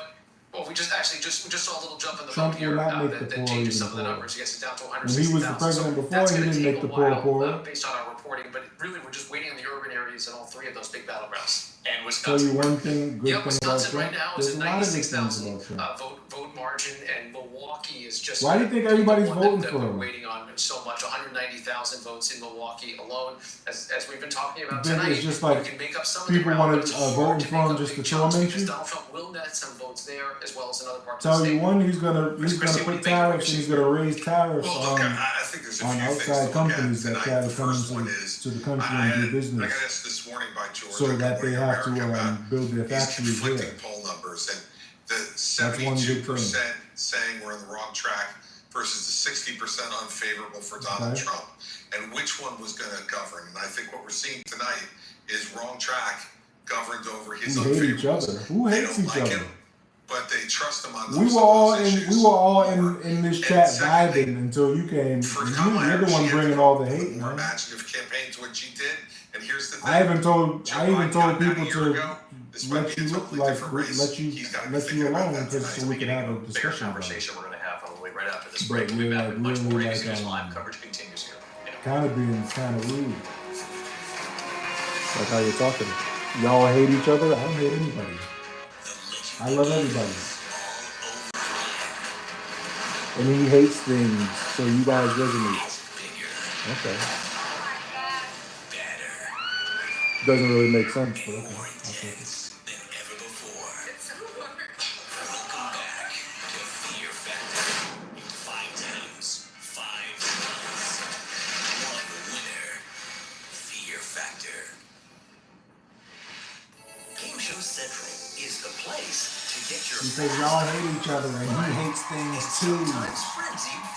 Well, we just saw a little jump in the Trump vote will here not make the that poll changes even some of the poorer. numbers. He gets it down to When he was the 160,000. president So before, that's he gonna didn't take make a the poll while, poorer. based on our reporting, but really we're just waiting on the urban areas in all three of those big battlegrounds. And Tell you Wisconsin. one thing, good thing about Wisconsin Trump. right now is There's at a lot of good things 96,000 about Trump. vote margin, and Milwaukee is just. Why do you think everybody's the one voting that for we're him? waiting on so much. 190,000 votes in Milwaukee alone, as we've been talking about Then tonight. it's just like you can make up some people of the want ground, to but it's hard vote to for make him up just to big chunks torment because you. Donald Trump will net some votes there as well as in other parts Tell of the you state. one, he's gonna put tariffs and he's gonna raise tariffs Well, look, I think there's a on few things to outside look companies at that tonight. try to The come first one into is, to the country I and do got business, asked this morning by Georgia, so that Good they Morning have to America, about build their these factories conflicting here. poll numbers, and the That's one good 72% thing. saying we're on the wrong track versus the 60% unfavorable for Donald Okay. Trump, and which one was going to govern. And I think what we're seeing tonight is wrong track governed over his Who hate each unfavorables. other? Who They hates don't each like other? him, but they trust him on We those were all issues. in. We were all in this And chat secondly, vibing until you came. for And Kamala you're the Harris, one she had bringing to all the go hate, more man. imaginative campaigns what she did. And here's the thing. I even told Joe Biden Biden got people down a year to ago. This might let be a you look totally like different race. let He's got to be you thinking about alone that just tonight. so we can have a Bigger discussion about it. conversation we're going to have probably right after this But break. We'll be we're back like with much more really ABC News like Live coverage continues here. kind of being kind of rude. Like how you're talking. Y'all hate each other. I don't hate anybody. I love everybody. And he hates things, so you guys resonate. Okay. Doesn't really make sense, but okay. I'll take it. Because y'all hate each other and he hates things too.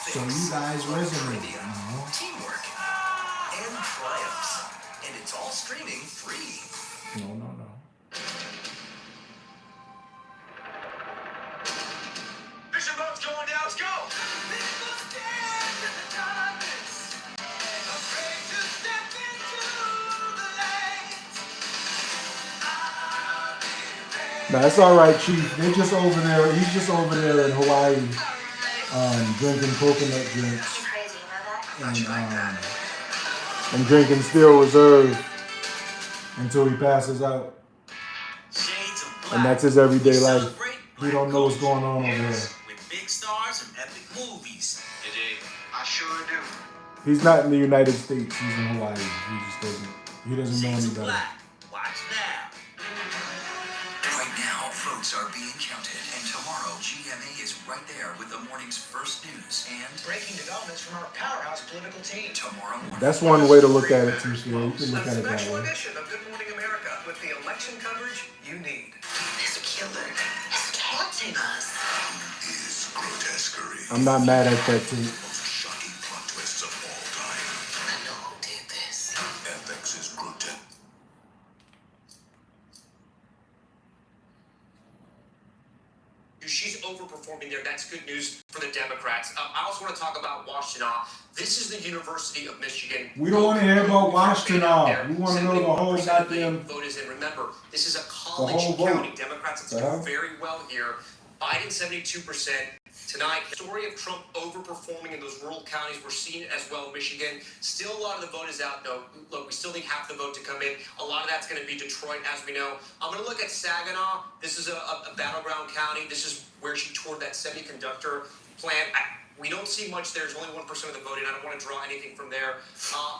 So you guys resonate, you know? Teamwork and triumphs. And it's all streaming free. No. Mission boat's going down. Let's go. Nah, it's all right, Chief. They're just over there. He's just over there in Hawaii, drinking coconut drinks and drinking Steel Reserve until he passes out. And that's his everyday life. He don't know what's going on over there. With big stars and epic movies. I sure do. He's not in the United States. He's in Hawaii. He just doesn't. He doesn't know any better. Watch now. Right now, votes are being counted, and tomorrow GMA is right there with the morning's first news and Breaking developments from our powerhouse political team. tomorrow morning. That's one way to look at it, too. You can look at it that Special way. edition of Good Morning America with the election coverage you need. This killer is taunting us. Is grotesquerie. I'm not mad at that, too. Most shocking plot twists of all time. I know who did this. FX is grotesque. She's overperforming there. That's good news for the Democrats. I also want to talk about Washtenaw. This is the University of Michigan. We don't want to hear about Washtenaw. We want to know the whole goddamn. Vote is in. Remember, this is a whole college vote. county. Democrats have done very well here. Biden 72%. Tonight, story of Trump overperforming in those rural counties. We're seeing it as well in Michigan. Still a lot of the vote is out, though. Look, we still need half the vote to come in. A lot of that's going to be Detroit, as we know. I'm going to look at Saginaw. This is a battleground county. This is where she toured that semiconductor plant. We don't see much there. There's only 1% of the vote in. I don't want to draw anything from there.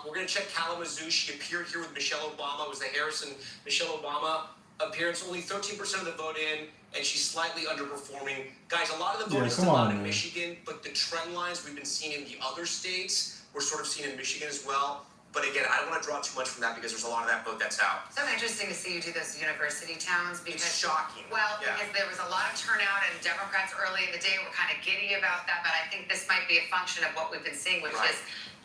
We're going to check Kalamazoo. She appeared here with Michelle Obama. It was the Harris-Michelle Obama appearance. Only 13% of the vote in, and she's slightly underperforming. Guys, a lot of the vote is still out in Michigan, but the trend lines we've been seeing in the other states, we're sort of seeing in Michigan as well. But again, I don't want to draw too much from that because there's a lot of that vote that's out. So interesting to see you do those university towns because It's shocking. Well, Yeah. because there was a lot of turnout and Democrats early in the day were kind of giddy about that, but I think this might be a function of what we've been seeing, which is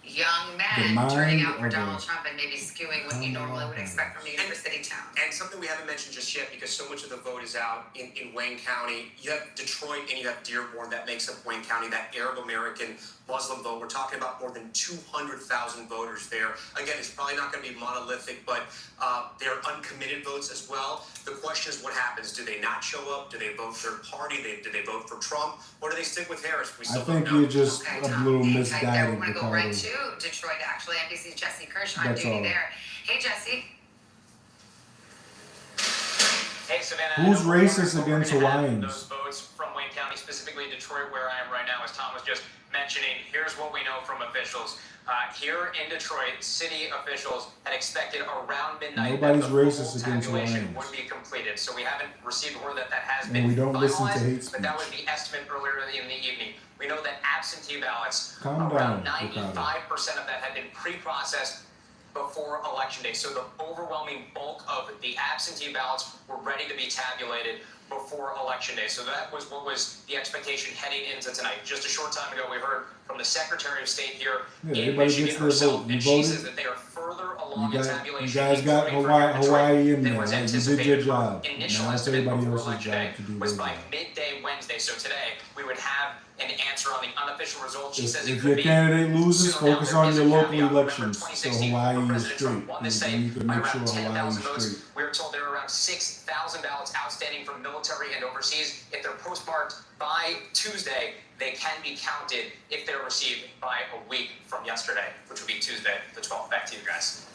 young men turning out for Donald Trump and maybe skewing what you normally would expect from a university town. And something we haven't mentioned just yet because so much of the vote is out in Wayne County. You have Detroit and you have Dearborn that makes up Wayne County, that Arab American Muslim vote. We're talking about more than 200,000 voters there. Again, it's probably not going to be monolithic, but they're uncommitted votes as well. The question is what happens? Do they not show up? Do they vote third party? Do they vote for Trump? Or do they stick with Harris? We still I think don't know. you're just a little misguided. I want to go right to Detroit, actually. NBC's Jesse Kirsch on duty there. Hey, Jesse. Hey, Savannah. Who's racist We're against gonna have Hawaiians? those votes from Wayne County, specifically Detroit, where I am right now, as Tom was just mentioning. Here's what we know from officials. Here in Detroit, city officials had expected around midnight Nobody's that the racist full against tabulation Hawaiians. would be completed. So we haven't received word that has And been we don't listen to finalized, hate speech. but that was the estimate earlier in the evening. We know that absentee ballots, Calm around down, Ricardo. 95% of that had been pre-processed before election day. So the overwhelming bulk of the absentee ballots were ready to be tabulated before election day. So that was what was the expectation heading into tonight. Just a short time ago, we heard from the Secretary of State here Yeah, in everybody Michigan gets their herself, vote. You and she voted. says that they are further along in tabulation. You guys got including for here in Detroit, Hawaii in than there, was right? You did your anticipated. job. Initial Now it's estimate everybody before else's election day job to do was their by job. midday Wednesday. So today we would have an answer on the unofficial results. She says it If could your be candidate loses, soon. Now, focus there on is your a local caveat. elections. November So 2016, Hawaii where is President straight. Trump won the You state need to by make around sure Hawaii 10,000 is votes. straight. We were told there were around 6,000 ballots outstanding from military and overseas. If they're postmarked by Tuesday, they can be counted if they're received by a week from yesterday, which would be Tuesday, the 12th. Back to you guys.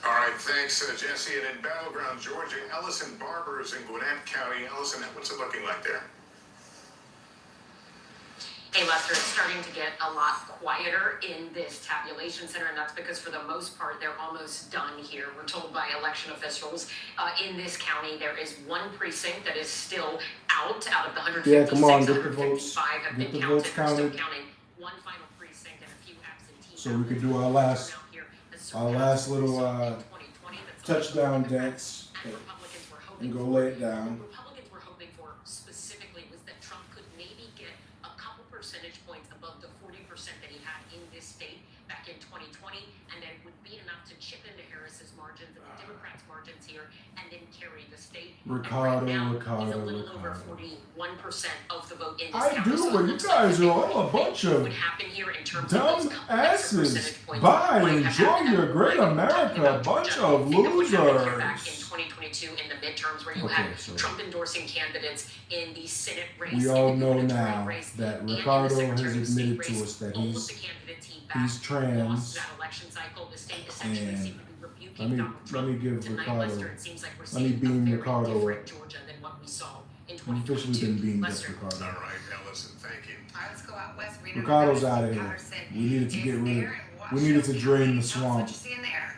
All right, thanks, Jesse. And in Battleground, Georgia, Ellison Barbers in Gwinnett County. Ellison, what's it looking like there? Hey, Lester, it's starting to get a lot quieter in this tabulation center, and that's because for the most part, they're almost done here. We're told by election officials in this county, there is one precinct that is still out of the 156, Yeah, come on, get the 155 votes. have Get been the counted. votes They're still counted. counting one final precinct and a few absentee So we could do ballots. our last little touchdown dance and go lay it down. Republicans were hoping for specifically was that Trump could maybe get a couple percentage points above the 40% that he had in this state back in 2020, and that it would be enough to chip into Harris's margins and the Democrats' margins here, and then carry the state. Ricardo, and right now, Ricardo, he's a little Ricardo. over 41% of the vote in this I county. do, So but it you looks guys like are all a bunch what of would happen here in terms of dumb those couple extra asses. percentage points Bye, might have enjoy happened. your great Like America, talking about bunch Georgia, of I think of what happened here back in losers. 2022 in the midterms, where you Okay, had so Trump endorsing candidates in the Senate race. we all in the know gubernatorial now race, that and in the Ricardo Secretary has of State admitted race. to us that All of the candidates he backed he's trans. lost that election cycle. The state essentially And seemed to be rebuking Donald let Trump. me give Tonight, Ricardo. Lester, it seems like we're Let me seeing a beam very Ricardo. different Georgia than what we saw in You've officially 2022. been beamed up, Lester. Ricardo. All right, Ellison, thank you. All right, let's go out west. Reno, Ricardo's Nevada, out of Steve here. Patterson We needed to is get rid there of. in We needed to Washington drain County. the Else, swamp. what you seeing there?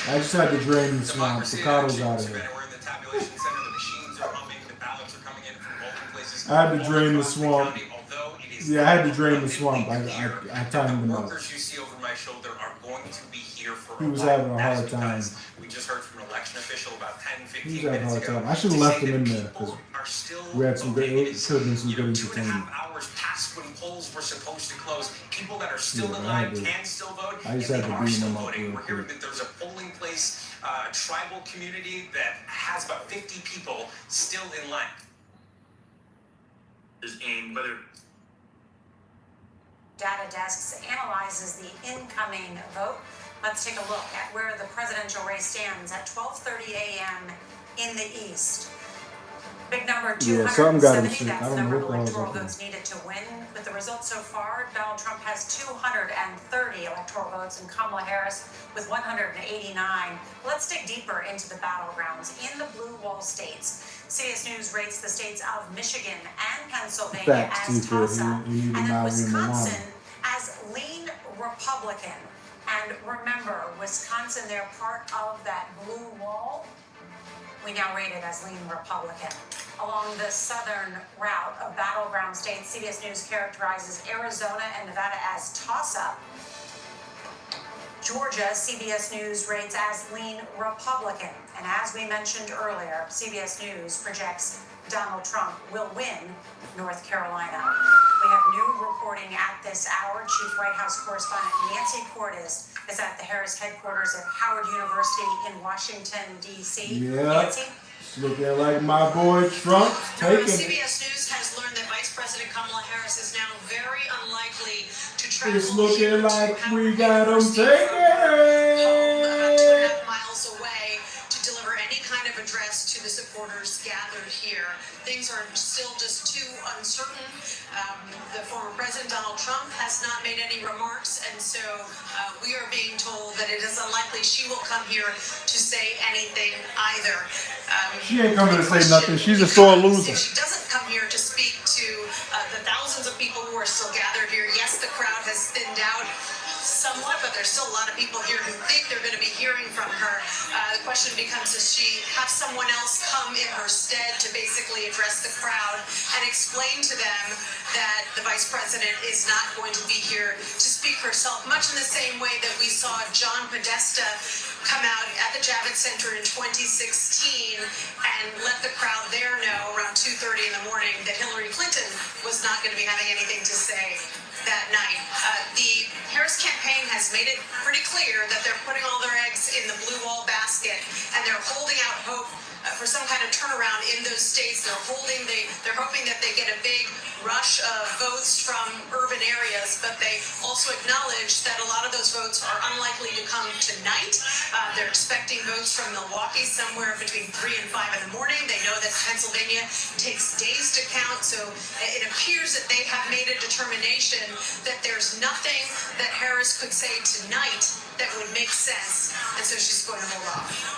I just had to drain the swamp. Democracy in Ricardo's action. out of Savannah, here. we're in the tabulation center. The machines are humming. The ballots are coming in from multiple places. I had to drain the Across swamp. county, although it is Yeah, I had to drain the abundantly swamp. I clear timed him the out. workers you see over my shoulder are going to be here for He a was while. having a That is hard time. because we just heard from an election official about 10, 15 He was having a minutes hard ago. time. I should have to left say him in that there because people are still we had some voting. good. It It is, could have been some good 2.5 entertainment. hours past when polls were supposed to close. People that are still Yeah, I alive had to- can still vote. I just and had they to are beam still him up voting. real We're hearing quick. that there's a polling place, tribal community that has about 50 people still in line. In whether Data Desks analyzes the incoming vote. Let's take a look at where the presidential race stands at 12:30 a.m. in the East. Big number Yeah, something got him 270, sick. that's I the don't know number of what the hell's electoral up with votes needed to win. With the results so far, Donald Trump has 230 electoral votes and Kamala Harris with 189. Let's dig deeper into the battlegrounds in the blue wall states. CBS News rates the states of Michigan and Pennsylvania Facts, as T-Ford. toss-up, You need to and then now leave him alone. Wisconsin as lean Republican. And remember, Wisconsin, they're part of that blue wall. We now rate it as lean Republican. Along the southern route of battleground states, CBS News characterizes Arizona and Nevada as toss-up. Georgia, CBS News rates as lean Republican. And as we mentioned earlier, CBS News projects Donald Trump will win North Carolina. We have new reporting at this hour. Chief White House correspondent Nancy Cordes is at the Harris headquarters at Howard University in Washington, D.C. Yeah, Nancy? it's looking like my boy Trump's taking it. CBS News has learned that Vice President Kamala Harris is now very unlikely to travel It's looking here like to we Howard got him University taking from her home about it. 2.5 miles away to deliver any kind of address to to the supporters gathered here. Things are still just too uncertain. The former President Donald Trump has not made any remarks, and so we are being told that it is unlikely she will come here to say anything either. She ain't coming to say nothing. She's a sore loser. If she doesn't come here to speak to the thousands of people who are still gathered here, yes, the crowd has thinned out somewhat, but there's still a lot of people here who think they're going to be hearing from her. The question becomes, does she have someone else come in her stead to basically address the crowd and explain to them that the vice president is not going to be here to speak herself, much in the same way that we saw John Podesta come out at the Javits Center in 2016 and let the crowd there know around 2:30 in the morning that Hillary Clinton was not going to be having anything to say that night. The Harris campaign has made it pretty clear that they're putting all their eggs in the blue wall basket, and they're holding out hope for some kind of turnaround in those states. They're hoping that they get a big rush of votes from urban areas, but they also acknowledge that a lot of those votes are unlikely to come tonight. They're expecting votes from Milwaukee somewhere between 3 and 5 in the morning. They know that Pennsylvania takes days to count, so it appears that they have made a determination that there's nothing that Harris could say tonight that would make sense, and so she's going to hold off.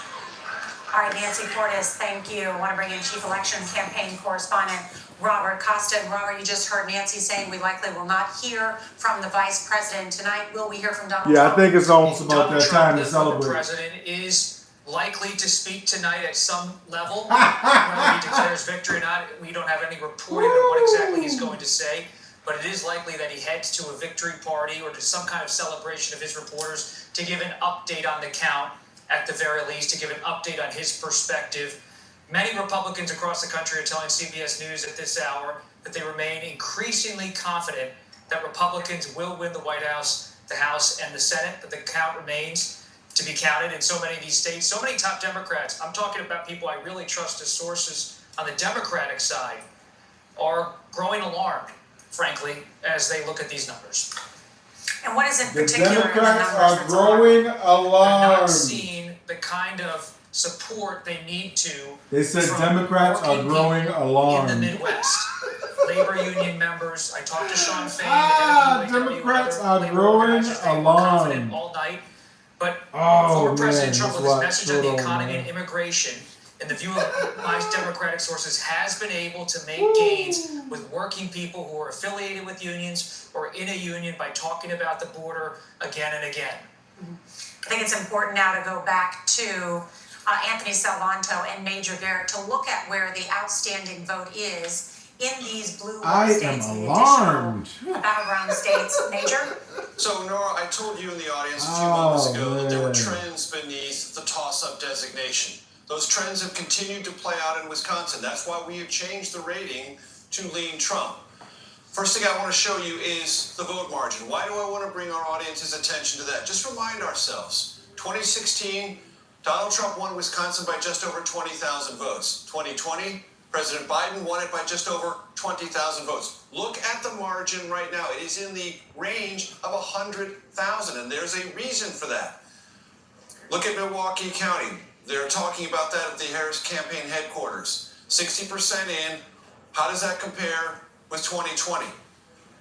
All right, Nancy Cordes, thank you. I want to bring in Chief Election Campaign Correspondent Robert Costa. And Robert, you just heard Nancy saying we likely will not hear from the Vice President tonight. Will we hear from Donald Trump? Yeah, I think it's almost about that time to celebrate. The president is likely to speak tonight at some level. Whether he declares victory or not, we don't have any reporting on what exactly he's going to say. But it is likely that he heads to a victory party or to some kind of celebration of his reporters to give an update on the count, at the very least, to give an update on his perspective. Many Republicans across the country are telling CBS News at this hour that they remain increasingly confident that Republicans will win the White House, the House, and the Senate, but the count remains to be counted in so many of these states. So many top Democrats, I'm talking about people I really trust as sources on the Democratic side, are growing alarmed, frankly, as they look at these numbers. And what is in The particular Democrats in the are numbers growing They're not alarmed. seeing the kind of support they need to. They said from Democrats are working growing people alarmed. in the Midwest. Labor union members. I talked to Sean Fain, the Ah, head of the UAW, Democrats and are other labor growing organizers. They were confident alarmed. all night. But Oh, former man, President Trump, that's with his why- message on the hold on, economy man. and immigration, in the view of my Democratic sources, has been able to make gains with working people who are affiliated with unions or in a union by talking about the border again and again. I think it's important now to go back to Anthony Salvanto and Major Garrett to look at where the outstanding vote is in these blue wall I am states, the alarmed. additional battleground states. Major? So, Nora, I told you in the audience a few Oh, moments ago that there were man. trends beneath the toss-up designation. Those trends have continued to play out in Wisconsin. That's why we have changed the rating to lean Trump. First thing I want to show you is the vote margin. Why do I want to bring our audience's attention to that? Just remind ourselves, 2016, Donald Trump won Wisconsin by just over 20,000 votes. 2020, President Biden won it by just over 20,000 votes. Look at the margin right now. It is in the range of 100,000, and there's a reason for that. Look at Milwaukee County. They're talking about that at the Harris campaign headquarters. 60% in. How does that compare with 2020?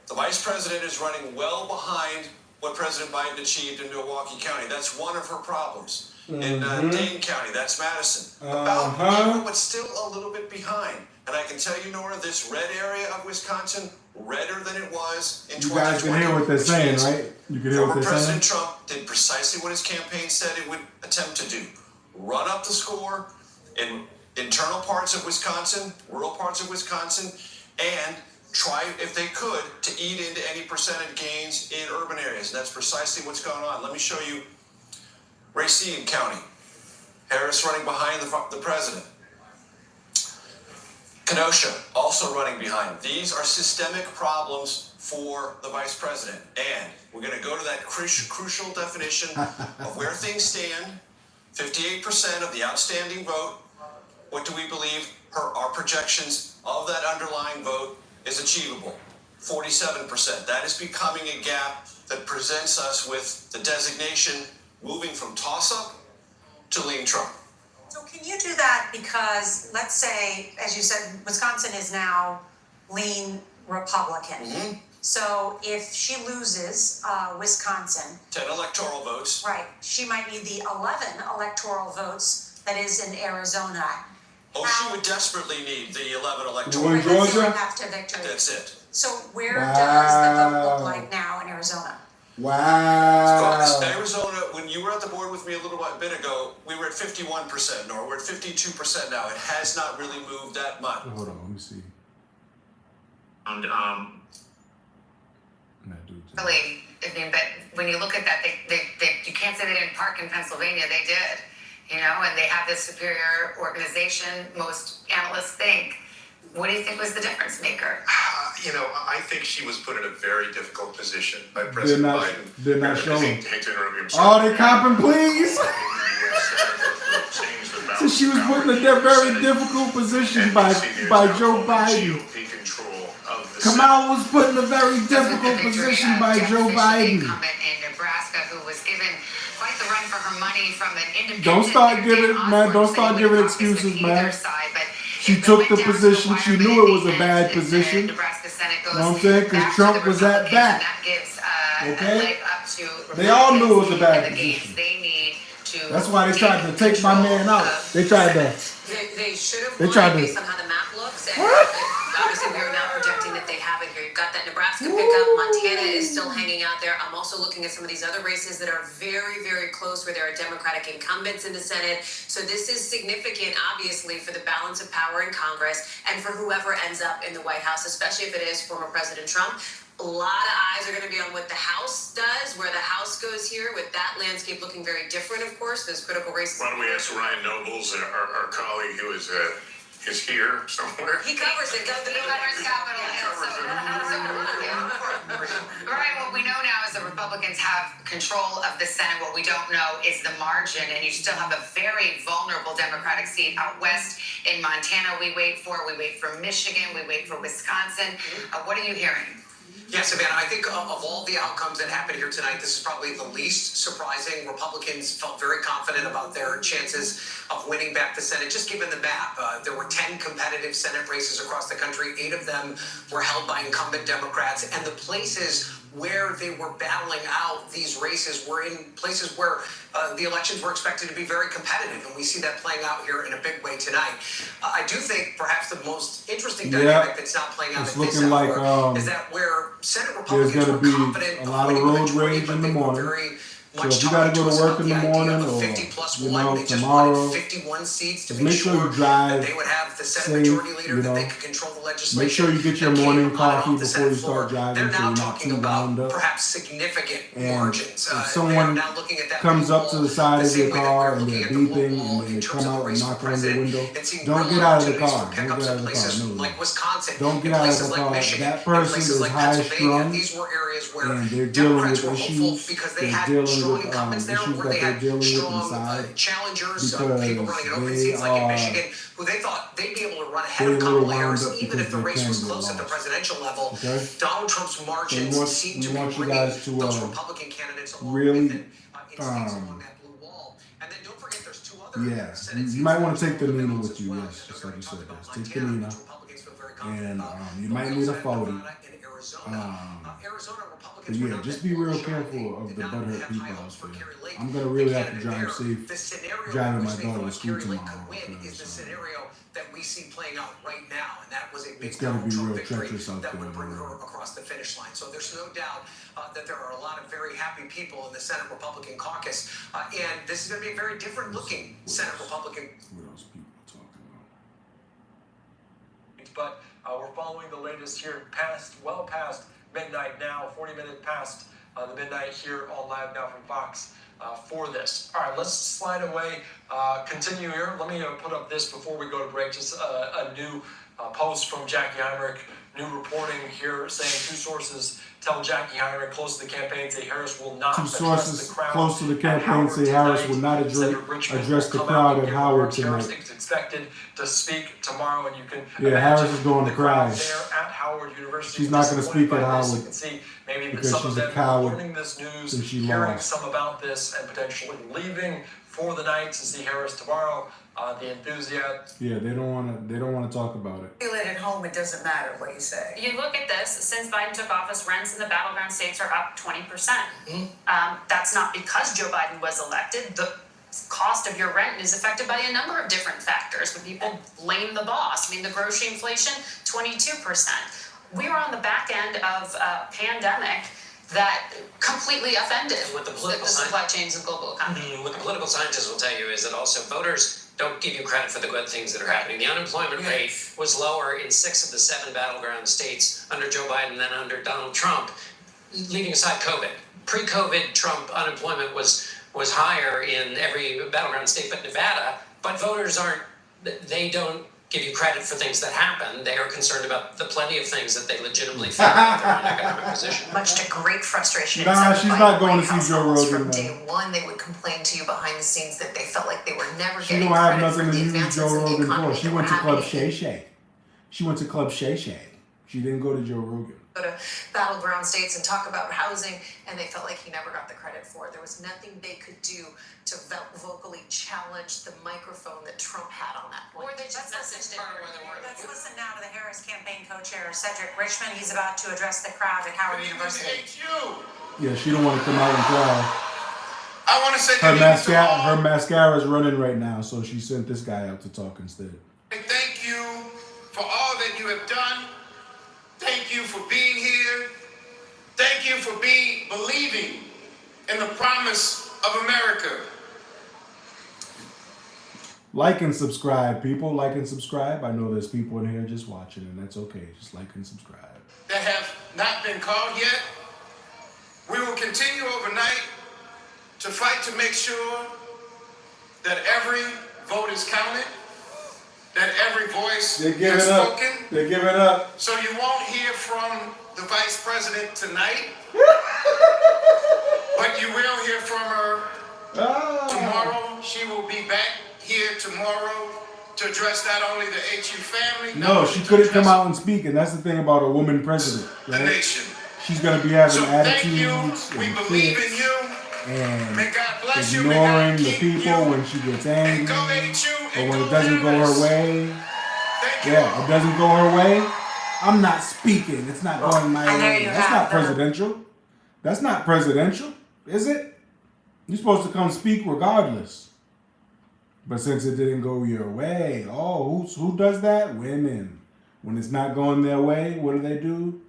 The vice president is running well behind what President Biden achieved in Milwaukee County. That's one of her problems. In Dane County, that's Madison. About equal, but still a little bit behind. And I can tell you, Nora, this red area of Wisconsin, redder than it was in 2020. You guys can hear what they're saying, right? You can hear what Former they're saying? President Trump did precisely what his campaign said it would attempt to do. Run up the score in internal parts of Wisconsin, rural parts of Wisconsin, and try, if they could, to eat into any percentage gains in urban areas. And that's precisely what's going on. Let me show you Racine County. Harris running behind the president. Kenosha also running behind. These are systemic problems for the vice president. And we're going to go to that crucial definition of where things stand. 58% of the outstanding vote. What do we believe our projections of that underlying vote is achievable? 47%. That is becoming a gap that presents us with the designation moving from toss-up to lean Trump. So can you do that because, let's say, as you said, Wisconsin is now lean Republican. Mm-hmm. So if she loses Wisconsin, 10 electoral votes. right, she might need the 11 electoral votes that is in Arizona. Oh, she would desperately need the 11 electoral You in votes. Georgia? After victory. That's it. So where does the vote look Wow. like now in Arizona? Wow. Arizona, when you were at the board with me a little bit ago, we were at 51%, Nora. We're at 52% now. It has not really moved that much. Hold on, let me see. And Really, I mean, but when you look at that, you can't say they didn't park in Pennsylvania. They did, and they have this superior organization. Most analysts think. What do you think was the difference maker? I think she was put in a very difficult position by President Biden. Did not show him. Hate to interrupt you, I'm Oh, sorry. they copping, please. So she was put in a very difficult position by Joe Biden. Kamala was put in a very difficult position by Joe Biden. Incumbent in Nebraska, who was given quite the run for her money from an independent. Don't start giving excuses, man. She took the position. She knew it was a bad position. You know what I'm saying? Because Trump was at bat. Okay? They all knew it was a bad position. That's why they tried to take my man out. They tried to. They should have They won tried to. based on how the map looks. And obviously, we're now projecting that they have it here. You've got that Nebraska pickup. Montana is still hanging out there. I'm also looking at some of these other races that are very, very close where there are Democratic incumbents in the Senate. So this is significant, obviously, for the balance of power in Congress and for whoever ends up in the White House, especially if it is former President Trump. A lot of eyes are going to be on what the House does, where the House goes here, with that landscape looking very different, of course. Those critical races. Why don't we ask Ryan Nobles, our colleague who is here somewhere? He covers it. He covers Capitol Hill. Right, what we know now is the Republicans have control of the Senate. What we don't know is the margin, and you still have a very vulnerable Democratic seat out west in Montana. We wait for Michigan. We wait for Wisconsin. What are you hearing? Yes, Savannah, I think of all the outcomes that happened here tonight, this is probably the least surprising. Republicans felt very confident about their chances of winning back the Senate, just given the map. There were 10 competitive Senate races across the country. 8 of them were held by incumbent Democrats, and the places where they were battling out these races were in places where the elections were expected to be very competitive, and we see that playing out here in a big way tonight. I do think perhaps the most interesting dynamic that's not playing out It's at this looking like hour is that where Senate there's Republicans going to were be confident a of lot of winning the road majority, rage but in the they were morning. very So much if you got to talking go us to work about in the the idea morning, of a or 50+1. They just tomorrow, wanted 51 seats to just make make sure sure you drive that they would have the Senate safe. majority leader, that they could control the legislation. Make sure you get your that came morning out coffee off the before you Senate floor. start driving, They're so now you're not talking too about wound up. perhaps significant And margins. if They're someone now looking at that comes blue up to wall the side the of same your way that car we're and looking they're at the blue beeping wall and they in terms come of the out and race for knock on your president window, and seeing don't real get out of the opportunities car. for Don't pickups get out in of the car. places No, like Wisconsin, don't get in out of places the like car. Michigan, That in person places is like high Pennsylvania. strung These were areas where and they're dealing Democrats with were hopeful issues. because they They're had dealing strong with incumbents there, issues where that they they're had dealing with strong inside challengers, because people running in open they seats like in are Michigan, who they thought they'd be able to run ahead they of a little Kamala wound Harris, up even because if the their race was candidate close at the lost. presidential level. Okay? Donald Trump's So margins seem to be you bringing guys to those Republican candidates along really with it in states along that blue wall. And then don't forget there's 2 other yeah, Senate you might want to take the seats Nina as with you, well. yes, just like you said, yes. Take the Montana, Nina, which Republicans feel very confident and about. you But might we need a also have 40. Nevada and Arizona. Arizona But Republicans were yeah, not just that be real bullish. careful of Did the not butthurt have people high out hopes for there. Carrie Lake, I'm gonna the really have to candidate drive there. safe The scenario driving in my which they daughter to thought school Carrie Lake tomorrow, could win is the scenario that we see playing out right now, and that was a big it's gonna Donald be Trump real victory treacherous out that there. would bring her across the finish line. So there's no doubt that there are a lot of very happy people in the Senate Republican caucus, and this is going to be a very different looking Senate Republican. What else people talking about? But we're following the latest here well past midnight now, 40 minutes past the midnight here on Live Now from Fox for this. All right, let's slide away, continue here. Let me put up this before we go to break, just a new post from Jackie Heinrich, new reporting here saying 2 sources tell Jackie Heiner close to the campaign, say Harris will not Two address sources the crowd close to the at campaign Howard say Harris tonight. will not Senator Richmond address the will come crowd out and at give Howard words. Harris tonight. is expected to speak tomorrow, and you can Yeah, imagine Harris is going to the crowd cry. there at Howard University. She's not going to disappointed speak at by this. You Howard can see maybe that because some she's of a them coward learning this news, since she hearing lost. some about this, and potentially leaving for the night to see Harris tomorrow. The enthusiasm. Yeah, they don't want to talk about it. Feel it at home, it doesn't matter what you say. You look at this, since Biden took office, rents in the battleground states are up 20%. That's not because Joe Biden was elected. The cost of your rent is affected by a number of different factors, but people blame the boss. I mean, the grocery inflation, 22%. We were on the back end of a pandemic that completely offended What the political the supply chains of global economy. What the political scientists will tell you is that also voters don't give you credit for the good things that are happening. The unemployment rate was lower in 6 of the 7 battleground states under Joe Biden than under Donald Trump, leaving aside COVID. Pre-COVID, Trump unemployment was higher in every battleground state but Nevada, but voters don't give you credit for things that happen. They are concerned about the plenty of things that they legitimately feel about their own economic position. Much to great frustration. Nah, she's not going to see Joe Rogan, From man. day one, they would complain to you behind the scenes that they felt like they were never She getting don't have credit for nothing to the use advances Joe in the Rogan economy for. She that went were to Club happening. Shay Shay. She went to Club Shay Shay. She didn't go to Joe Rogan. Go to battleground states and talk about housing, and they felt like he never got the credit for it. There was nothing they could do to vocally challenge the microphone that Trump had on that point. Or they just messaged it. Let's listen now to the Harris campaign co-chair, Cedric Richmond. He's about to address the crowd at Howard University. Yeah, she don't want to come out and cry. I want to say Her mascara is running right now, so she sent this guy out to talk instead. thank you for all that you have done. Thank you for being here. Thank you for believing in the promise of America. Like and subscribe, people. Like and subscribe. I know there's people in here just watching, and that's okay. Just like and subscribe. That have not been called yet. We will continue overnight to fight to make sure that every vote is counted, that every voice They're giving is up. spoken. They're giving up. So you won't hear from the vice president tonight, but you will hear from her tomorrow. She will be back here tomorrow to address not only the HU family. No, she couldn't come out and speak, and that's the thing about a woman president, the right? nation. She's gonna be having So thank you. attitudes We and believe in fits you. and May God bless you. May God ignoring the keep people you. when she gets angry Go HU or and when go it doesn't go Harris. her way. Thank you. Yeah, it doesn't go her way. I'm not speaking. It's not going my and there way. you That's have not the- presidential. That's not presidential, is it? You're supposed to come speak regardless. But since it didn't go your way, who does that? Women. When it's not going their way, what do?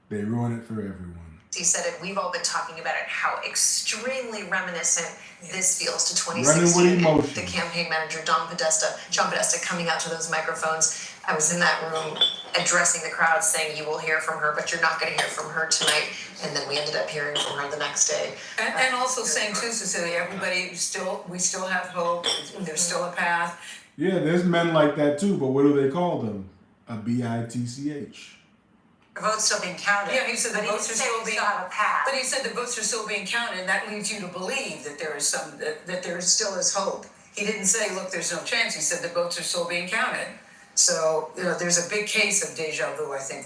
They ruin it for everyone. He said it. We've all been talking about it. How extremely reminiscent this feels to Running 2016. with emotion. The campaign manager, John Podesta, coming out to those microphones. I was in that room addressing the crowd, saying, "You will hear from her, but you're not going to hear from her tonight." And then we ended up hearing from her the next day. And also saying too, Cecilia, we still have hope. There's still a path. Yeah, there's men like that too, but what do they call them? A bitch. The vote's still being counted. Yeah, he said the But he votes are didn't say still we being. still have a path. But he said the votes are still being counted, and that leads you to believe that there is that there still is hope. He didn't say, "Look, there's no chance." He said the votes are still being counted. So there's a big case of deja vu, I think.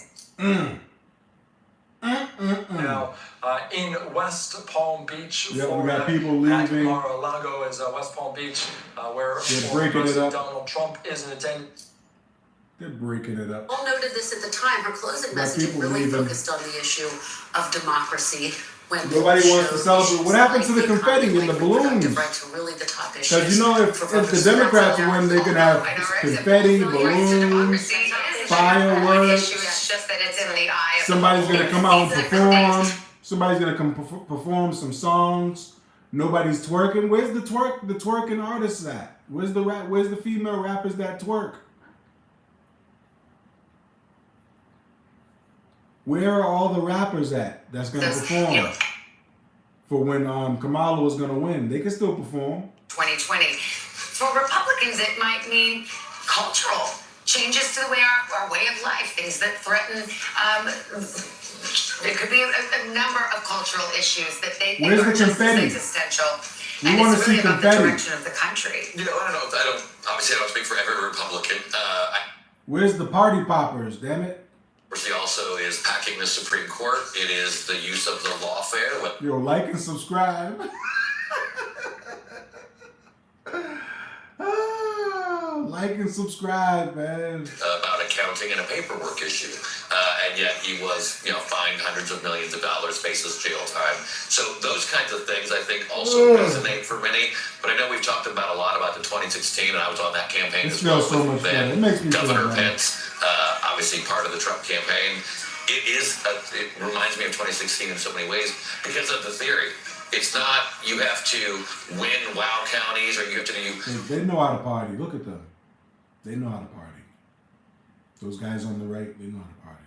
Now, in West Palm Beach, Yeah, we Florida, got people at leaving. Mar-a-Lago is West Palm Beach, where They're former breaking it President up. Donald Trump is in attendance. They're breaking it up. All noted this at the time. Her closing My message people really leaving. focused on the issue of democracy. When Nobody wants to celebrate. What happened to the confetti and the balloons? right to really the top issues. Because you know, if the Democrats win, they can have confetti, balloons, fireworks. It's just that it's in the eye of Somebody's the gonna come out and perform. Somebody's gonna come perform some songs. Nobody's twerking. Where's the twerking artists at? Where's the female rappers that twerk? Where are all the rappers at that's gonna perform for when Kamala was gonna win? They can still perform. 2020. For Republicans, it might mean cultural changes to the way our way of life, things that threaten There could be a number of cultural issues that they think Where's are the just as confetti? existential. We And want to it's see really about the confetti. direction of the country. You know, I don't obviously I don't speak for every Republican. Where's the party poppers? Damn it! He also is packing the Supreme Court. It is the use of the lawfare. Yo, like and subscribe. Like and subscribe, man. About accounting and a paperwork issue, and yet he was, fined hundreds of millions of dollars, faces jail time. So those kinds of things, I think, also resonate for many. But I know we've talked about a lot about the 2016, and I was on that campaign This as well feels so much with better. It makes me feel Governor better. Pence, obviously part of the Trump campaign. It reminds me of 2016 in so many ways because of the theory. It's not you have to win wow counties or you have to do. They know how to party. Look at them. They know how to party. Those guys on the right, they know how to party.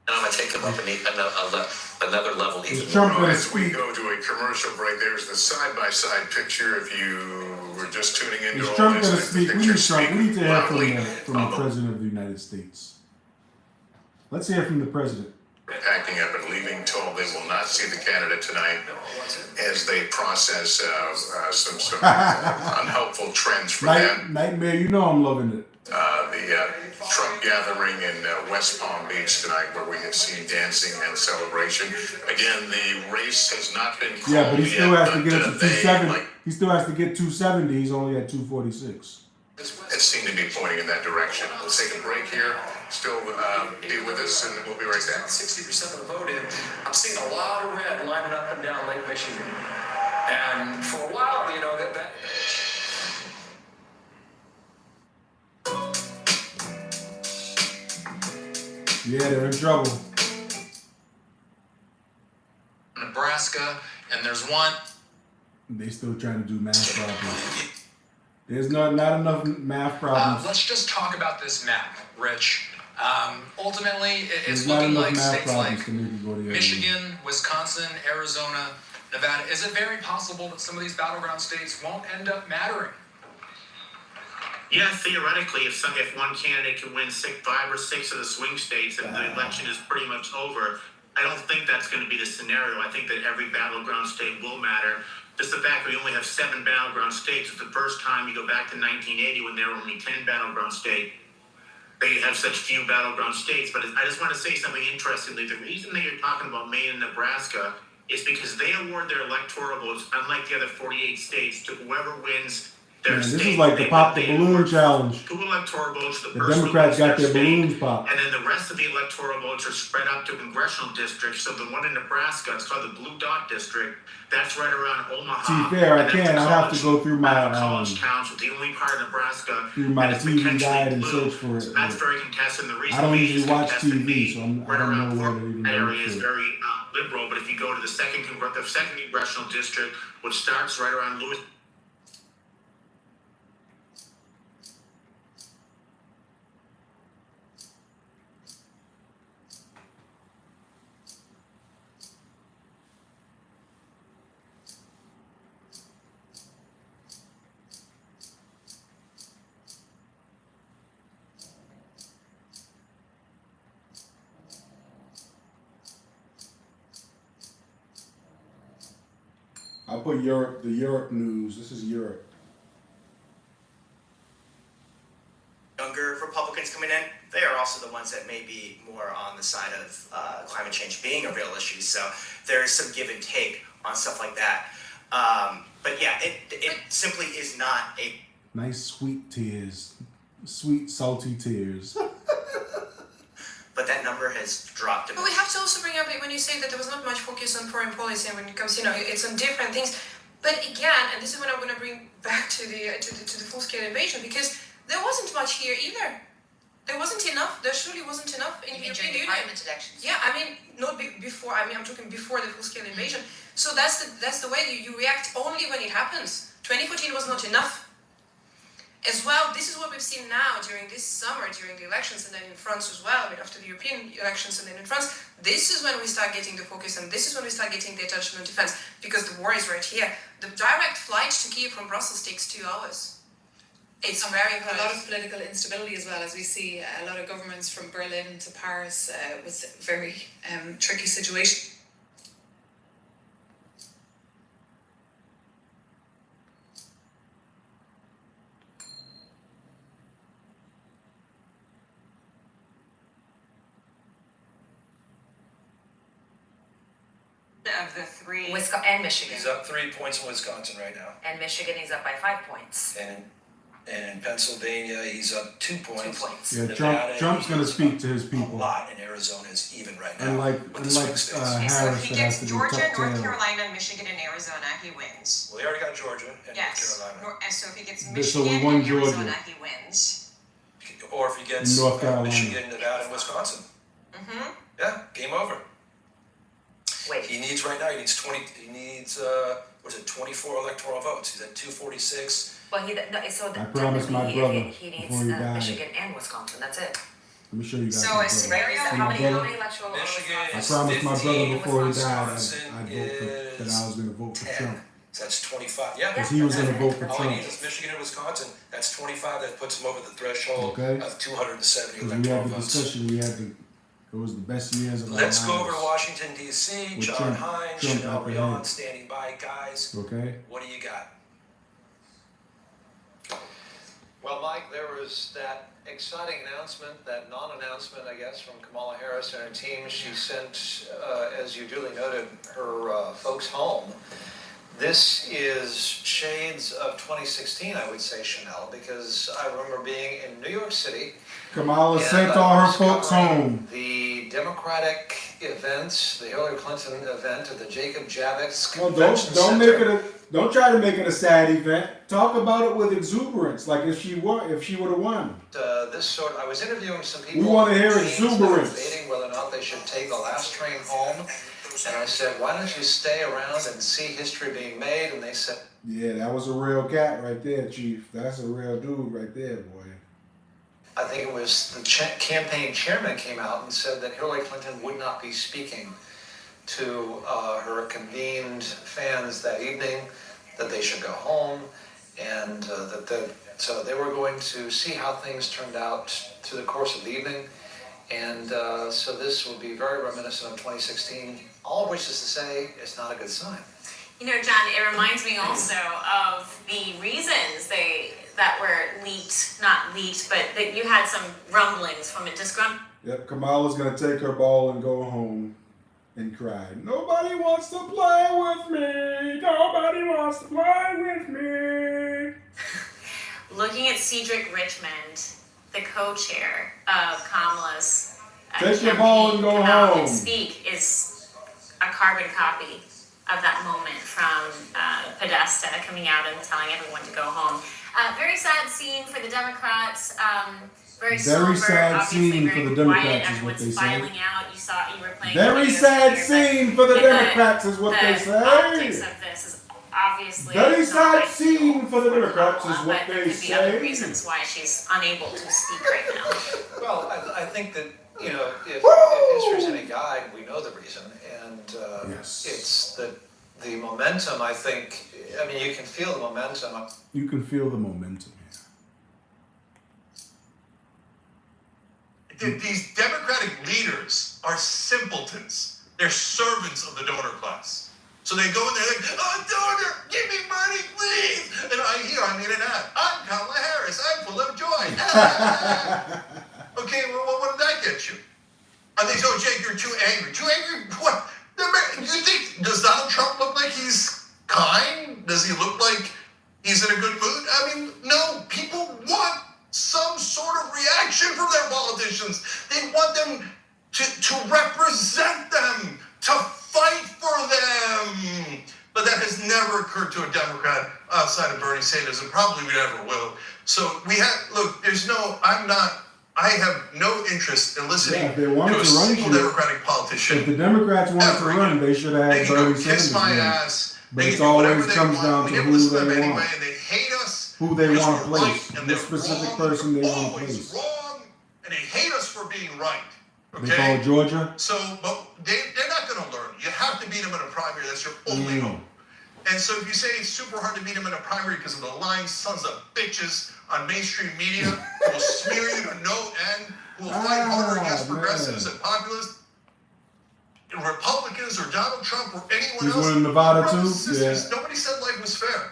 And I'm going to take them up another level even more. As we go to a commercial break, there's the side-by-side picture. If you were just tuning into Is all Trump this, going to speak? We need Trump. We need to hear from the loudly. President of the United States. Let's hear from the President. Packing up and leaving, told they will not see the candidate tonight as they process some unhelpful trends for them. Nightmare, you know I'm loving it. The Trump gathering in West Palm Beach tonight, where we have seen dancing and celebration. Again, the race has not been called Yeah, but he still yet, has to get it to 270. He still has to get 270. He's only at 246. It seemed to be pointing in that direction. We'll take a break here. Still be with us, and we'll be right back. 60% of the vote in. I'm seeing a lot of red lining up and down Lake Michigan. And for a while, that Yeah, they're in trouble. Nebraska, and there's one. They still trying to do math problems. There's not enough math problems. Let's just talk about this map, Rich. Ultimately, it's There's not looking enough like math states problems like to make it go the other way. Michigan, Wisconsin, Arizona, Nevada. Is it very possible that some of these battleground states won't end up mattering? Yeah, theoretically, if one candidate can win 5 or 6 of the swing states and the election is pretty much over, I don't think that's going to be the scenario. I think that every battleground state will matter. Just the fact that we only have 7 battleground states is the first time you go back to 1980 when there were only 10 battleground states. They have such few battleground states. But I just want to say something interestingly. The reason that you're talking about Maine and Nebraska is because they award their electoral votes, unlike the other 48 states, to whoever wins their Man, state. this is like the pop the balloon challenge. 2 electoral votes to the The person who Democrats wins got their state, balloons popped. and then the rest of the electoral votes are spread up to congressional districts. So the one in Nebraska, it's called the Blue Dot District. That's right around Omaha. To be fair, I And then can't. the I'd have to college- go through my college towns, the only part of Nebraska through my that is TV potentially guide and blue. search for it. So that's very contested. The reason I don't we usually use watch contested TV, so I right don't around know where to even that look area is for it. very liberal. But if you go to the second congressional district, which starts right around Louis. I'll put Europe, the Europe news. This is Europe. Younger Republicans coming in, they are also the ones that may be more on the side of climate change being a real issue. So there is some give and take on stuff like that. But yeah, it simply is not a Nice sweet tears. Sweet, salty tears. but that number has dropped. But we have to also bring up, when you say that there was not much focus on foreign policy, and when it comes, it's on different things. But again, and this is what I'm going to bring back to the full-scale invasion, because there wasn't much here either. There wasn't enough. There surely wasn't enough in the European Union. Parliament elections. Yeah, not before. I'm talking before the full-scale invasion. So that's the way you react only when it happens. 2014 was not enough. As well, this is what we've seen now during this summer, during the elections, and then in France as well. After the European elections and then in France, this is when we start getting the focus, and this is when we start getting the attention on defense, because the war is right here. The direct flight to Kiev from Brussels takes 2 hours. It's very a lot of political instability as well, as we see a lot of governments from Berlin to Paris with very tricky situation. Of the three, And Michigan. He's up 3 points in Wisconsin right now. And Michigan, he's up by 5 points. And in Pennsylvania, he's up 2 points. 2 points. Yeah, Nevada, Trump's going to speak to his a people. lot, and Arizona is even right now. Unlike with the swing states. Harris, So if he that has gets to be Georgia, top North 10. Carolina, Michigan, and Arizona, he wins. Well, they already got Georgia and Yes. North Carolina. And so if he gets So Michigan we won and Georgia. Arizona, he wins. Or if he gets North Carolina. Michigan, Nevada, and Wisconsin. Mm-hmm. Yeah, game over. Wait. He needs right now. He needs 24 electoral votes. He's at 246. Well, so I promised my brother he needs before he died. Michigan and Wisconsin. That's it. Let me show you guys. So my a brother. scenario, See How my many brother? electoral Michigan I is promised my brother 15, before he died Wisconsin I'd vote for, that I was going to vote for 10. Trump. So that's 25. Yeah. Because he was going to vote for All he Trump. needs is Michigan and Wisconsin. That's 25. That puts him over the threshold Okay. of 270 Because we electoral had the votes. discussion, it was the best years of our Let's lives. go over to Washington, D.C. With John Trump- Hines, Trump Chanel at the Rion head. standing by. Guys, Okay? what do you got? Well, Mike, there was that exciting announcement, that non-announcement, I guess, from Kamala Harris and her team. She sent, as you duly noted, her folks home. This is shades of 2016, I would say, Chanel, because I remember being in New York City. Kamala and sent I all her was folks covering home. The Democratic event, the Hillary Clinton event at the Jacob Javits Well, Convention don't Center. don't try to make it a sad event. Talk about it with exuberance, like if she would have won. I was interviewing some people. We want to hear teens that were exuberance. debating whether or not they should take the last train home. And I said, why don't you stay around and see history being made? And they said, Yeah, that was a real cat right there, Chief. That's a real dude right there, boy. I think it was the campaign chairman came out and said that Hillary Clinton would not be speaking to her convened fans that evening, that they should go home, and so they were going to see how things turned out through the course of the evening. And so this will be very reminiscent of 2016, all of which is to say it's not a good sign. You know, John, it reminds me also of the reasons that were not leaked, but that you had some rumblings from a disgruntled. Yep, Kamala's gonna take her ball and go home and cry. Nobody wants to play with me. Nobody wants to play with me. Looking at Cedric Richmond, the co-chair of Kamala's Take your ball and go come out home. and speak is a carbon copy of that moment from Podesta coming out and telling everyone to go home. Very sad scene for the Democrats. Very somber, sad obviously scene very for the quiet. Democrats is what Everyone's they say. filing out. You were playing. Very videos sad earlier, scene for the but Democrats is what they The optics say. of this is obviously Very not sad ideal scene for the Democrats is Kamala, what but they there could be other say. reasons why she's unable to speak right now. Well, I think that, if history's any guide, we know the reason. And it's the momentum, I think, you can feel the momentum. You can feel the momentum. These Democratic leaders are simpletons. They're servants of the donor class. So they go in there like, oh, donor, give me money, please. And I'm in an ad. I'm Kamala Harris. I'm full of joy. Okay, well, what did that get you? And they say, oh, Jake, you're too angry. Too angry? What? Does Donald Trump look like he's kind? Does he look like he's in a good mood? No. People want some sort of reaction from their politicians. They want them to represent them, to fight for them. But that has never occurred to a Democrat outside of Bernie Sanders, and probably never will. So I have no interest in listening Yeah, if they wanted to a to run single shit, Democratic politician. If the Democrats wanted to run, they should have They had can go Bernie kiss Sanders my run. ass. But They it can do whatever always they comes want. down We to didn't who listen to they them anyway, want. and they hate us. Who they because want to we're place. right, and The they're specific wrong, person they want to always place. wrong, and they hate us for being right. They call Georgia. So, but they're not going to learn. You have to beat them in a primary. That's your only hope. And so if you say it's super hard to beat them in a primary because of the lying sons of bitches on mainstream media who will smear you to no end, who will fight harder against progressives and populists, Republicans or Donald Trump or anyone He's else. winning Nevada too? Brothers and sisters, Yeah. nobody said life was fair.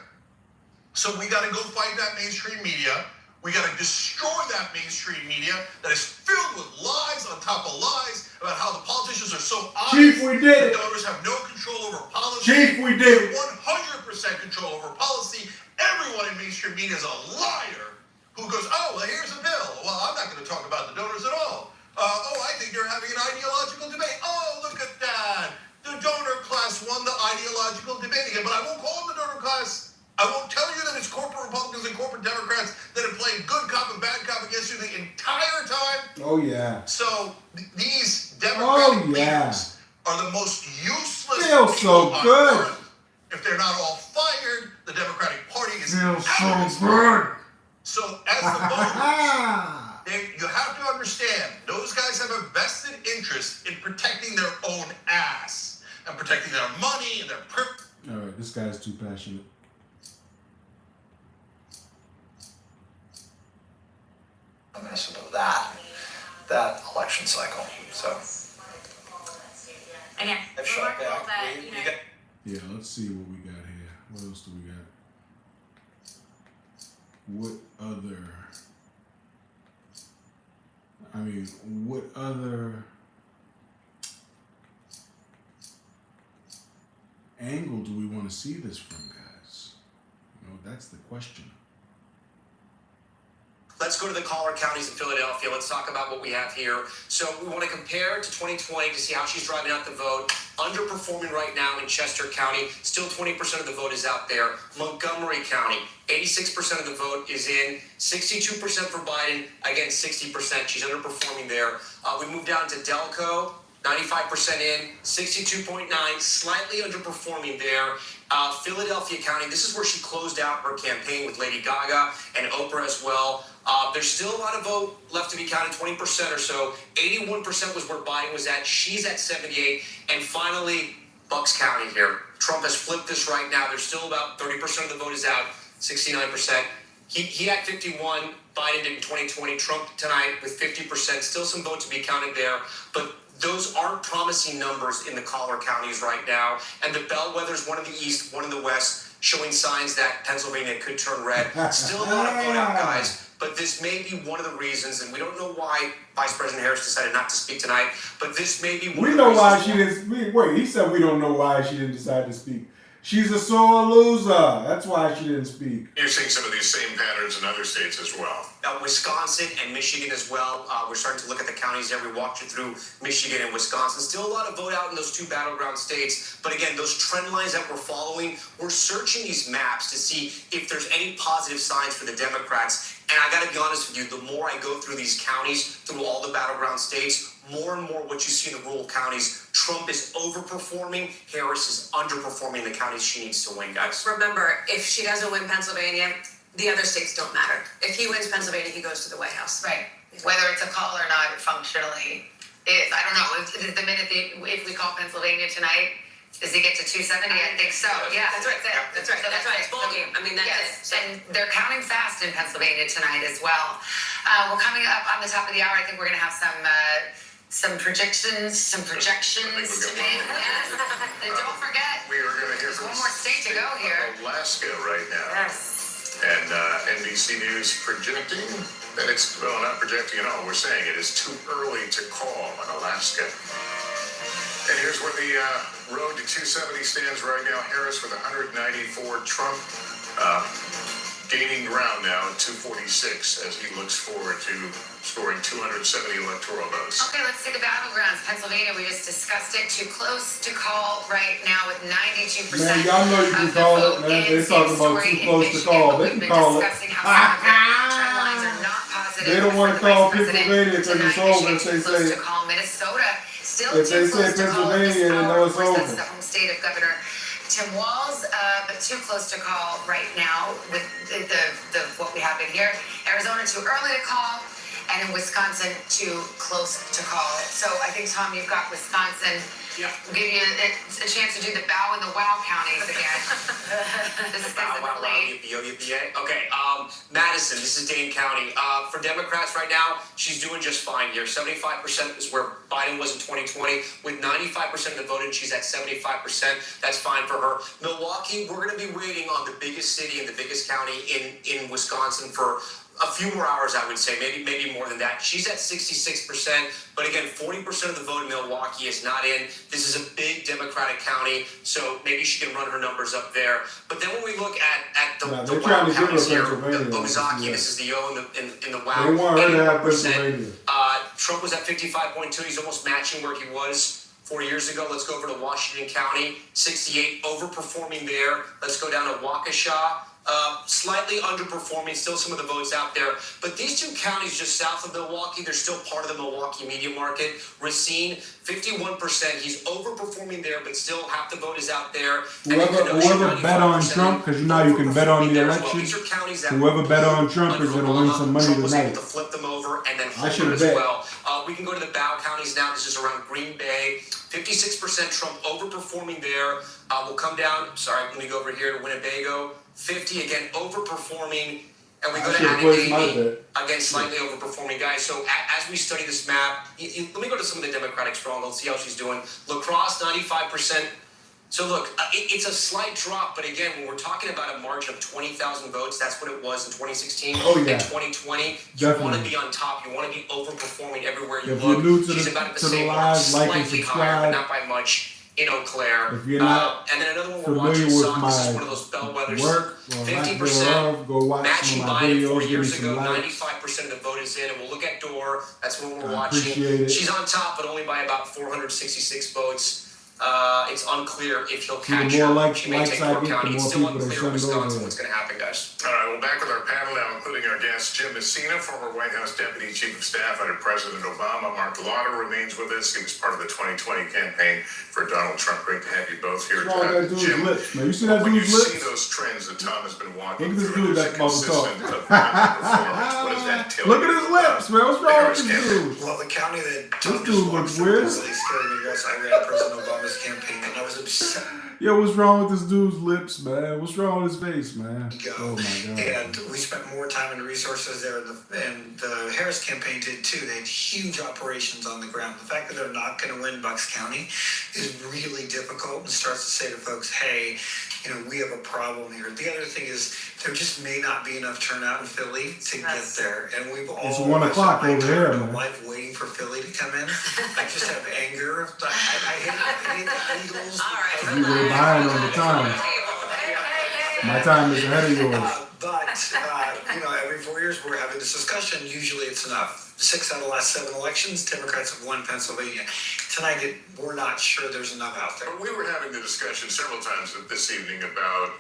So we got to go fight that mainstream media. We got to destroy that mainstream media that is filled with lies on top of lies about how the politicians are so Chief, honest. we did The it. donors have no control over policy. Chief, we did it. 100% control over policy. Everyone in mainstream media is a liar who goes, oh, well, here's a bill. Well, I'm not going to talk about the donors at all. I think you're having an ideological debate. Oh, look at that. The donor class won the ideological debate again. But I won't call them the donor class. I won't tell you that it's corporate Republicans and corporate Democrats that have played good cop and bad cop against you the entire time. Oh, yeah. So these Democratic yeah. leaders are the most useless Feels so people on good. earth. If they're not all fired, the Democratic Party is Feels out. so good. So as the voters, you have to understand, those guys have a vested interest in protecting their own ass and protecting their money and their All right, this guy's too passionate. Of that election cycle. So Again, I've shot remarkable back. that, We you know, got Yeah, let's see what we got here. What else do we got? What other angle do we want to see this from, guys? You know, that's the question. Let's go to the collar counties in Philadelphia. Let's talk about what we have here. So we want to compare to 2020 to see how she's driving out the vote. Underperforming right now in Chester County. Still 20% of the vote is out there. Montgomery County, 86% of the vote is in. 62% for Biden. Again, 60%. She's underperforming there. We move down to Delco. 95% in, 62.9, slightly underperforming there. Philadelphia County, this is where she closed out her campaign with Lady Gaga and Oprah as well. There's still a lot of vote left to be counted, 20% or so. 81% was where Biden was at. She's at 78. And finally, Bucks County here. Trump has flipped this right now. There's still about 30% of the vote is out, 69%. He had 51, Biden did in 2020. Trump tonight with 50%. Still some vote to be counted there. But those aren't promising numbers in the collar counties right now. And the bellwethers, one in the east, one in the west, showing signs that Pennsylvania could turn red. Still a lot of vote out, guys. But this may be one of the reasons, and we don't know why Vice President Harris decided not to speak tonight, but this may be one of the reasons. We know why she didn't speak. Wait, he said we don't know why she didn't decide to speak. She's a sore loser. That's why she didn't speak. You're seeing some of these same patterns in other states as well. Wisconsin and Michigan as well. We're starting to look at the counties there. We walked you through Michigan and Wisconsin. Still a lot of vote out in those two battleground states. But again, those trend lines that we're following, we're searching these maps to see if there's any positive signs for the Democrats. And I got to be honest with you, the more I go through these counties, through all the battleground states, more and more what you see in the rural counties, Trump is overperforming, Harris is underperforming the counties she needs to win, guys. Remember, if she doesn't win Pennsylvania, the other states don't matter. If he wins Pennsylvania, he goes to the White House. Right. Whether it's a call or not, it functionally is. I don't know. The minute if we call Pennsylvania tonight, does he get to 270? I think so. Yeah. That's right. That's right. So That's right. It's ball game. I mean, that's yes. it. So. And they're counting fast in Pennsylvania tonight as well. We're coming up on the top of the hour. I think we're going to have some projections to make. Yes. And don't forget, We are going to hear there's from one more state to go here. Alaska right now. Yes. And NBC News projecting that it's, well, not projecting at all. We're saying it is too early to call in Alaska. And here's where the road to 270 stands right now. Harris with 194. Trump gaining ground now at 246 as he looks forward to scoring 270 electoral votes. Okay, let's see the battlegrounds. Pennsylvania, we just discussed it. Too close to call right now with 92%. Man, y'all know you can call it, man. They're talking about too close to call. They can call it. Trend lines are not positive. They don't want to call Pennsylvania because it's over if they say. To call Minnesota, still If they too say close to call this Pennsylvania, they know it's power. Of course, over. that's the home state of Governor Tim Walz, but too close to call right now with the what we have in here. Arizona, too early to call. And in Wisconsin, too close to call it. So I think, Tom, you've got Wisconsin Yeah. We'll give you a chance to do the bow in the wow counties again. This is Wow, wow, wow, yippee, yo, yippee, yay. Okay, Madison, this is Dane County. For Democrats right now, she's doing just fine here. 75% is where Biden was in 2020. With 95% of the vote, she's at 75%. That's fine for her. Milwaukee, we're going to be waiting on the biggest city and the biggest county in Wisconsin for a few more hours, I would say, maybe more than that. She's at 66%, but again, 40% of the vote in Milwaukee is not in. This is a big Democratic county, so maybe she can run her numbers up there. But then when we look at the WOW counties here, the Ozaukee, this is the O in the WOW. They want her to have 81%. Pennsylvania. Trump was at 55.2. He's almost matching where he was 4 years ago. Let's go over to Washington County, 68, overperforming there. Let's go down to Waukesha. Slightly underperforming, still some of the votes out there. But these two counties just south of Milwaukee, they're still part of the Milwaukee media market. Racine, 51%. He's overperforming there, but still half the vote is out there. Whoever bet on Trump, because you know you can bet on the election. Whoever bet on Trump is going to win some money Trump was able tonight. to flip them over and then I hold should them have as bet. well. We can go to the Bow counties now. This is around Green Bay. 56% Trump overperforming there. We'll come down. Sorry, let me go over here to Winnebago. 50 again overperforming, and we go to Anadavy again slightly overperforming guys. So as we study this map, let me go to some of the Democratic strongholds, see how she's doing. La Crosse 95%. So look, it's a slight drop, but again, when we're talking about a margin of 20,000 votes, that's what it was in 2016. Oh, yeah. In 2020, you want to be on top. You want to be overperforming everywhere you If look. you're new to She's the, about at the to the same mark, live, like and slightly higher, but subscribe. not by much. In Eau Claire. If you're not and then another one we're watching, familiar with Sock, this is one my of those bellwethers. work or lack 50% thereof, go watch matching some of my Biden videos, 4 give me years some ago, likes. 95% of the vote is in, and we'll look at Dorr. That's what we're I watching. appreciate it. She's on top, but only by about 466 votes. It's unclear if he'll See, the catch more her. likes She may I take get, Dorr the County. more It's still people they unclear in send over Wisconsin there. what's going to happen, guys. All right, well, back with our panel now, including our guest, Jim Messina, former White House Deputy Chief of Staff under President Obama. Mark Lauder remains with us. He was part of the 2020 campaign for Donald Trump. Great to have you both here. What's wrong with that dude's Jim, lips, man? You see that when you dude's see lips? those trends that Tom has been walking Look at this through, dude there's a that's about to talk. consistent underperformance. What does that tell Look you at his lips, man. What's wrong with this dude? Well, the county that This Tom dude just looks walked through weird. really scared me was I ran President Obama's campaign and I was upset. Yo, what's wrong with this dude's lips, man? What's wrong with his face, man? Oh my god. And we spent more time and resources there, and the Harris campaign did too. They had huge operations on the ground. The fact that they're not going to win Bucks County is really difficult and starts to say to folks, hey, we have a problem here. The other thing is there just may not be enough turnout in Philly to get there. And we've all It's 1 o'clock over here, man. life waiting for Philly to come in. I just have anger. I hate the Eagles. You were behind on the time. My time is ahead of yours. But every 4 years we're having this discussion. Usually it's enough. 6 out of the last 7 elections, Democrats have won Pennsylvania. Tonight, we're not sure there's enough out there. We were having the discussion several times this evening about,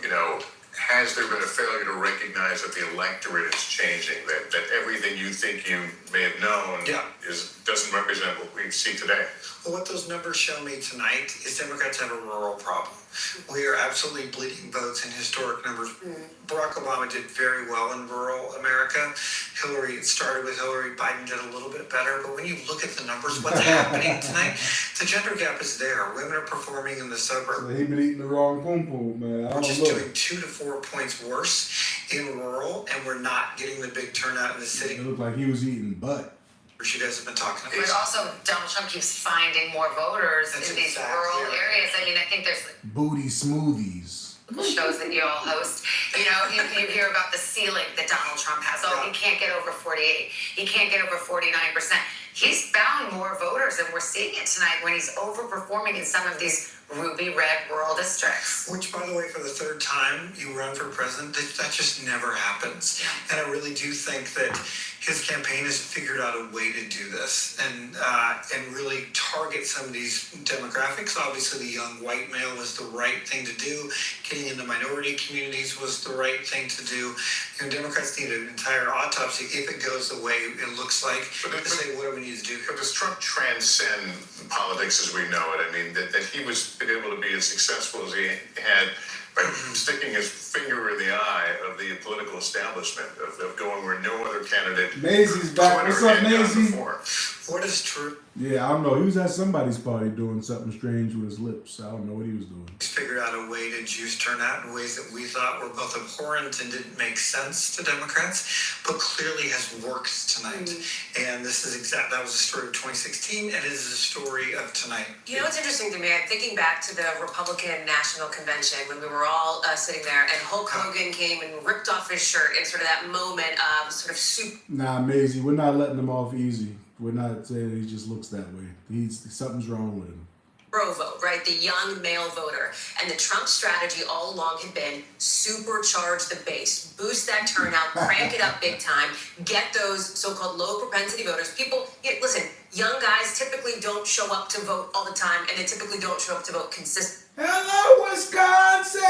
has there been a failure to recognize that the electorate is changing, that everything you think you may have known doesn't represent what we see today? Well, what those numbers show me tonight is Democrats have a rural problem. We are absolutely bleeding votes in historic numbers. Barack Obama did very well in rural America. It started with Hillary. Biden did a little bit better. But when you look at the numbers, what's happening tonight, the gender gap is there. Women are performing in the suburbs. So he been eating the wrong pom pom, man. We're just doing 2 to 4 points worse in rural, and we're not getting the big turnout in the city. It looked like he was eating butt. You guys have been talking about. But also, Donald Trump keeps finding more voters in these rural areas. I mean, I think there's Booty smoothies. shows that you all host. You hear about the ceiling that Donald Trump has. Oh, he can't get over 48. He can't get over 49%. He's found more voters, and we're seeing it tonight when he's overperforming in some of these ruby red rural districts. Which, by the way, for the 3rd time you run for president, that just never happens. And I really do think that his campaign has figured out a way to do this and really target some of these demographics. Obviously, the young white male was the right thing to do. Getting into minority communities was the right thing to do. Democrats need an entire autopsy if it goes the way it looks like to say, what do we need to do here? But does Trump transcend politics as we know it? I mean, that he was able to be as successful as he had by sticking his finger in the eye of the political establishment, of going where no other candidate. Maisie's back. What's up, Maisie? What is true? Yeah, I don't know. He was at somebody's party doing something strange with his lips. I don't know what he was doing. He's figured out a way to juice turnout in ways that we thought were both abhorrent and didn't make sense to Democrats, but clearly has worked tonight. And this is that was a story of 2016, and it is a story of tonight. You know what's interesting to me? I'm thinking back to the Republican National Convention when we were all sitting there, and Hulk Hogan came and ripped off his shirt in sort of that moment of sort of soup. Nah, Maisie, we're not letting him off easy. We're not saying he just looks that way. Something's wrong with him. Bro vote, right? The young male voter. And the Trump strategy all along had been supercharge the base, boost that turnout, crank it up big time, get those so-called low propensity voters. People, listen, young guys typically don't show up to vote all the time, and they typically don't show up to vote consistently. Hello, Wisconsin!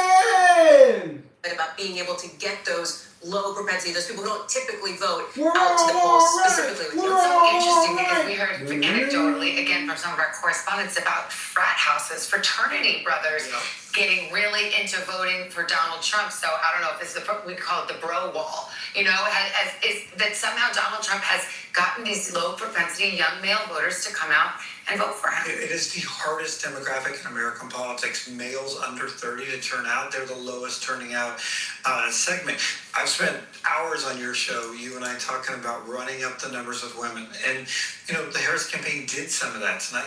About being able to get those low propensity, those people who don't typically vote out to the polls specifically. It's so interesting because we heard anecdotally, again, from some of our correspondents about frat houses, fraternity brothers getting really into voting for Donald Trump. So I don't know if this is we call it the bro wall, that somehow Donald Trump has gotten these low propensity young male voters to come out and vote for him. It is the hardest demographic in American politics. Males under 30 to turn out. They're the lowest turning out segment. I've spent hours on your show, you and I, talking about running up the numbers of women. And, the Harris campaign did some of that tonight.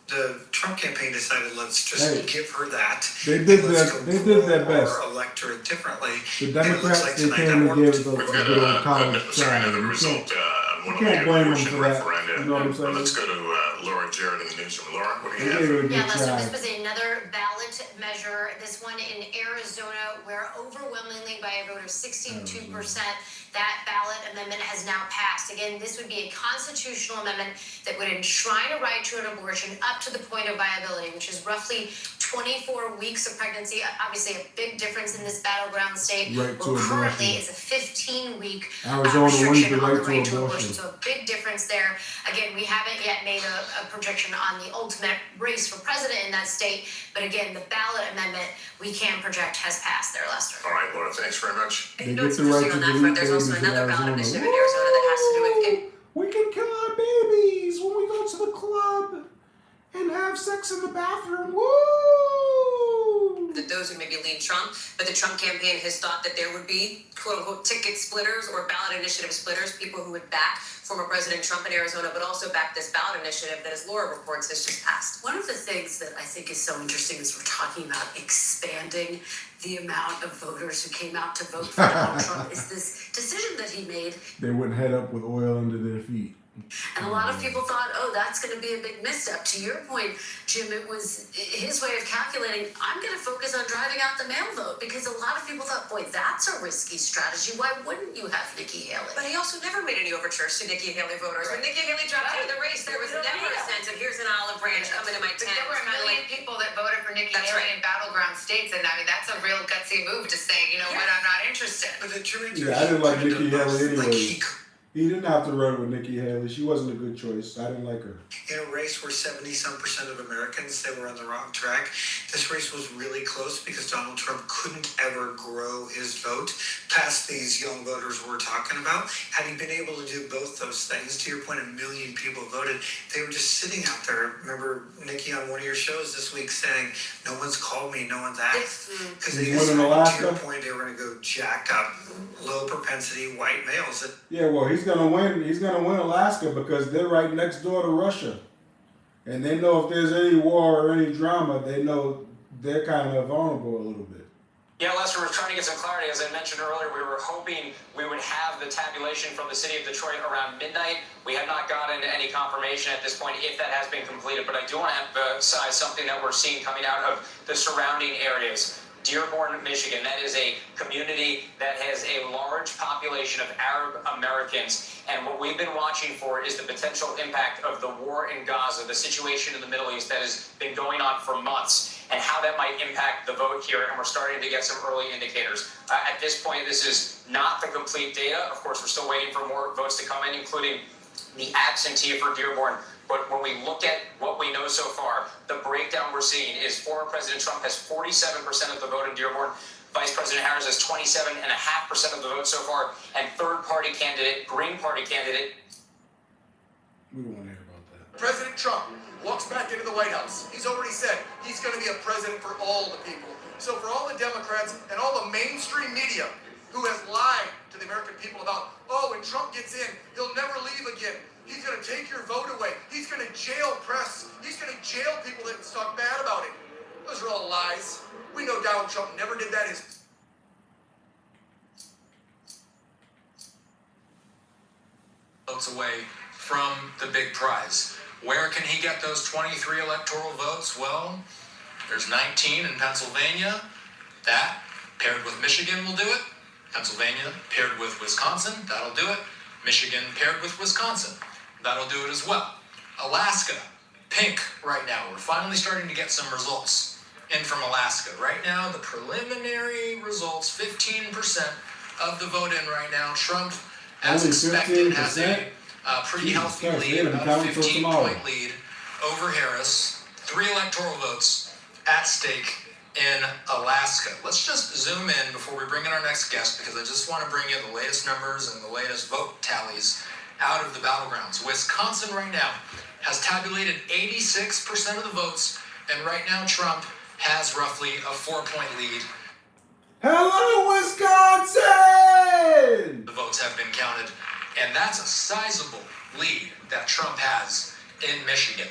The Trump campaign decided, let's just give her that. They did their best. Our electorate differently. The Democrats, they came and gave us a good old college try. You can't blame them for that. You know what I'm saying? Let's go to Laura Jarrett in the newsroom. Laura, what do you have? Yeah, Lester, this was another ballot measure. This one in Arizona, where overwhelmingly by a vote of 62%, that ballot amendment has now passed. Again, this would be a constitutional amendment that would enshrine a right to an abortion up to the point of viability, which is roughly 24 weeks of pregnancy. Obviously, a big difference in this battleground state. Right to currently, abortion. it's a 15-week Arizona wins restriction the on right the right to to abortion. abortion. So a big difference there. Again, we haven't yet made a projection on the ultimate race for president in that state. But again, the ballot amendment we can project has passed there, Lester. All right, Laura, thanks very much. They get the right to delete There's also babies in another ballot Arizona. initiative in Arizona that has to do with We can kill our babies when we go to the club and have sex in the bathroom. Woo! that those who maybe lean Trump, but the Trump campaign has thought that there would be quote unquote ticket splitters or ballot initiative splitters, people who would back former President Trump in Arizona, but also back this ballot initiative that, as Laura reports, has just passed. One of the things that I think is so interesting is we're talking about expanding the amount of voters who came out to vote for Donald Trump is this decision that he made. They wouldn't head up with oil under their feet. And a lot of people thought, oh, that's going to be a big misstep. To your point, Jim, it was his way of calculating, I'm going to focus on driving out the mail vote, because a lot of people thought, boy, that's a risky strategy. Why wouldn't you have Nikki Haley? But he also never made any overtures to Nikki Haley voters. When Nikki Haley dropped out of the race, there was never a sense of here's an olive branch coming to my tent. There were a million people that voted for Nikki Haley in battleground states, and I mean that's a real gutsy move to say, you know what, I'm not interested. But the truth Yeah, I didn't like Nikki Haley anyway. He didn't have to run with Nikki Haley. She wasn't a good choice. I didn't like her. In a race where 70-some% of Americans said we're on the wrong track, this race was really close because Donald Trump couldn't ever grow his vote past these young voters we're talking about. Had he been able to do both those things, to your point, 1 million people voted. They were just sitting out there. Remember Nikki on one of your shows this week saying, no one's called me, no one's asked. Because they decided, to your point, they were going to go jack up low propensity white males. Yeah, well, he's gonna win. He's gonna win Alaska because they're right next door to Russia, and they know if there's any war or any drama, they know they're kind of vulnerable a little bit. Yeah, Lester, we're trying to get some clarity. As I mentioned earlier, we were hoping we would have the tabulation from the city of Detroit around midnight. We have not gotten any confirmation at this point if that has been completed, but I do want to emphasize something that we're seeing coming out of the surrounding areas. Dearborn, Michigan, that is a community that has a large population of Arab Americans. And what we've been watching for is the potential impact of the war in Gaza, the situation in the Middle East that has been going on for months, and how that might impact the vote here. And we're starting to get some early indicators. At this point, this is not the complete data. Of course, we're still waiting for more votes to come in, including the absentee for Dearborn. But when we look at what we know so far, the breakdown we're seeing is former President Trump has 47% of the vote in Dearborn. Vice President Harris has 27.5% of the vote so far. And third party candidate, Green Party candidate. We don't want to hear about President Trump walks back into the White House. He's already said he's going to be a president for all the people. So for all the Democrats and all the mainstream media who has lied to the American people about, oh, when Trump gets in, he'll never leave again. He's going to take your vote away. He's going to jail press. He's going to jail people that talk bad about him. Those are all lies. We know Donald Trump never did that. Votes away from the big prize. Where can he get those 23 electoral votes? Well, there's 19 in Pennsylvania. That, paired with Michigan, will do it. Pennsylvania, paired with Wisconsin, that'll do it. Michigan, paired with Wisconsin, that'll do it as well. Alaska, pink right now. We're finally starting to get some results in from Alaska. Right now, the preliminary results, 15% of the vote in right now. Trump, as expected, has a pretty healthy lead, about a 15-point lead over Harris. 3 electoral votes at stake in Alaska. Let's just zoom in before we bring in our next guest, because I just want to bring you the latest numbers and the latest vote tallies out of the battlegrounds. Wisconsin right now has tabulated 86% of the votes, and right now Trump has roughly a 4-point lead. Hello, Wisconsin! The votes have been counted, and that's a sizable lead that Trump has in Michigan.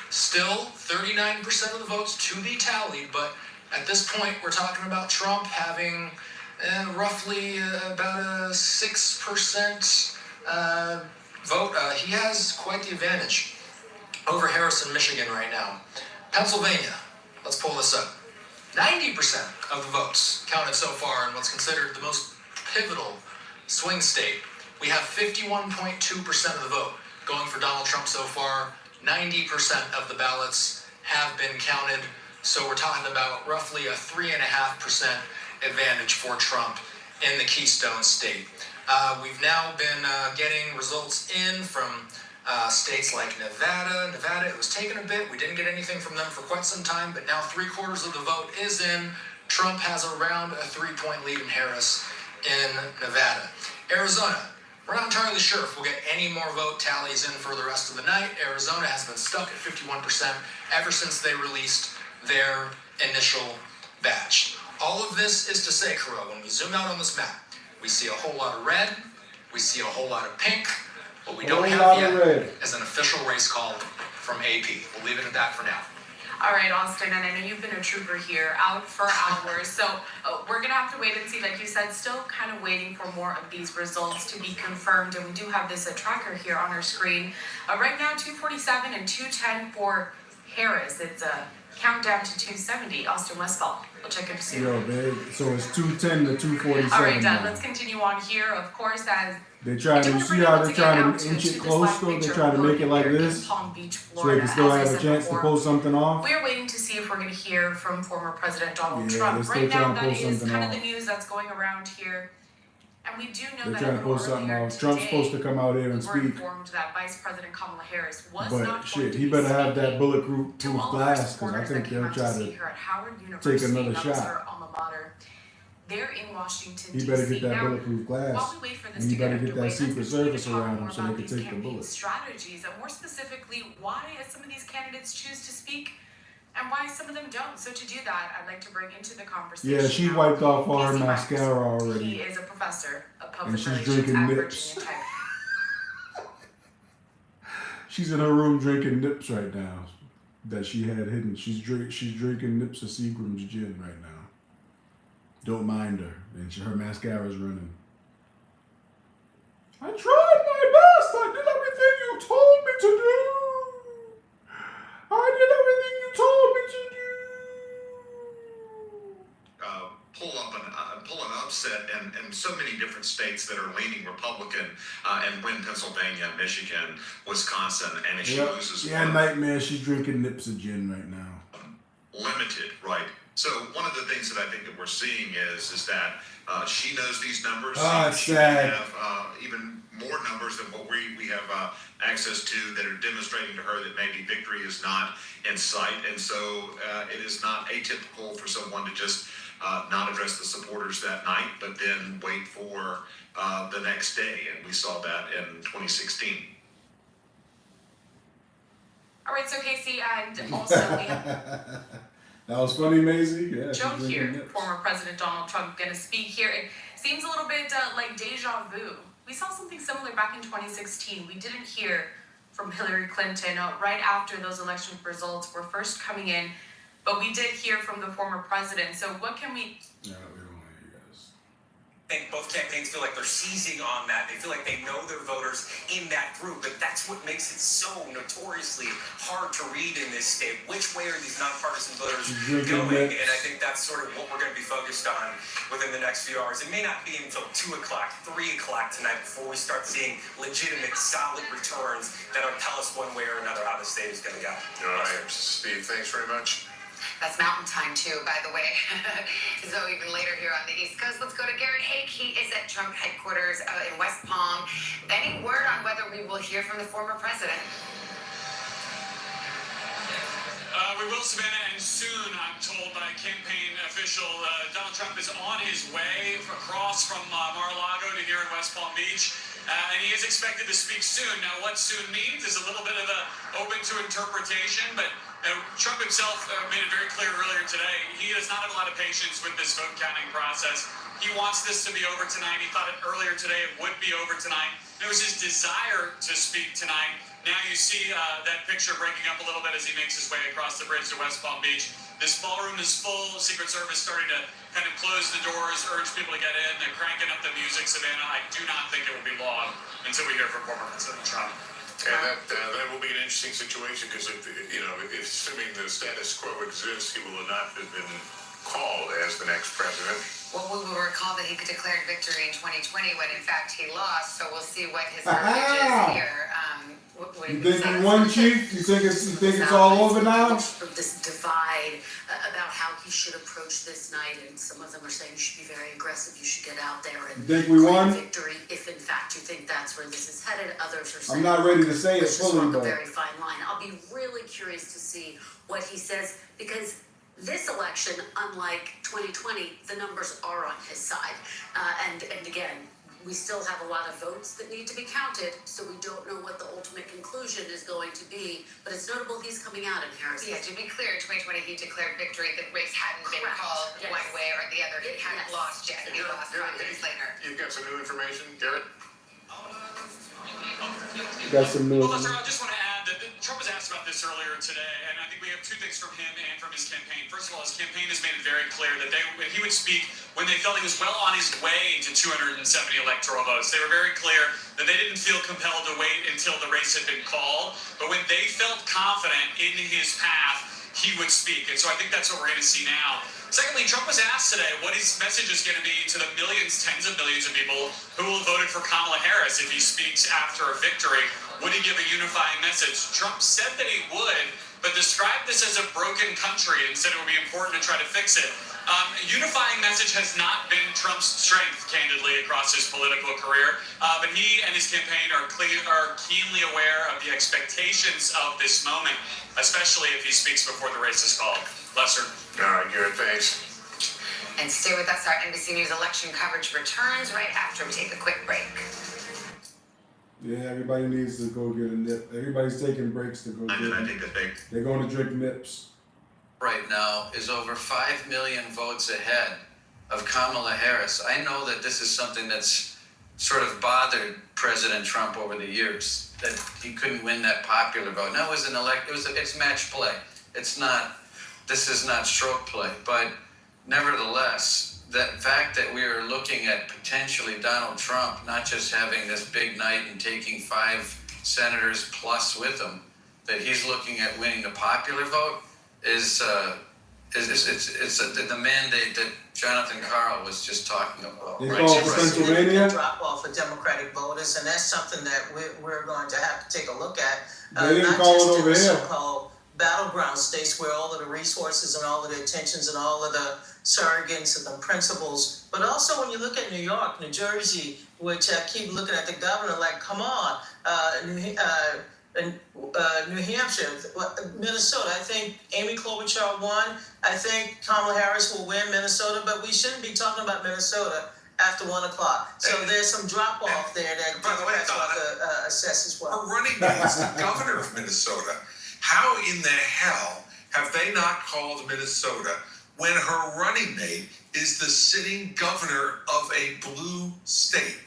Still 39% of the votes to be tallied, but at this point we're talking about Trump having roughly about a 6% vote. He has quite the advantage over Harris in Michigan right now. Pennsylvania, let's pull this up. 90% of the votes counted so far in what's considered the most pivotal swing state. We have 51.2% of the vote going for Donald Trump so far. 90% of the ballots have been counted. So we're talking about roughly a 3.5% advantage for Trump in the Keystone State. We've now been getting results in from states like Nevada. Nevada, it was taking a bit. We didn't get anything from them for quite some time, but now 3/4 of the vote is in. Trump has around a 3-point lead in Harris in Nevada. Arizona, we're not entirely sure if we'll get any more vote tallies in for the rest of the night. Arizona has been stuck at 51% ever since they released their initial batch. All of this is to say, Kirill, when we zoom out on this map, we see a whole lot of red, we see a whole lot of pink. What we don't have yet is an official race call from AP. We'll leave it at that for now. All right, Austin, and I know you've been a trooper here, out for hours, so we're going to have to wait and see. Like you said, still kind of waiting for more of these results to be confirmed, and we do have this tracker here on our screen. Right now, 247 and 210 for Harris. It's a countdown to 270. Austin Westfall, we'll check in soon. Yo, babe, so it's 210 to 247. All right, let's continue on here. Of course, as they try to see how they're trying to inch it close, though. They're trying to make it like this, Palm Beach, so they can still have a chance to pull something off. We're waiting to see if we're going to hear from former President Donald Trump. Right now, that is kind of the news that's going around here. And we do know they're trying to pull something off. Trump's supposed to come out here and speak. We're informed that Vice President Kamala Harris was but shit, he better have that bulletproof glass, because I think they'll try to take another shot. They're in Washington, he better get that bulletproof glass, and he better get that Secret Service around him so they can take the bullets. Strategies, and more specifically, why some of these candidates choose to speak and why some of them don't. So to do that, I'd like to bring into the conversation. Yeah, she wiped off all her mascara already. He is a professor of public and she's relations drinking at nips. Virginia Tech. She's in her room drinking nips right now that she had hidden. She's drinking nips of Seagram's gin right now. Don't mind her, and her mascara's running. I tried my best. I did everything you told me to do. I did everything you told me to do. Pull an upset in so many different states that are leaning Republican and win Pennsylvania, Michigan, Wisconsin, and if she loses one, nightmare. She's drinking nips of gin right now. Limited, right? So one of the things that I think that we're seeing is that she knows these numbers. She may have even more numbers than what we have access to that are demonstrating to her that maybe victory is not in sight. And so it is not atypical for someone to just not address the supporters that night, but then wait for the next day. And we saw that in 2016. All right, so Casey, and also we have That was funny, Maisie. Yeah, she's Joan drinking here, nips. former President Donald Trump, going to speak here. It seems a little bit like deja vu. We saw something similar back in 2016. We didn't hear from Hillary Clinton right after those election results were first coming in, but we did hear from the former president. So what can we... No, we don't want to hear you guys. I think both campaigns feel like they're seizing on that. They feel like they know their voters in that group, but that's what makes it so notoriously hard to read in this state. Which way are these nonpartisan voters going? And I think that's sort of what we're going to be focused on within the next few hours. It may not be until 2 o'clock, 3 o'clock tonight before we start seeing legitimate, solid returns that'll tell us one way or another how the state is going to go. All right, Steve, thanks very much. That's mountain time too, by the way. So even later here on the East Coast, let's go to Garrett Haake. He is at Trump headquarters in West Palm. Any word on whether we will hear from the former president? We will, Savannah, and soon, I'm told by a campaign official, Donald Trump is on his way across from Mar-a-Lago to here in West Palm Beach, and he is expected to speak soon. Now, what soon means is a little bit of a open to interpretation, but Trump himself made it very clear earlier today, he does not have a lot of patience with this vote counting process. He wants this to be over tonight. He thought it earlier today it would be over tonight. It was his desire to speak tonight. Now you see that picture breaking up a little bit as he makes his way across the bridge to West Palm Beach. This ballroom is full. Secret Service starting to kind of close the doors, urge people to get in. They're cranking up the music, Savannah. I do not think it will be long until we hear from former President Trump. And that will be an interesting situation because, if assuming the status quo exists, he will not have been called as the next president. Well, we will recall that he declared victory in 2020 when, in fact, he lost. So we'll see what his verbiage is here. You think we won, Chief? You think it's all over now? Of this divide about how he should approach this night, and some of them are saying you should be very aggressive, you should get out there and You think we won? victory if in fact you think that's where this is headed. Others are saying I'm not ready to say it let's just fully, walk a but very fine line. I'll be really curious to see what he says, because this election, unlike 2020, the numbers are on his side, and again, we still have a lot of votes that need to be counted, so we don't know what the ultimate conclusion is going to be. But it's notable he's coming out in Harrisburg. Yeah, to be clear, in 2020 he declared victory. The race hadn't been Correct. called Yes. one way or the other. He hadn't lost yet. He lost 5 days later. You've got some new information, Garrett? got some news. Well, Lester, I just want to add that Trump was asked about this earlier today, and I think we have 2 things from him and from his campaign. First of all, his campaign has made it very clear that he would speak when they felt he was well on his way to 270 electoral votes. They were very clear that they didn't feel compelled to wait until the race had been called, but when they felt confident in his path, he would speak. And so I think that's what we're going to see now. Secondly, Trump was asked today what his message is going to be to the millions, tens of millions of people who will have voted for Kamala Harris if he speaks after a victory. Would he give a unifying message? Trump said that he would, but described this as a broken country and said it would be important to try to fix it. Unifying message has not been Trump's strength, candidly, across his political career, but he and his campaign are keenly aware of the expectations of this moment, especially if he speaks before the race is called. Lester. All right, Garrett, thanks. And stay with us. Our NBC News election coverage returns right after we take a quick break. Yeah, everybody needs to go get a nip. Everybody's taking breaks to go get a nip. They're going to drink nips. Right now is over 5 million votes ahead of Kamala Harris. I know that this is something that's sort of bothered President Trump over the years, that he couldn't win that popular vote. Now it's match play. This is not stroke play, but nevertheless, the fact that we are looking at potentially Donald Trump not just having this big night and taking 5 senators plus with him, that he's looking at winning the popular vote is the mandate that Jonathan Carl was just talking about. They call for Pennsylvania. Drop off of Democratic voters, and that's something that we're going to have to take a look at. They didn't not call just it in over the here. so-called battleground states where all of the resources and all of the attentions and all of the surrogates and the principles, but also when you look at New York, New Jersey, which I keep looking at the governor like, come on, New Hampshire, Minnesota. I think Amy Klobuchar won. I think Kamala Harris will win Minnesota, but we shouldn't be talking about Minnesota after 1 o'clock. So there's some drop off there that By the way, Democrats will have to assess as well. Her running mate is the governor of Minnesota. How in the hell have they not called Minnesota when her running mate is the sitting governor of a blue state?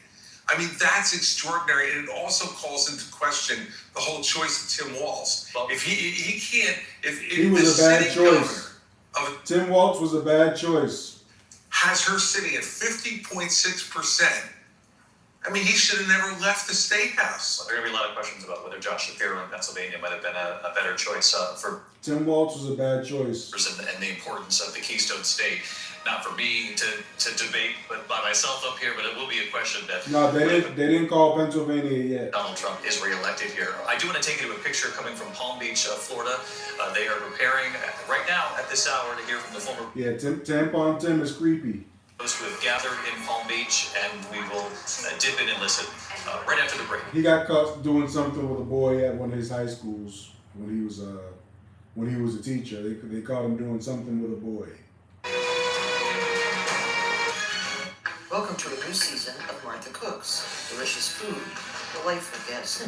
I mean, that's extraordinary, and it also calls into question the whole choice of Tim Walz. If he can't, if He the was a bad sitting governor choice. of Tim Walz was a bad choice. has her sitting at 50.6%, I mean, he should have never left the state house. Well, there are going to be a lot of questions about whether Josh Shapiro in Pennsylvania might have been a better choice for Tim Walz was a bad choice. and the importance of the Keystone State. Not for me to debate but by myself up here, but it will be a question that No, they didn't call Pennsylvania yet. Donald Trump is reelected here. I do want to take you to a picture coming from Palm Beach, Florida. They are preparing right now at this hour to hear from the former. Yeah, Tampon Tim is creepy. Those who have gathered in Palm Beach, and we will dip in and listen right after the break. He got caught doing something with a boy at one of his high schools when he was a teacher. They caught him doing something with a boy. Welcome to a new season of Martha Cooks. Delicious food, delightful guests.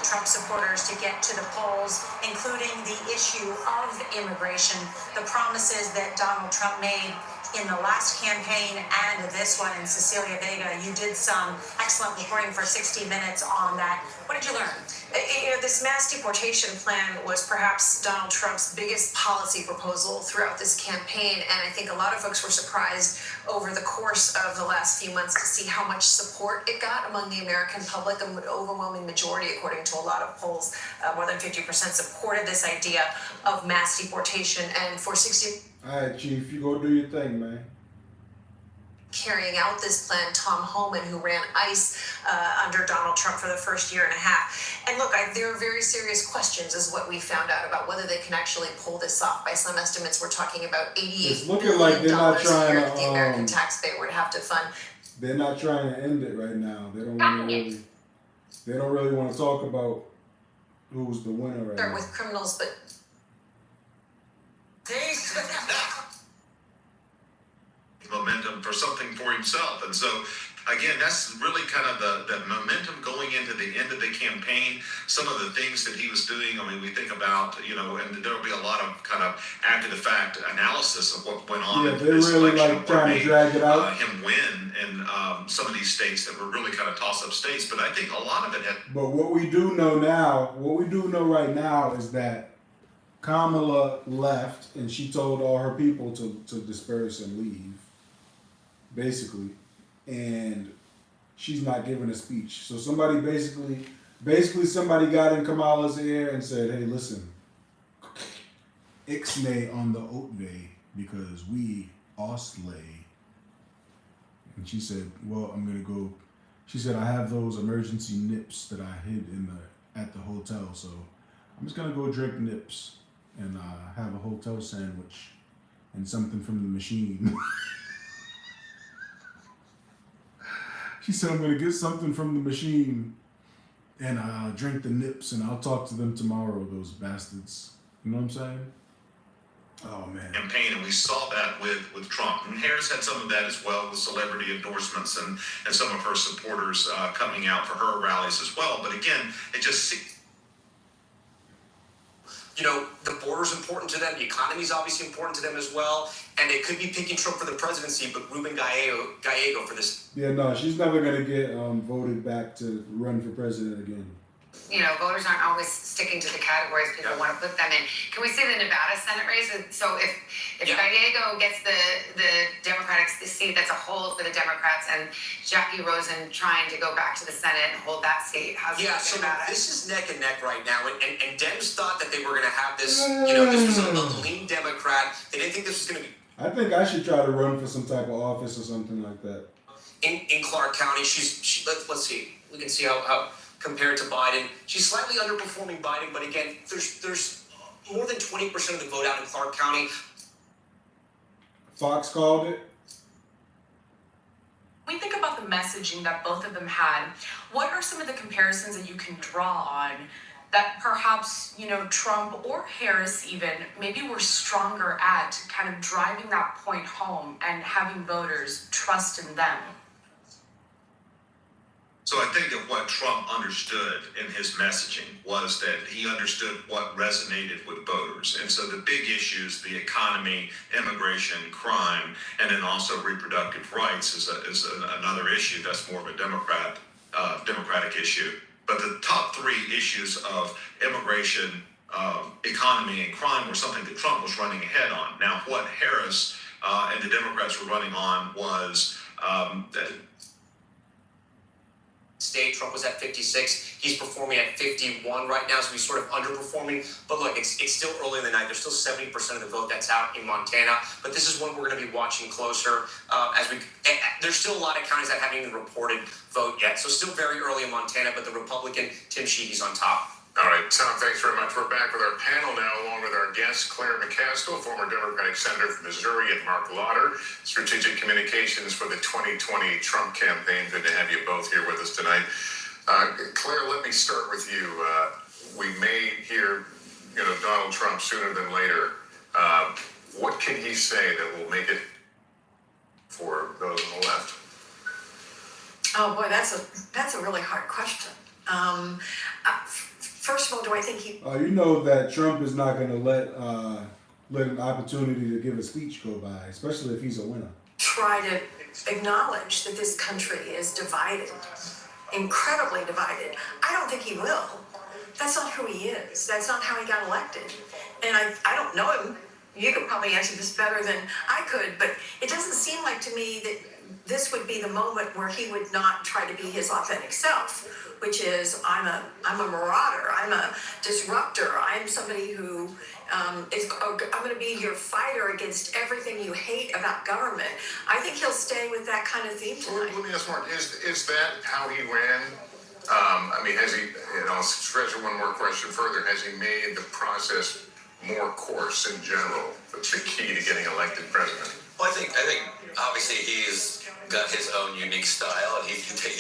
Trump supporters to get to the polls, including the issue of immigration, the promises that Donald Trump made in the last campaign and this one. And Cecilia Vega, you did some excellent reporting for 60 Minutes on that. What did you learn? This mass deportation plan was perhaps Donald Trump's biggest policy proposal throughout this campaign, and I think a lot of folks were surprised over the course of the last few months to see how much support it got among the American public. An overwhelming majority, according to a lot of polls, more than 50% supported this idea of mass deportation. And for 60. All right, Chief, you go do your thing, man. Carrying out this plan, Tom Homan, who ran ICE under Donald Trump for the first year and a half. And look, there are very serious questions, is what we found out, about whether they can actually pull this off. By some estimates, we're talking about $88 billion like they're not a trying year to, that the American taxpayer would have to fund. They're not trying to end it right now. They don't really want to talk about who's the winner right Start now. with criminals, but momentum for something for himself. And so, again, that's really kind of the momentum going into the end of the campaign. Some of the things that he was doing, I mean, we think about, and there'll be a lot of kind of after the fact analysis of what went on. Yeah, in they're this really election, like trying to made, drag it out. him win in some of these states that were really kind of toss-up states. But I think a lot of it had. But what we do know right now is that Kamala left and she told all her people to disperse and leave, basically. And she's not giving a speech. So somebody basically somebody got in Kamala's ear and said, hey, listen, ixnay on the oatvey because we oslay. And she said, well, I'm going to go. She said, I have those emergency nips that I hid at the hotel. So I'm just going to go drink nips and have a hotel sandwich and something from the machine. She said, I'm going to get something from the machine and drink the nips and I'll talk to them tomorrow, those bastards. You know what I'm saying? Oh, man. Campaign, and we saw that with Trump. And Harris had some of that as well with celebrity endorsements and some of her supporters coming out for her rallies as well. But again, it just... The border's important to them. The economy's obviously important to them as well. And they could be picking Trump for the presidency, but Ruben Gallego for this. Yeah, no, she's never going to get voted back to run for president again. Voters aren't always sticking to the categories people want to put them in. Can we say the Nevada Senate race? So if Gallego gets the Democratic seat, that's a hold for the Democrats, and Jackie Rosen trying to go back to the Senate and hold that seat. How's you so about it? this is neck and neck right now, and Dems thought that they were going to have this. This was a lean Democrat. They didn't think this was going to be. I think I should try to run for some type of office or something like that. In Clark County, let's see. We can see how compared to Biden, she's slightly underperforming Biden, but again, there's more than 20% of the vote out in Clark County. Fox called it. When we think about the messaging that both of them had, what are some of the comparisons that you can draw on that perhaps, Trump or Harris even maybe were stronger at kind of driving that point home and having voters trust in them? So I think that what Trump understood in his messaging was that he understood what resonated with voters. And so the big issues, the economy, immigration, crime, and then also reproductive rights is another issue that's more of a Democratic issue. But the top three issues of immigration, economy, and crime were something that Trump was running ahead on. Now, what Harris and the Democrats were running on was State, Trump was at 56. He's performing at 51 right now, so he's sort of underperforming. But look, it's still early in the night. There's still 70% of the vote that's out in Montana. But this is one we're going to be watching closer there's still a lot of counties that haven't even reported vote yet. So still very early in Montana, but the Republican, Tim Sheehy's on top. All right, Tom, thanks very much. We're back with our panel now, along with our guests, Claire McCaskill, former Democratic Senator from Missouri, and Mark Lauder, Strategic Communications for the 2020 Trump campaign. Good to have you both here with us tonight. Claire, let me start with you. We may hear, Donald Trump sooner than later. What can he say that will make it for those on the left? Oh boy, that's a really hard question. First of all, do I think he? You know that Trump is not going to let an opportunity to give a speech go by, especially if he's a winner. Try to acknowledge that this country is divided, incredibly divided. I don't think he will. That's not who he is. That's not how he got elected. And I don't know him. You could probably answer this better than I could, but it doesn't seem like to me that this would be the moment where he would not try to be his authentic self, which is I'm a marauder, I'm a disruptor, I'm somebody who I'm going to be your fighter against everything you hate about government. I think he'll stay with that kind of theme tonight. Let me ask Mark, is that how he ran? Has he, I'll stretch it one more question further, has he made the process more coarse in general? That's the key to getting elected president. Well, I think obviously he's got his own unique style, and he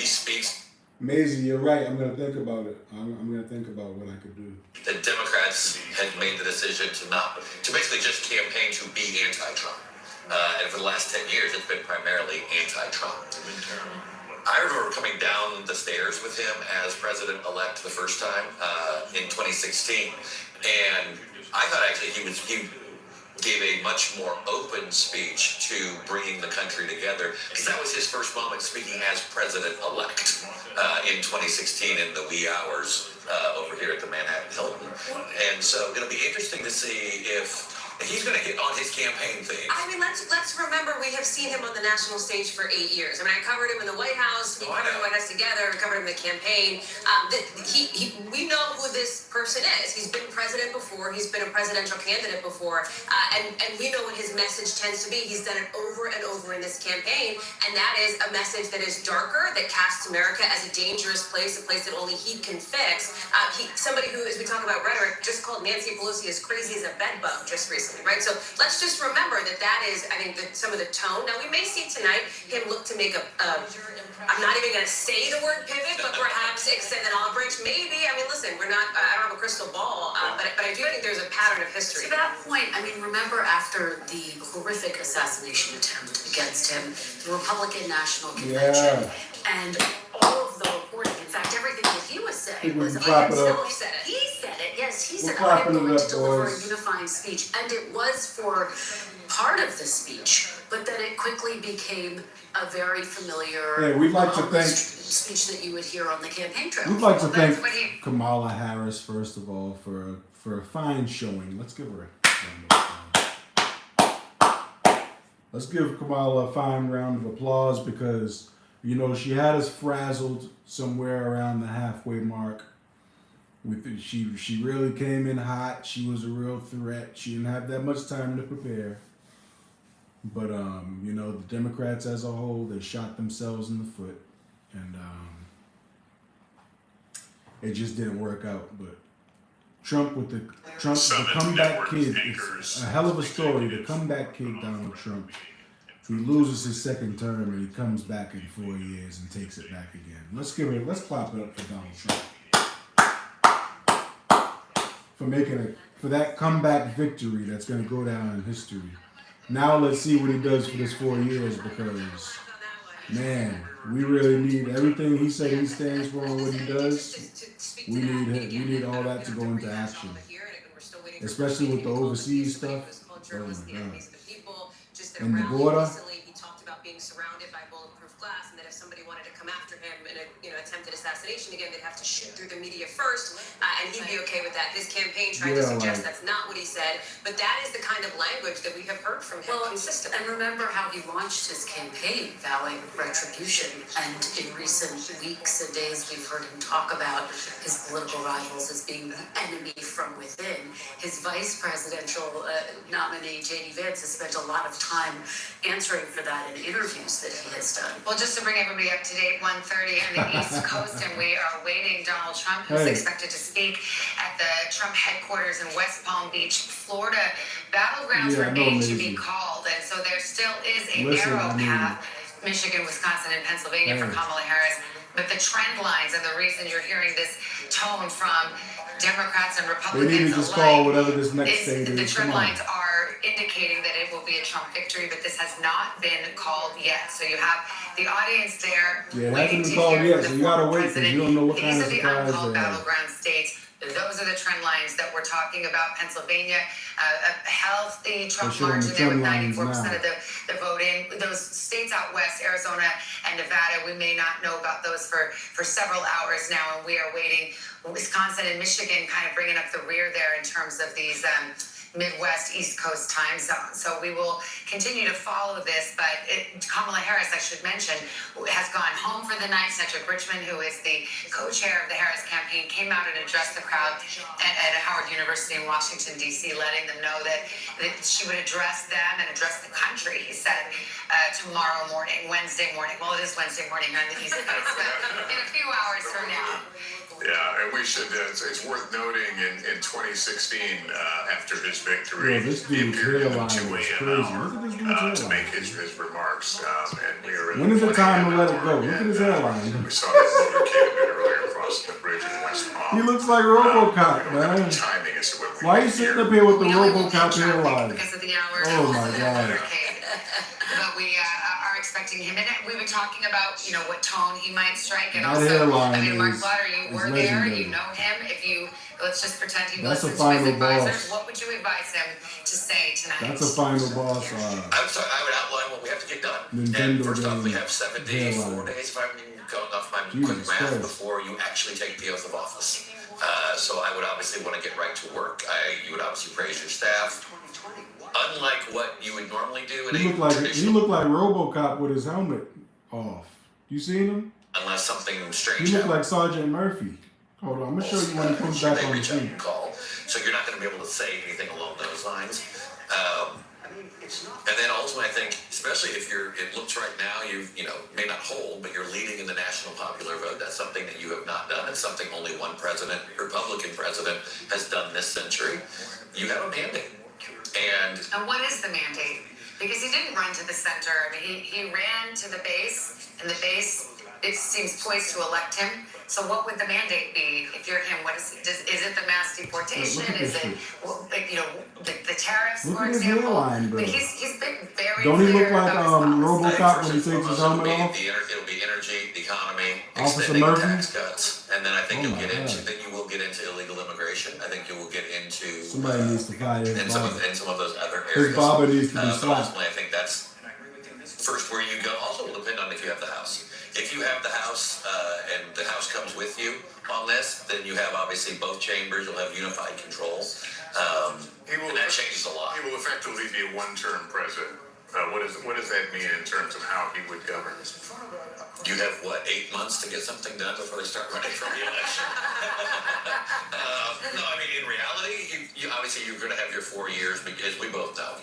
speaks. Maisie, you're right. I'm going to think about it. I'm going to think about what I could do. The Democrats had made the decision to basically just campaign to be anti-Trump. And for the last 10 years, it's been primarily anti-Trump. I remember coming down the stairs with him as president-elect the first time in 2016. And I thought actually he gave a much more open speech to bringing the country together, because that was his first moment speaking as president-elect in 2016 in the wee hours over here at the Manhattan Hilton. And so it'll be interesting to see if he's going to hit on his campaign theme. I mean, let's remember we have seen him on the national stage for 8 years. I covered him in the White House. We covered the White House together. We covered him in the campaign. We know who this person is. He's been president before. He's been a presidential candidate before. And we know what his message tends to be. He's done it over and over in this campaign. And that is a message that is darker, that casts America as a dangerous place, a place that only he can fix. Somebody who, as we talk about rhetoric, just called Nancy Pelosi as crazy as a bed bug just recently. Right, so let's just remember that is, I think, some of the tone. Now we may see tonight him look to make I'm not even going to say the word pivot, but perhaps extend an olive branch. Maybe. Listen, I don't have a crystal ball, but I do think there's a pattern of history. To that point, remember after the horrific assassination attempt against him, the Republican National Convention, and all of the reporting, in fact, everything that he was saying was, he said it, yes, he said, I am going to deliver a unifying speech. And it was for part of the speech, but then it quickly became a very familiar we'd like to thank speech that you would hear on the campaign trail. We'd like to thank Kamala Harris, first of all, for a fine showing. Let's give her Let's give Kamala a fine round of applause because, she had us frazzled somewhere around the halfway mark. She really came in hot. She was a real threat. She didn't have that much time to prepare. But, the Democrats as a whole, they shot themselves in the foot. And it just didn't work out. But Trump, the comeback kid, it's a hell of a story. The comeback kid, Donald Trump. He loses his second term and he comes back in 4 years and takes it back again. Let's clap it up for Donald Trump for that comeback victory that's going to go down in history. Now let's see what he does for this 4 years, because Man, we really need everything he said he stands for and what he does. We need him. We need all that to go into action, especially with the overseas stuff. Oh my God! And the border. He talked about being surrounded by bulletproof glass, and that if somebody wanted to come after him in a attempted assassination again, they'd have to shoot through the media first, and he'd be okay with that. His campaign tried to suggest that's not what he said, but that is the kind of language that we have heard from him consistently. And remember how he launched his campaign vowing retribution, and in recent weeks and days we've heard him talk about his political rivals as being the enemy from within. His vice presidential nominee, J.D. Vance, has spent a lot of time answering for that in interviews that he has done. Well, just to bring everybody up to date, 1:30 on the East Coast, and we are awaiting Donald Trump, who's expected to speak at the Trump headquarters in West Palm Beach, Florida. Battlegrounds remain to be called, and so there still is a narrow path, Michigan, Wisconsin, and Pennsylvania for Kamala Harris. But the trend lines and the reason you're hearing this tone from Democrats and Republicans They need to just call whatever this next state is. the trend lines are indicating that it will be a Trump victory, but this has not been called yet. So you have the audience there. Yeah, it hasn't been called yet, so you gotta wait because you don't know what kind of These are the surprise uncalled they have. battleground states. Those are the trend lines that we're talking about. Pennsylvania, a healthy Trump margin there with 94% of the vote in. Those states out west, Arizona and Nevada, we may not know about those for several hours now, and we are waiting. Wisconsin and Michigan kind of bringing up the rear there in terms of these Midwest, East Coast time zones. So we will continue to follow this, but Kamala Harris, I should mention, has gone home for the night. Cedric Richmond, who is the co-chair of the Harris campaign, came out and addressed the crowd at Howard University in Washington, D.C., letting them know that she would address them and address the country, he said, tomorrow morning, Wednesday morning. Well, it is Wednesday morning on the East Coast, but in a few hours from now. Yeah, and we should, it's worth noting in 2016, after his victory, this he dude's appeared in hairline is 2 crazy. a.m. Look at this dude's hour to hairline. make his remarks. And we were When is the time to let it go? Look at his hairline. We saw that motorcade a bit earlier crossing the bridge in West Palm. He looks like RoboCop, man. Timing is what we Why are you sitting up here with the We only will RoboCop get traffic hairline? because of the hour. Oh my God. But we are expecting him, and we've been talking about what tone he might strike, and That also, hairline I mean, Mark is Slaughter, you were there, legendary. you know him. If you let's just pretend he That's a listens to his final advisors, boss. what would you advise him to say tonight? That's a final boss. I would outline what we have to get done. Nintendo And first off, we game have 7 days, 4 days, if I'm going off my quick Jesus math, Christ. before you actually take the oath of office. So I would obviously want to get right to work. You would obviously praise your staff. Unlike what you would normally do in He a looked like RoboCop with his helmet off. You seen him? unless something He strange looked like happens. Sergeant Murphy. Hold on, I'm gonna show you when he comes back They on the reach out scene. and call, so you're not going to be able to say anything along those lines. And then ultimately, I think, especially if it looks right now, you may not hold, but you're leading in the national popular vote. That's something that you have not done. It's something only one president, Republican president, has done this century. You have a mandate. And what is the mandate? Because he didn't run to the center. I mean, he ran to the base, and the base, it seems poised to elect him. So what would the mandate be if you're him? What is it the mass deportation? Is it the tariffs, Look for at his example? hairline, bro. But he's been very Don't he look clear like about his policy. RoboCop when he takes his helmet off? It'll be energy, the economy, Officer extending Murphy? tax cuts, and then I think Oh you'll my get into. God. Then you will get into illegal immigration. I think you will get into. Somebody needs to fire his and barber. some of those other areas. His barber needs to be But slapped. ultimately, I think that's first where you go. Also, will depend on if you have the House. If you have the House and the House comes with you on this, then you have obviously both chambers. You'll have unified control, and that changes a lot. He will effectively be a one-term president. What does that mean in terms of how he would govern? You have, 8 months to get something done before they start running for re-election? No, I mean, in reality, you obviously you're going to have your 4 years because we both know,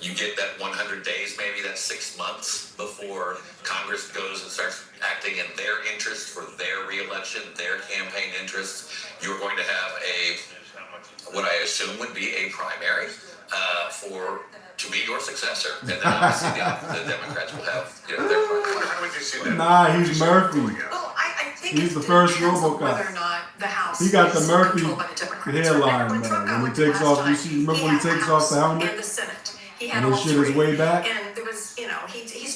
you get that 100 days, maybe that's 6 months before Congress goes and starts acting in their interest for their re-election, their campaign interests. You're going to have what I assume would be a primary to be your successor, and then obviously the Democrats will have their primary. How would you see that? Nah, he's Murphy. Well, I think He's it the first depends on RoboCop. whether or not the House He got the is Murphy controlled by the Democrats. hairline, When Trump man. got When he elected takes last off, time, remember when he takes off the House helmet? and the Senate. He had And his all shit is three. way back? And there was, he's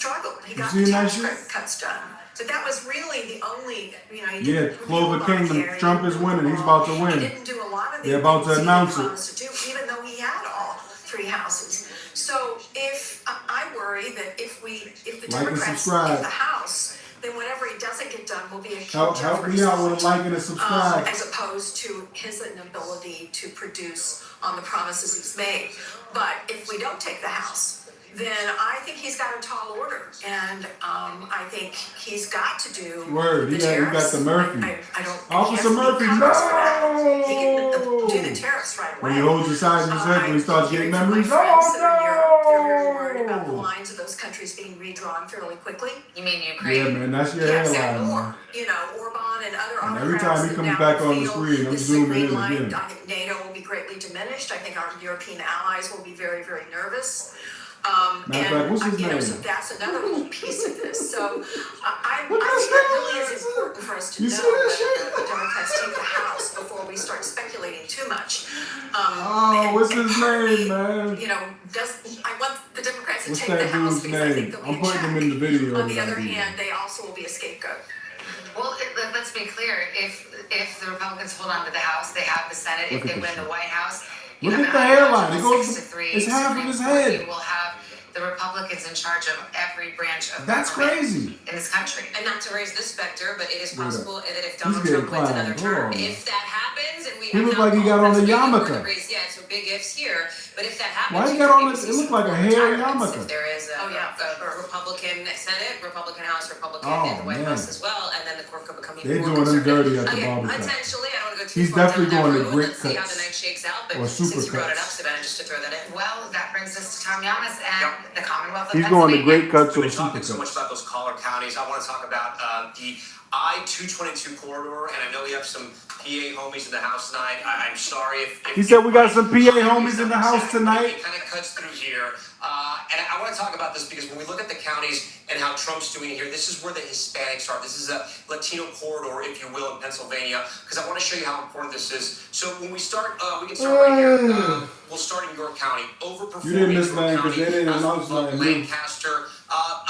He You got seen the that tax shit? credit cuts done. But that was really the only, he Yeah, didn't Clover repeal Kingdom. Obamacare, he Trump didn't is move winning. the He's law. about to He win. didn't do a lot of the They're about to things announce he it. promised to do, even though he had all 3 houses. So if I worry that if the Like and Democrats subscribe. get the House, then whatever he doesn't get done will be a huge Help me out with a like and a subscribe. as opposed to his inability to produce on the promises he's made. But if we don't take the House, then I think he's got a tall order, and I think he's got to do Word, the you got tariffs. the Murphy. I don't. Officer Murphy, He can no! do the tariffs right away. When he holds his side of his head, when he starts getting memories, Friends that are in Europe, they're very oh worried about the no! lines of those countries being redrawn fairly quickly. You mean Ukraine? Yeah, man, that's your Yes, and hairline, more. man. Orban and other And every autocrats time he that comes now back on the feel screen, I'm this is a zooming green in light. again. I think NATO will be greatly diminished. I think our European allies will be very, very nervous. Matter of fact, what's his name? So that's another whole piece of this. So I think it really is important for us to know whether the Democrats take the House before we start speculating too much. What's his name, man? I want the Democrats to What's take the that House dude's because I think name? they'll be I'm a putting check. him in the video. On the other hand, they also will be a scapegoat. Well, let's be clear. If the Republicans hold on to the House, they have the Senate. Look If at they this win the shit. White House, Look have at the an hairline. It ideological goes. 6-3 It's half of Supreme his Court. head. You will have the Republicans in charge of every branch of That's government crazy. in this country. And not to raise this specter, but it is Wait up. possible that if He's Donald getting Trump wins clowned. another Hold term, on. if that happens, and we He have looked not like he got called on a Pennsylvania yarmulke. or the race yet, so big ifs here. But if that happens, Why he you got could on maybe this? see It looked some like a more hair retirements. yarmulke. If there is a Republican Senate, Republican House, Republican Oh, in the White man. House as well, and then the court could become They're even more doing him dirty conservative. at the Again, barbershop. potentially, I don't want to go too He's far definitely down going that to road. great Let's see how cuts. the night shakes out. But Or super since you brought it up, cuts. Savannah, just to throw that in. Well, that brings us to Tom Yamas and the Commonwealth of He's going to Pennsylvania. great cuts We've or been super talking so much cuts. about those collar counties. I want to talk about the I-222 corridor, and I know we have some PA homies in the house tonight. I'm sorry if He said we got some PA homies in the house tonight. It kind of cuts through here. And I want to talk about this because when we look at the counties and how Trump's doing here, this is where the Hispanics are. This is a Latino corridor, if you will, in Pennsylvania, because I want to show you how important this is. So when we start, we can start right here. We'll start in York County. Overperforming You didn't miss York nothing 'cause County. they didn't announce nothing new. Lancaster,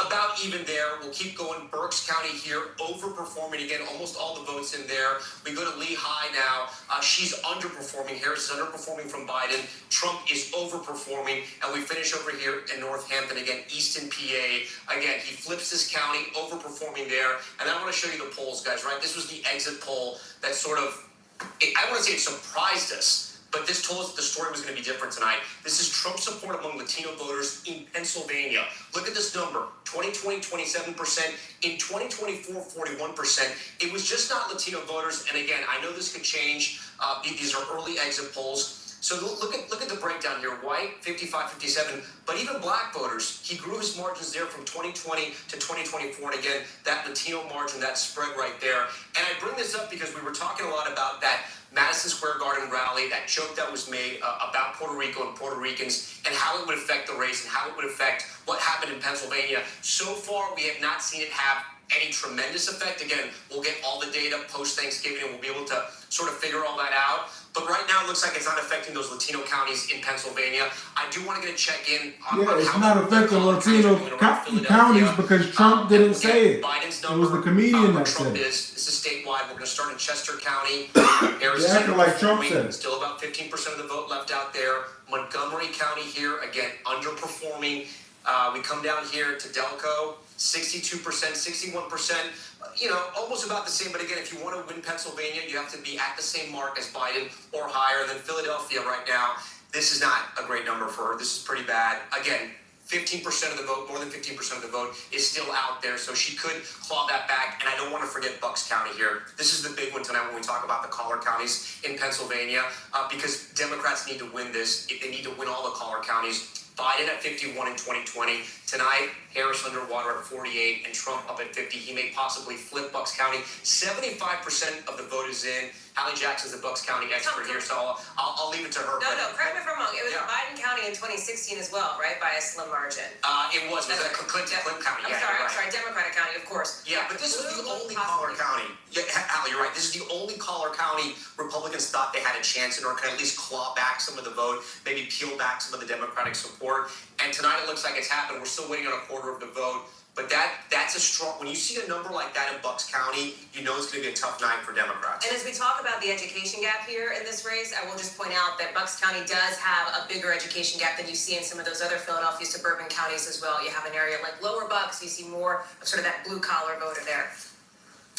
about even there. We'll keep going. Berks County here, overperforming again. Almost all the votes in there. We go to Lehigh now. She's underperforming. Harris is underperforming from Biden. Trump is overperforming. And we finish over here in Northampton again, Easton, PA. Again, he flips this county, overperforming there. And I want to show you the polls, guys, right? This was the exit poll that sort of, I want to say it surprised us. But this told us that the story was going to be different tonight. This is Trump support among Latino voters in Pennsylvania. Look at this number. 2020, 27%. In 2024, 41%. It was just not Latino voters. And again, I know this could change. These are early exit polls. So look at the breakdown here. White, 55, 57. But even black voters, he grew his margins there from 2020 to 2024. And again, that Latino margin, that spread right there. And I bring this up because we were talking a lot about that Madison Square Garden rally, that joke that was made about Puerto Rico and Puerto Ricans and how it would affect the race and how it would affect what happened in Pennsylvania. So far, we have not seen it have any tremendous effect. Again, we'll get all the data post-Thanksgiving and we'll be able to sort of figure all that out. But right now, it looks like it's not affecting those Latino counties in Pennsylvania. I do want to get a check-in on Yeah, it's how not affecting Latino counties because Trump didn't say it. Biden's It was the comedian that Trump said it. This is statewide. We're going to start in Chester County. Harris They acting like Trump said it. Still about 15% of the vote left out there. Montgomery County here, again, underperforming. We come down here to Delco, 62%, 61%. Almost about the same. But again, if you want to win Pennsylvania, you have to be at the same mark as Biden or higher. And then Philadelphia right now, this is not a great number for her. This is pretty bad. Again, 15% of the vote, more than 15% of the vote is still out there. So she could claw that back. And I don't want to forget Bucks County here. This is the big one tonight when we talk about the collar counties in Pennsylvania, because Democrats need to win this. They need to win all the collar counties. Biden at 51 in 2020. Tonight, Harris underwater at 48 and Trump up at 50. He may possibly flip Bucks County. 75% of the vote is in. Hallie Jackson's the Bucks County expert here, so I'll leave it to her. No, correct me if I'm wrong. It was Biden County in 2016 as well, right? By a slim margin. It was that Clinton County. I'm sorry, Democratic County, of course. Yeah, but this was the only collar county. Yeah, Hallie, you're right. This is the only collar county Republicans thought they had a chance in, or can at least claw back some of the vote, maybe peel back some of the Democratic support. And tonight it looks like it's happened. We're still waiting on a quarter of the vote. But that's a strong, when you see a number like that in Bucks County, you know it's going to be a tough night for Democrats. And as we talk about the education gap here in this race, I will just point out that Bucks County does have a bigger education gap than you see in some of those other Philadelphia suburban counties as well. You have an area like Lower Bucks, you see more of sort of that blue collar voter there.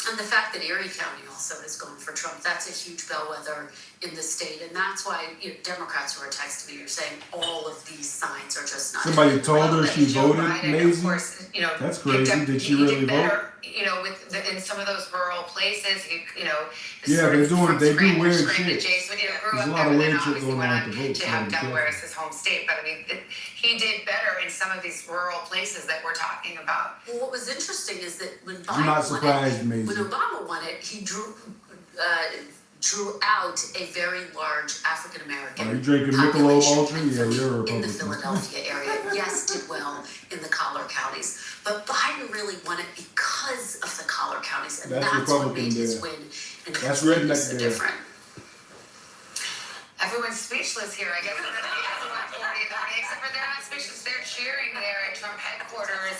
And the fact that Erie County also is going for Trump, that's a huge bellwether in the state. And that's why Democrats who are texting me are saying all of these signs are just not. Somebody told her she Joe voted, Biden, Maisie? of course, That's crazy. Did she really vote? better, in some of those rural places, Yeah, they do weird shit. Jason, grew There's a up lot there, of but then weird shit obviously going went on on with the vote. to have Delaware as his home state. But I mean, he did better in some of these rural places that we're talking about. Well, what was interesting is that when I'm not Biden won surprised, it, Maisie. when Obama won it, he drew out a very large African American Are you drinking Michelob population Ultra? Yeah, you're a in the Republican. Philadelphia area. Yes, did well in the collar counties, but Biden really won it because of the collar counties, and That's that's what Republican made his there. win and That's his win redneck so there. different. Everyone's speechless here, I guess. Except for they're not speechless, they're cheering there at Trump headquarters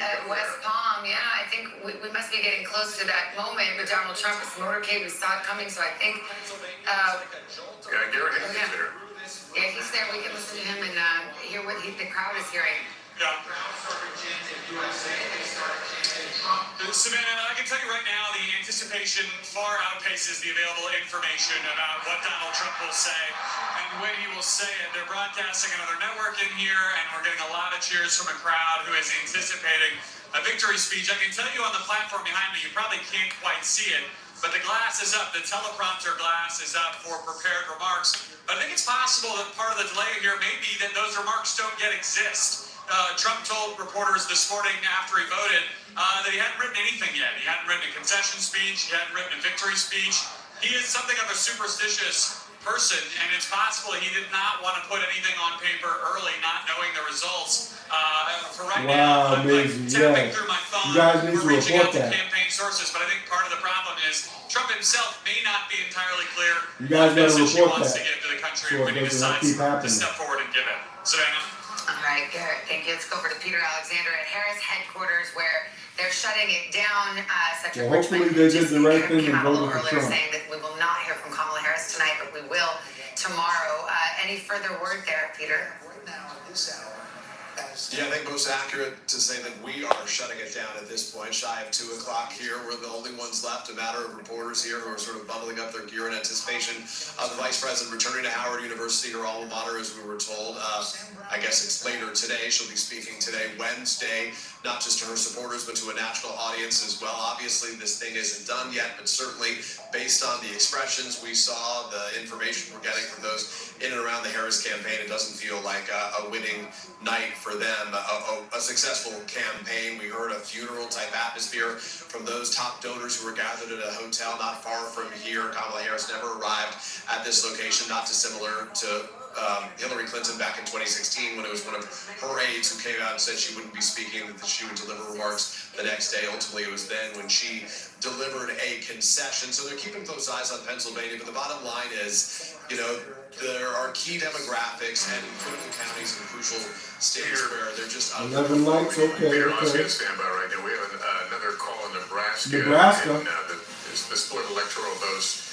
at West Palm. Yeah, I think we must be getting close to that moment with Donald Trump. His motorcade, we saw it coming, so I think. Garrett Higgins there. Yeah, he's there. We can listen to him and hear what the crowd is hearing. Yeah. Savannah, I can tell you right now, the anticipation far outpaces the available information about what Donald Trump will say and when he will say it. They're broadcasting another network in here, and we're getting a lot of cheers from a crowd who is anticipating a victory speech. I can tell you on the platform behind me, you probably can't quite see it, but the glass is up. The teleprompter glass is up for prepared remarks. But I think it's possible that part of the delay here may be that those remarks don't yet exist. Trump told reporters this morning after he voted that he hadn't written anything yet. He hadn't written a concession speech. He hadn't written a victory speech. He is something of a superstitious person, and it's possible he did not want to put anything on paper early, not knowing the results. For right now, I'm tapping through my phone. You guys need to We're reaching report out to that. campaign sources, but I think part of the problem is Trump himself may not be entirely clear You guys what gotta message he report wants that to give to the country so it when he doesn't decides keep to happening. step forward and give it. Savannah? All right, Garrett, thank you. Let's go over to Peter Alexander at Harris headquarters, where they're shutting it down. Well, hopefully they did the right thing and came out a little voted for earlier Trump. saying that we will not hear from Kamala Harris tonight, but we will tomorrow. Any further word there, Peter? Yeah, I think most accurate to say that we are shutting it down at this point, shy of 2 o'clock here. We're the only ones left, a matter of reporters here who are sort of bubbling up their gear in anticipation of the vice president returning to Howard University, her alma mater, as we were told. I guess it's later today. She'll be speaking today, Wednesday, not just to her supporters, but to a national audience as well. Obviously, this thing isn't done yet, but certainly based on the expressions we saw, the information we're getting from those in and around the Harris campaign, it doesn't feel like a winning night for them, a successful campaign. We heard a funeral type atmosphere from those top donors who were gathered at a hotel not far from here. Kamala Harris never arrived at this location, not dissimilar to Hillary Clinton back in 2016 when it was one of her aides who came out and said she wouldn't be speaking, that she would deliver remarks the next day. Ultimately, it was then when she delivered a concession. So they're keeping close eyes on Pennsylvania, but the bottom line is, there are key demographics and critical counties and crucial states where they're just 11 likes, okay. Peter, I'm just going to stand by right now. We have another call in Nebraska. Nebraska. And, the split electoral votes.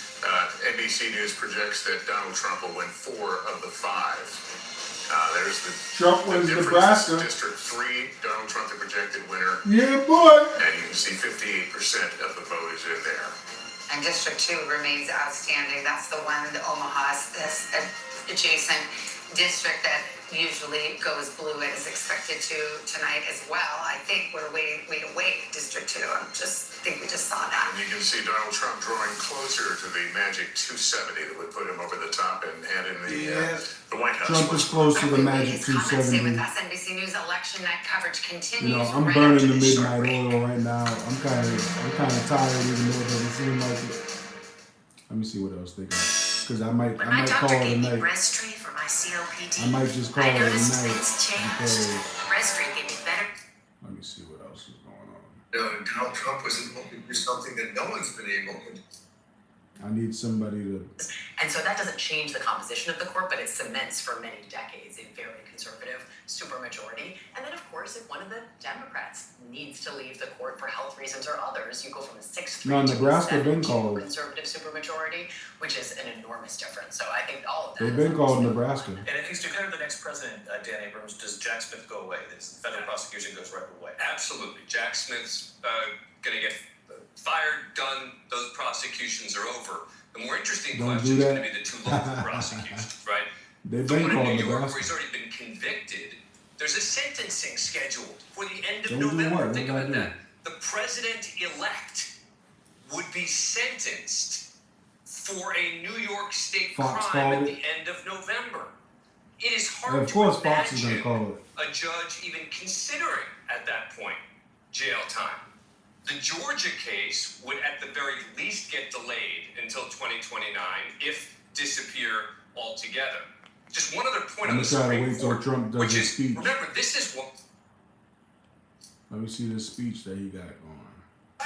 NBC News projects that Donald Trump will win 4 of the 5. There's the Trump wins difference. Nebraska. District 3, Donald Trump the projected winner. Yeah, boy. And you can see 58% of the vote is in there. And District 2 remains outstanding. That's the one, the Omaha adjacent district that usually goes blue and is expected to tonight as well. I think we await District 2. I think we just saw that. And you can see Donald Trump drawing closer to the magic 270 that would put him over the top and in the White House. Trump is close to the magic Stay 270. with us. NBC News election night coverage continues. I'm right burning after the this short midnight oil right now. I'm kind of tired, even though it doesn't seem like it. Let me see what else they got, because I might My call doctor it a gave me night. Breztri for my COPD. I might just call it a noticed night things changed. because Breztri gave me better. let me see what else is going on. Donald Trump was able to do something that no one's been able to do. I need somebody to. And so that doesn't change the composition of the court, but it cements for many decades a very conservative supermajority. And then, of course, if one of the Democrats needs to leave the court for health reasons or others, you go from a 6-3 No, to a Nebraska been 7-2 called. conservative supermajority, which is an enormous difference. So I think all of that. They've been called Nebraska. And if he's declared the next president, Dan Abrams, does Jack Smith go away? Does the federal prosecution goes right away? Absolutely. Jack Smith's going to get fired, done, those prosecutions are over. The more interesting Don't question do is that. going to be the two local prosecutions, right? They've The been one in called New York where Nebraska. he's already been convicted. There's a sentencing scheduled for the end of Don't do November. what? Think What about did I that. The president-elect would be sentenced for a New York State Fox crime called at it. the end of November. It is And hard of course, to Fox is imagine gonna call it. a judge even considering at that point jail time. The Georgia case would at the very least get delayed until 2029, if disappear altogether. Just one other point I'm on the gonna try to Supreme wait till Court, Trump does which his is, speech. remember, this is what Let me see this speech that he got going. I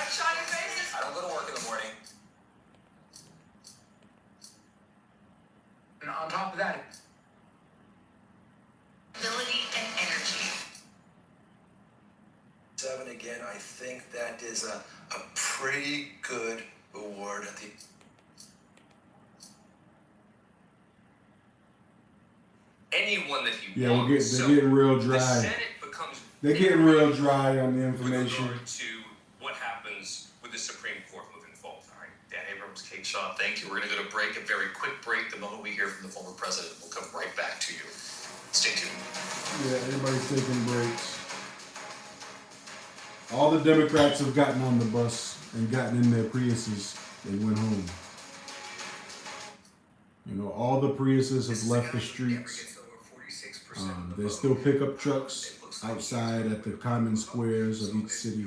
don't go to work in the morning. And on top of that, Ability and energy. 7 again, I think that is a pretty good award at the anyone that he Yeah, wants. they're getting real The dry. Senate becomes They're getting real dry on the information. with regard to what happens with the Supreme Court moving forward. All right, Dan Abrams, Kate Shaw, thank you. We're going to go to break, a very quick break. The moment we hear from the former president, we'll come right back to you. Stay tuned. Yeah, everybody's taking breaks. All the Democrats have gotten on the bus and gotten in their Priuses and went home. You know, all the Priuses have left the streets. There's still pickup trucks outside at the common squares of each city.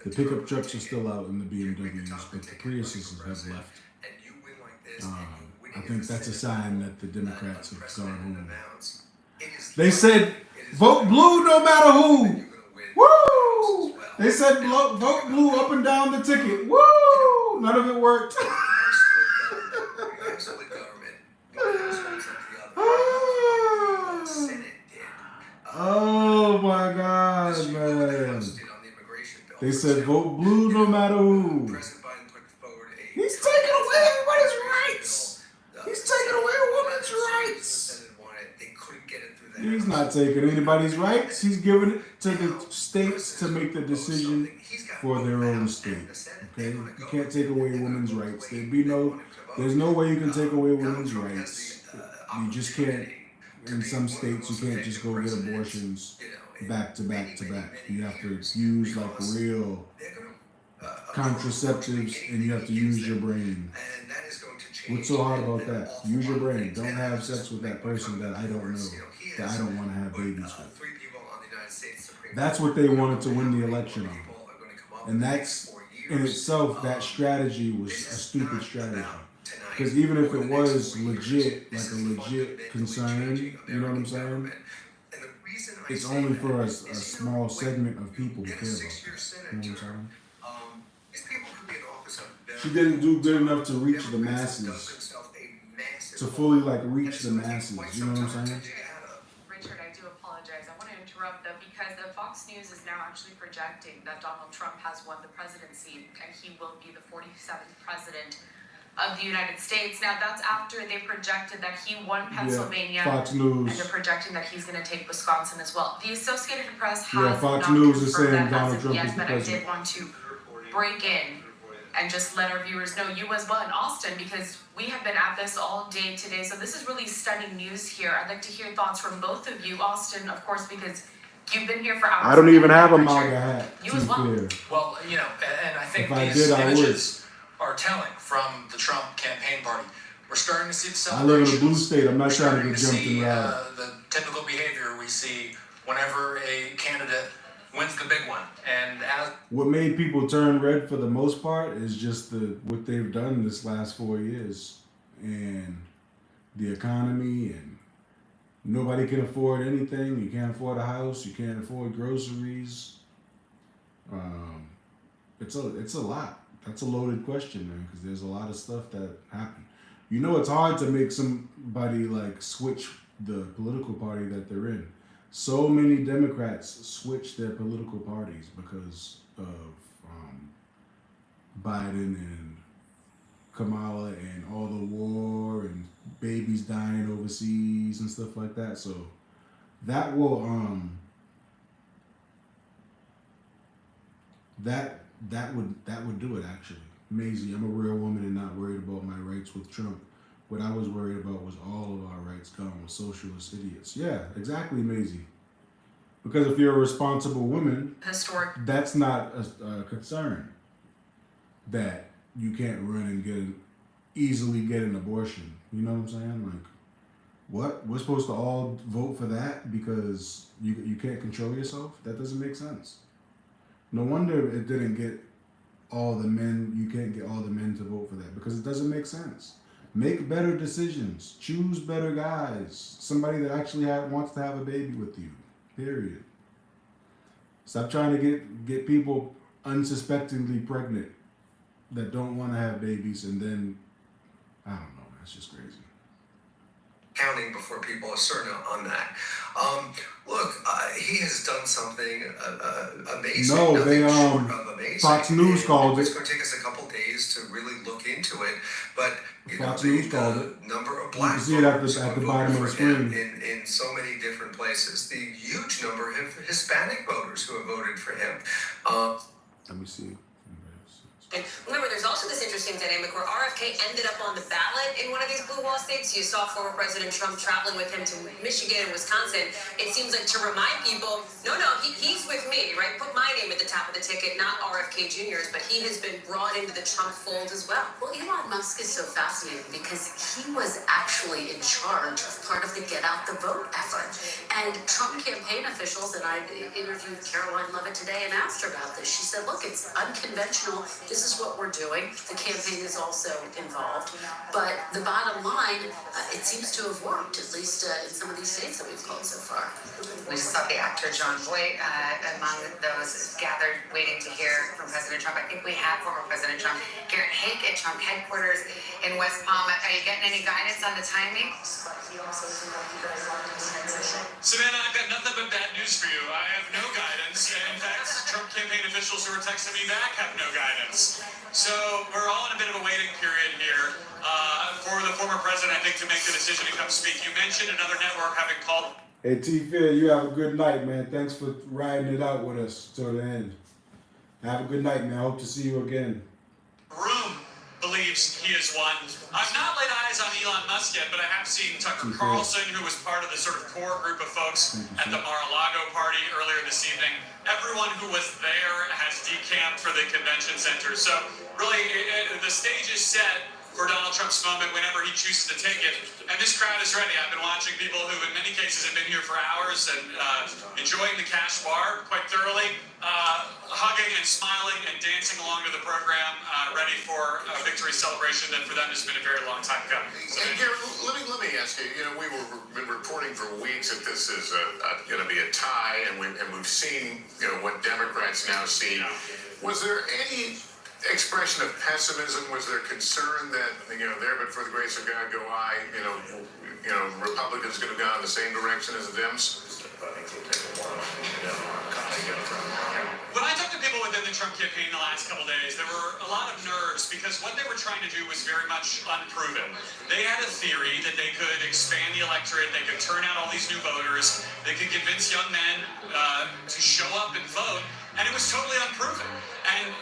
The pickup trucks are still out in the BMWs, but the Priuses have left. I think that's a sign that the Democrats have gone home. They said, vote blue no matter who. Woo! They said vote blue up and down the ticket. Woo! None of it worked. Oh my God, man. They said vote blue no matter who. He's taking away everybody's rights. He's taking away a woman's rights. He's not taking anybody's rights. He's giving it to the states to make the decision for their own state. Okay? You can't take away women's rights. There's no way you can take away women's rights. You just can't. In some states, you can't just go get abortions back to back to back. You have to use like real contraceptives, and you have to use your brain. What's so hard about that? Use your brain. Don't have sex with that person that I don't know, that I don't want to have babies with. That's what they wanted to win the election on. And that's, in itself, that strategy was a stupid strategy. Because even if it was legit, like a legit concern, you know what I'm saying? It's only for a small segment of people who care about that. You know what I'm saying? She didn't do good enough to reach the masses. To fully like reach the masses. You know what I'm saying? Richard, I do apologize. I want to interrupt though because the Fox News is now actually projecting that Donald Trump has won the presidency and he will be the 47th president of the United States. Now that's after they projected that he won Pennsylvania. Fox News. And they're projecting that he's going to take Wisconsin as well. The Associated Press has Fox not News is confirmed saying that Donald as of Trump yet, is the but I president. did want to break in and just let our viewers know, you as well in Austin, because we have been at this all day today. So this is really stunning news here. I'd like to hear thoughts from both of you. Austin, of course, because you've been here for hours. I don't even have a Richard, MAGA hat. you To as be well. clear. well, you know, and I think If I these did, I would. images are telling from the Trump campaign party. We're starting to see the I live in a celebrations. blue state. I'm not We're trying to starting get to jumped see and robbed. the typical behavior we see whenever a candidate wins the big one. And as What made people turn red for the most part is just what they've done this last 4 years, and the economy, and nobody can afford anything. You can't afford a house. You can't afford groceries. It's a lot. That's a loaded question, man, because there's a lot of stuff that happened. You know, it's hard to make somebody like switch the political party that they're in. So many Democrats switch their political parties because of Biden and Kamala and all the war and babies dying overseas and stuff like that. So that will that would do it actually. Maisie, I'm a real woman and not worried about my rights with Trump. What I was worried about was all of our rights gone with socialist idiots. Yeah, exactly, Maisie. Because if you're a responsible woman, Historic. that's not a concern. That you can't run and easily get an abortion. You know what I'm saying? Like, what? We're supposed to all vote for that because you can't control yourself? That doesn't make sense. No wonder it didn't get all the men. You can't get all the men to vote for that because it doesn't make sense. Make better decisions. Choose better guys. Somebody that actually wants to have a baby with you. Period. Stop trying to get people unsuspectingly pregnant that don't want to have babies, and then I don't know. That's just crazy. Counting before people are certain on that. Look, he has done something amazing. No, they short of amazing. Fox News called It's it. going to take us a couple days to really look into it, but Fox News called it. Number of You black can see it at voters the who bottom of the voted for him screen. in so many different places. The huge number of Hispanic voters who have voted for him. Let me see. And remember, there's also this interesting dynamic where RFK ended up on the ballot in one of these blue wall states. You saw former President Trump traveling with him to Michigan and Wisconsin. It seems like to remind people, no, he's with me, right? Put my name at the top of the ticket, not RFK Jr.'s, but he has been brought into the Trump fold as well. Well, Elon Musk is so fascinating because he was actually in charge of part of the Get Out the Vote effort. And Trump campaign officials, and I interviewed Caroline Levitt today and asked her about this. She said, look, it's unconventional. This is what we're doing. The campaign is also involved. But the bottom line, it seems to have worked, at least in some of these states that we've called so far. We just saw the actor John Voight among those gathered waiting to hear from President Trump. I think we have former President Trump, Garrett Hake at Trump headquarters in West Palm. Are you getting any guidance on the timing? Savannah, I've got nothing but bad news for you. I have no guidance. In fact, Trump campaign officials who are texting me back have no guidance. So we're all in a bit of a waiting period here for the former president, I think, to make the decision to come speak. You mentioned another network having called. Hey, T-Phil, you have a good night, man. Thanks for riding it out with us till the end. Have a good night, man. Hope to see you again. Room believes he has won. I've not laid eyes on Elon Musk yet, but I have seen Tucker Carlson, who was part of the sort of core group of folks at the Mar-a-Lago party earlier this evening. Everyone who was there has decamped for the convention center. So really, the stage is set for Donald Trump's moment whenever he chooses to take it. And this crowd is ready. I've been watching people who in many cases have been here for hours and enjoying the cash bar quite thoroughly, hugging and smiling and dancing along to the program, ready for a victory celebration that for them has been a very long time coming. And Garrett, let me ask you, we've been reporting for weeks that this is going to be a tie, and we've seen, what Democrats now see. Was there any expression of pessimism? Was there concern that, there but for the grace of God go I, Republicans going to go in the same direction as the Dems? When I talked to people within the Trump campaign the last couple days, there were a lot of nerves because what they were trying to do was very much unproven. They had a theory that they could expand the electorate, they could turn out all these new voters, they could convince young men to show up and vote, and it was totally unproven. And,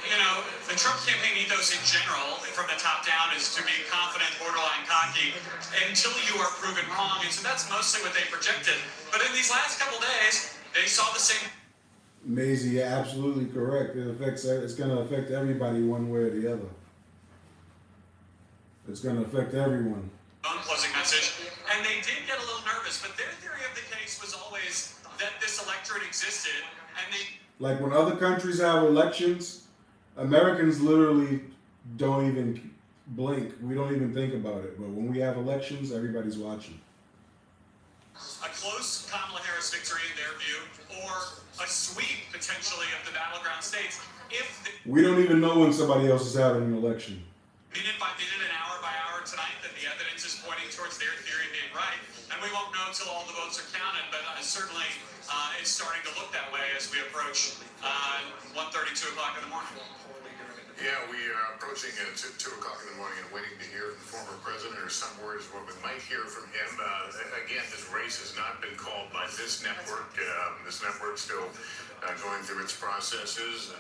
the Trump campaign ethos in general, from the top down, is to be confident, borderline cocky, until you are proven wrong. And so that's mostly what they projected. But in these last couple days, they saw the same. Maisie, you're absolutely correct. It's going to affect everybody one way or the other. It's going to affect everyone. Closing message. And they did get a little nervous, but their theory of the case was always that this electorate existed, and they... Like when other countries have elections, Americans literally don't even blink. We don't even think about it. But when we have elections, everybody's watching. A close Kamala Harris victory in their view, or a sweep potentially of the battleground states if We don't even know when somebody else is having an election. minute by minute and hour by hour tonight that the evidence is pointing towards their theory being right. And we won't know until all the votes are counted, but certainly it's starting to look that way as we approach 1:30, 2 o'clock in the morning. Yeah, we are approaching 2 o'clock in the morning and waiting to hear from the former president, or some words what we might hear from him. Again, this race has not been called by this network. This network's still going through its processes,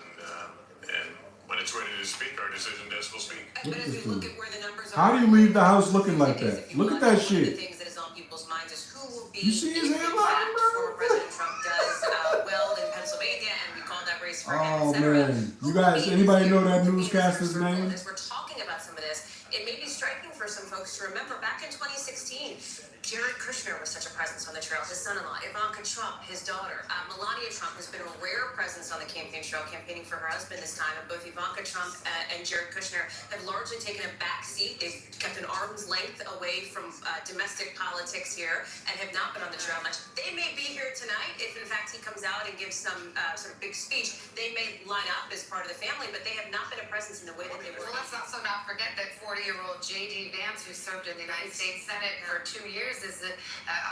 and when it's ready to speak, our decision desk will speak. But as we look at where the numbers are, How do you leave the house looking like that? Look at that one of the shit. things that is on people's minds is who will be You see his if, in hairline, fact, bro? former President Trump does well in Pennsylvania, and we call that race for him, Oh etc. man, you guys, anybody know that newscaster's name? As we're talking about some of this, it may be striking for some folks to remember back in 2016, Jared Kushner was such a presence on the trail, his son-in-law, Ivanka Trump, his daughter, Melania Trump has been a rare presence on the campaign trail, campaigning for her husband this time, and both Ivanka Trump and Jared Kushner have largely taken a back seat. They've kept an arm's length away from domestic politics here and have not been on the trail much. They may be here tonight if, in fact, he comes out and gives some sort of big speech. They may line up as part of the family, but they have not been a presence in the way that they were. Well, let's also not forget that 40-year-old J.D. Vance, who served in the United States Senate for 2 years, is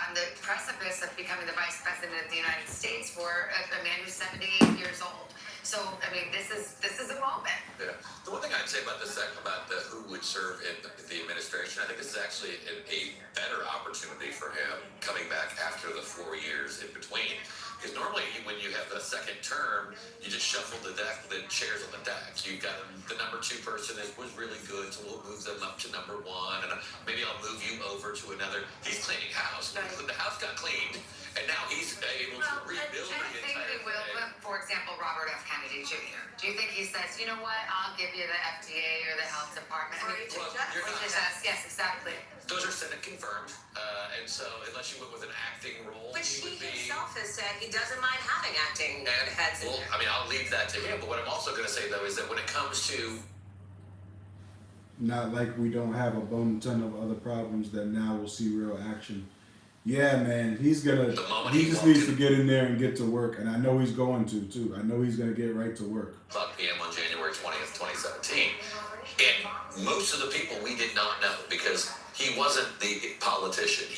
on the precipice of becoming the vice president of the United States for a man who's 78 years old. So, I mean, this is a moment. Yeah. The one thing I'd say about this, about who would serve in the administration, I think this is actually a better opportunity for him coming back after the 4 years in between. Because normally when you have the second term, you just shuffle the chairs on the deck. You've got the number 2 person was really good, so we'll move them up to number 1, and maybe I'll move you over to another. He's cleaning house. The house got cleaned, and now he's able to rebuild the I think entire they will, thing. for example, Robert F. Kennedy Jr. Do you think he says, you know what, I'll give you the FDA or the health department? I mean, yes, exactly. Those are Senate confirmed, and so unless you went with an acting role, Which he he would be. himself has said he doesn't mind having acting heads in Well, there. I mean, I'll leave that to him. But what I'm also going to say though is that when it comes to Not like we don't have a bone ton of other problems that now we'll see real action. Yeah, man, he just needs to get in there and get to work, and I know he's going to too. I know he's gonna get right to work. 5 p.m. on January 20th, 2017, and most of the people we did not know because he wasn't the politician.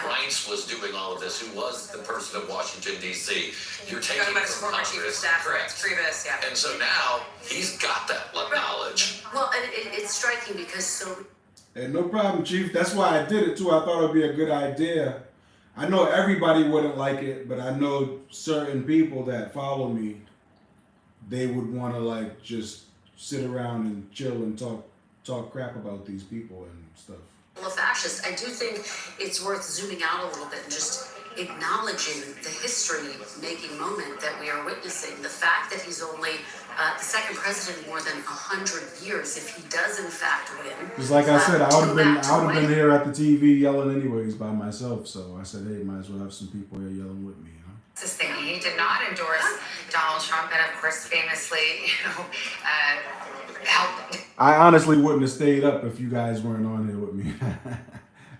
Reince was doing all of this, who was the person of Washington, D.C. You're taking Talking about his from former chief of Congress. staff, Correct. Priebus, yeah. And so now he's got that knowledge. Well, and it's striking because so And no problem, Chief. That's why I did it too. I thought it'd be a good idea. I know everybody wouldn't like it, but I know certain people that follow me, they would want to like just sit around and chill and talk crap about these people and stuff. a fascist, I do think it's worth zooming out a little bit and just acknowledging the history-making moment that we are witnessing. The fact that he's only the second president in more than 100 years, if he does in fact win. Just like I said, I would have been here at the TV yelling anyways by myself. So I said, hey, might as well have some people here yelling with me. This thing, he did not endorse Donald Trump, and of course, famously, helped. I honestly wouldn't have stayed up if you guys weren't on here with me.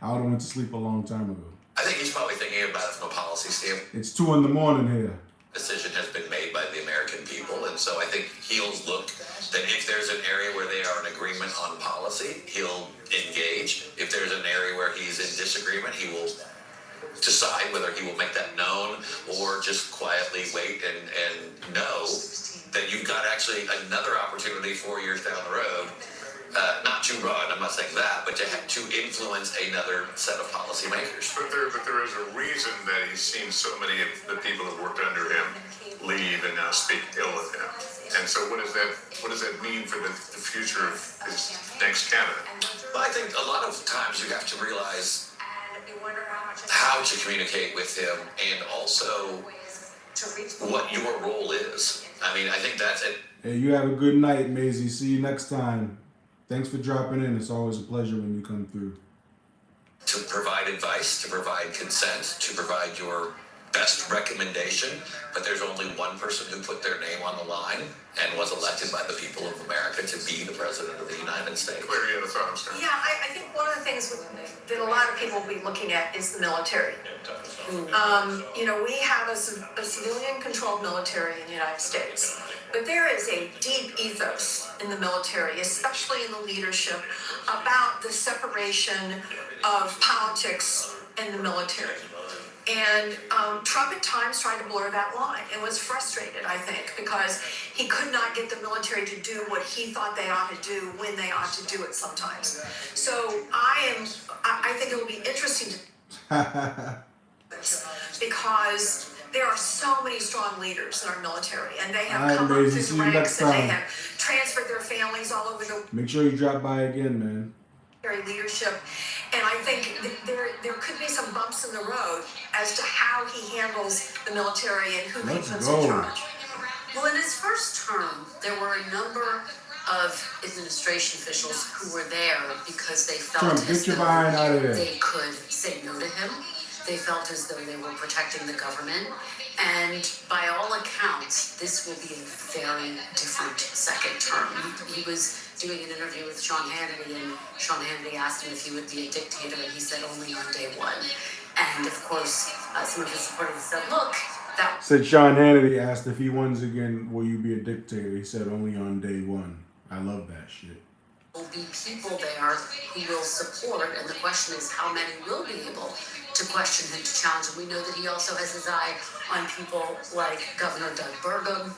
I would have went to sleep a long time ago. I think he's probably thinking about it from a policy standpoint. It's 2 a.m. here. Decision has been made by the American people, and so I think he'll look that if there's an area where they are in agreement on policy, he'll engage. If there's an area where he's in disagreement, he will decide whether he will make that known or just quietly wait and know that you've got actually another opportunity 4 years down the road. Not to run, I'm not saying that, but to influence another set of policymakers. But there is a reason that he's seen so many of the people who worked under him leave and now speak ill of him. And so what does that mean for the future of his next cabinet? Well, I think a lot of times you have to realize how to communicate with him and also what your role is. I mean, I think that's it. Hey, you have a good night, Maisie. See you next time. Thanks for dropping in. It's always a pleasure when you come through. To provide advice, to provide consent, to provide your best recommendation, but there's only one person who put their name on the line and was elected by the people of America to be the president of the United States. Clear, you have a thought, Mr. Yeah, I think one of the things that a lot of people will be looking at is the military. You know, we have a civilian-controlled military in the United States, but there is a deep ethos in the military, especially in the leadership, about the separation of politics and the military. And Trump at times tried to blur that line and was frustrated, I think, because he could not get the military to do what he thought they ought to do when they ought to do it sometimes. So I think it will be interesting to because there are so many strong leaders in our military, and they have come up through the ranks, and they have transferred their families all over the Make sure you drop by again, man. leadership. And I think there could be some bumps in the road as to how he handles the military and who he puts in charge. Well, in his first term, there were a number of administration officials who were there because they felt Trump, as get your though behind out of there. they could say no to him. They felt as though they were protecting the government. And by all accounts, this will be a very different second term. He was doing an interview with Sean Hannity, and Sean Hannity asked him if he would be a dictator, and he said only on day one. And of course, some of his supporters said, look, that Said Sean Hannity asked if he wins again, will you be a dictator? He said only on day one. I love that shit. will be people there who will support, and the question is how many will be able to question him, to challenge him. We know that he also has his eye on people like Governor Doug Burgum,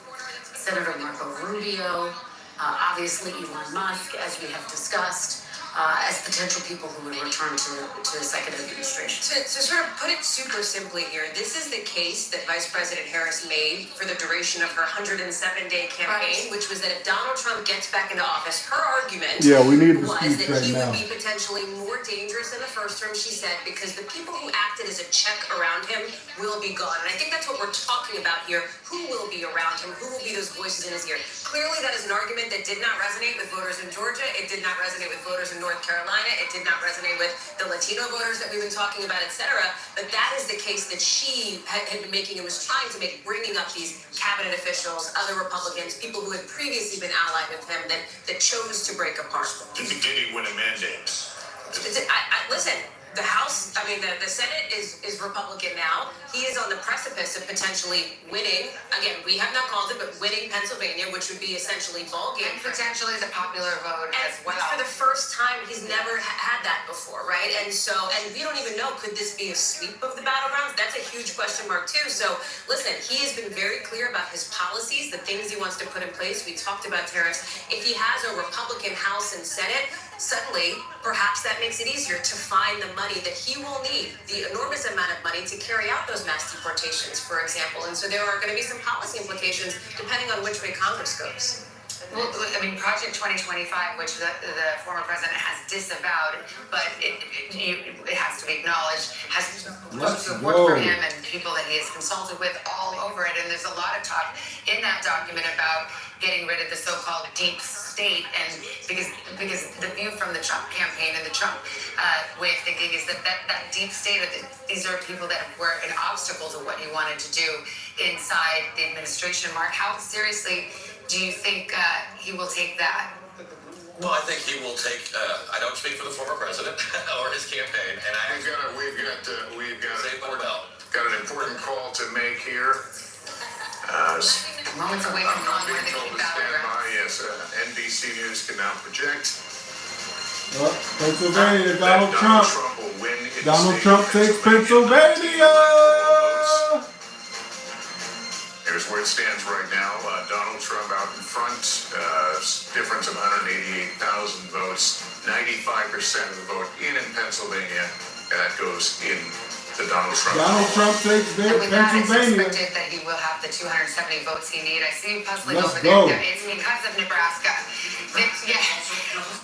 Senator Marco Rubio, obviously Elon Musk, as we have discussed, as potential people who would return to the second administration. To sort of put it super simply here, this is the case that Vice President Harris made for the duration of her 107-day campaign, which was that if Donald Trump gets back into office, her argument we need the was speech that right he now. would be potentially more dangerous in the first term, she said, because the people who acted as a check around him will be gone. And I think that's what we're talking about here. Who will be around him? Who will be those voices in his ear? Clearly, that is an argument that did not resonate with voters in Georgia. It did not resonate with voters in North Carolina. It did not resonate with the Latino voters that we've been talking about, et cetera. But that is the case that she had been making and was trying to make, bringing up these cabinet officials, other Republicans, people who had previously been allied with him that chose to break apart. Did he win a mandate? Listen, the House, the Senate is Republican now. He is on the precipice of potentially winning. Again, we have not called it, but winning Pennsylvania, which would be essentially ball game. And potentially the popular vote as well. For the first time, he's never had that before, right? And we don't even know, could this be a sweep of the battlegrounds? That's a huge question mark too. So listen, he has been very clear about his policies, the things he wants to put in place. We talked about tariffs. If he has a Republican House and Senate, suddenly, perhaps that makes it easier to find the money that he will need, the enormous amount of money to carry out those mass deportations, for example. And so there are going to be some policy implications depending on which way Congress goes. Well, Project 2025, which the former president has disavowed, but it has to be acknowledged, has support for him and people that he has consulted with all over it. And there's a lot of talk in that document about getting rid of the so-called deep state, and because the view from the Trump campaign and the Trump way of thinking is that deep state, these are people that were an obstacle to what he wanted to do inside the administration. Mark, how seriously do you think he will take that? Well, I think he will take. I don't speak for the former president or his campaign, and we've got an important call to make here. Moments away from I'm being told to stand by. Yes, NBC News can now project. Pennsylvania, Donald Trump. Will win in Donald Trump takes Pennsylvania. Here's where it stands right now. Donald Trump out in front. Difference of 188,000 votes. 95% of the vote in Pennsylvania. And that goes in the Donald Trump. Donald Trump takes Pennsylvania. It's expected that he will have the 270 votes he needs. I see you puzzling over there. It's because of Nebraska.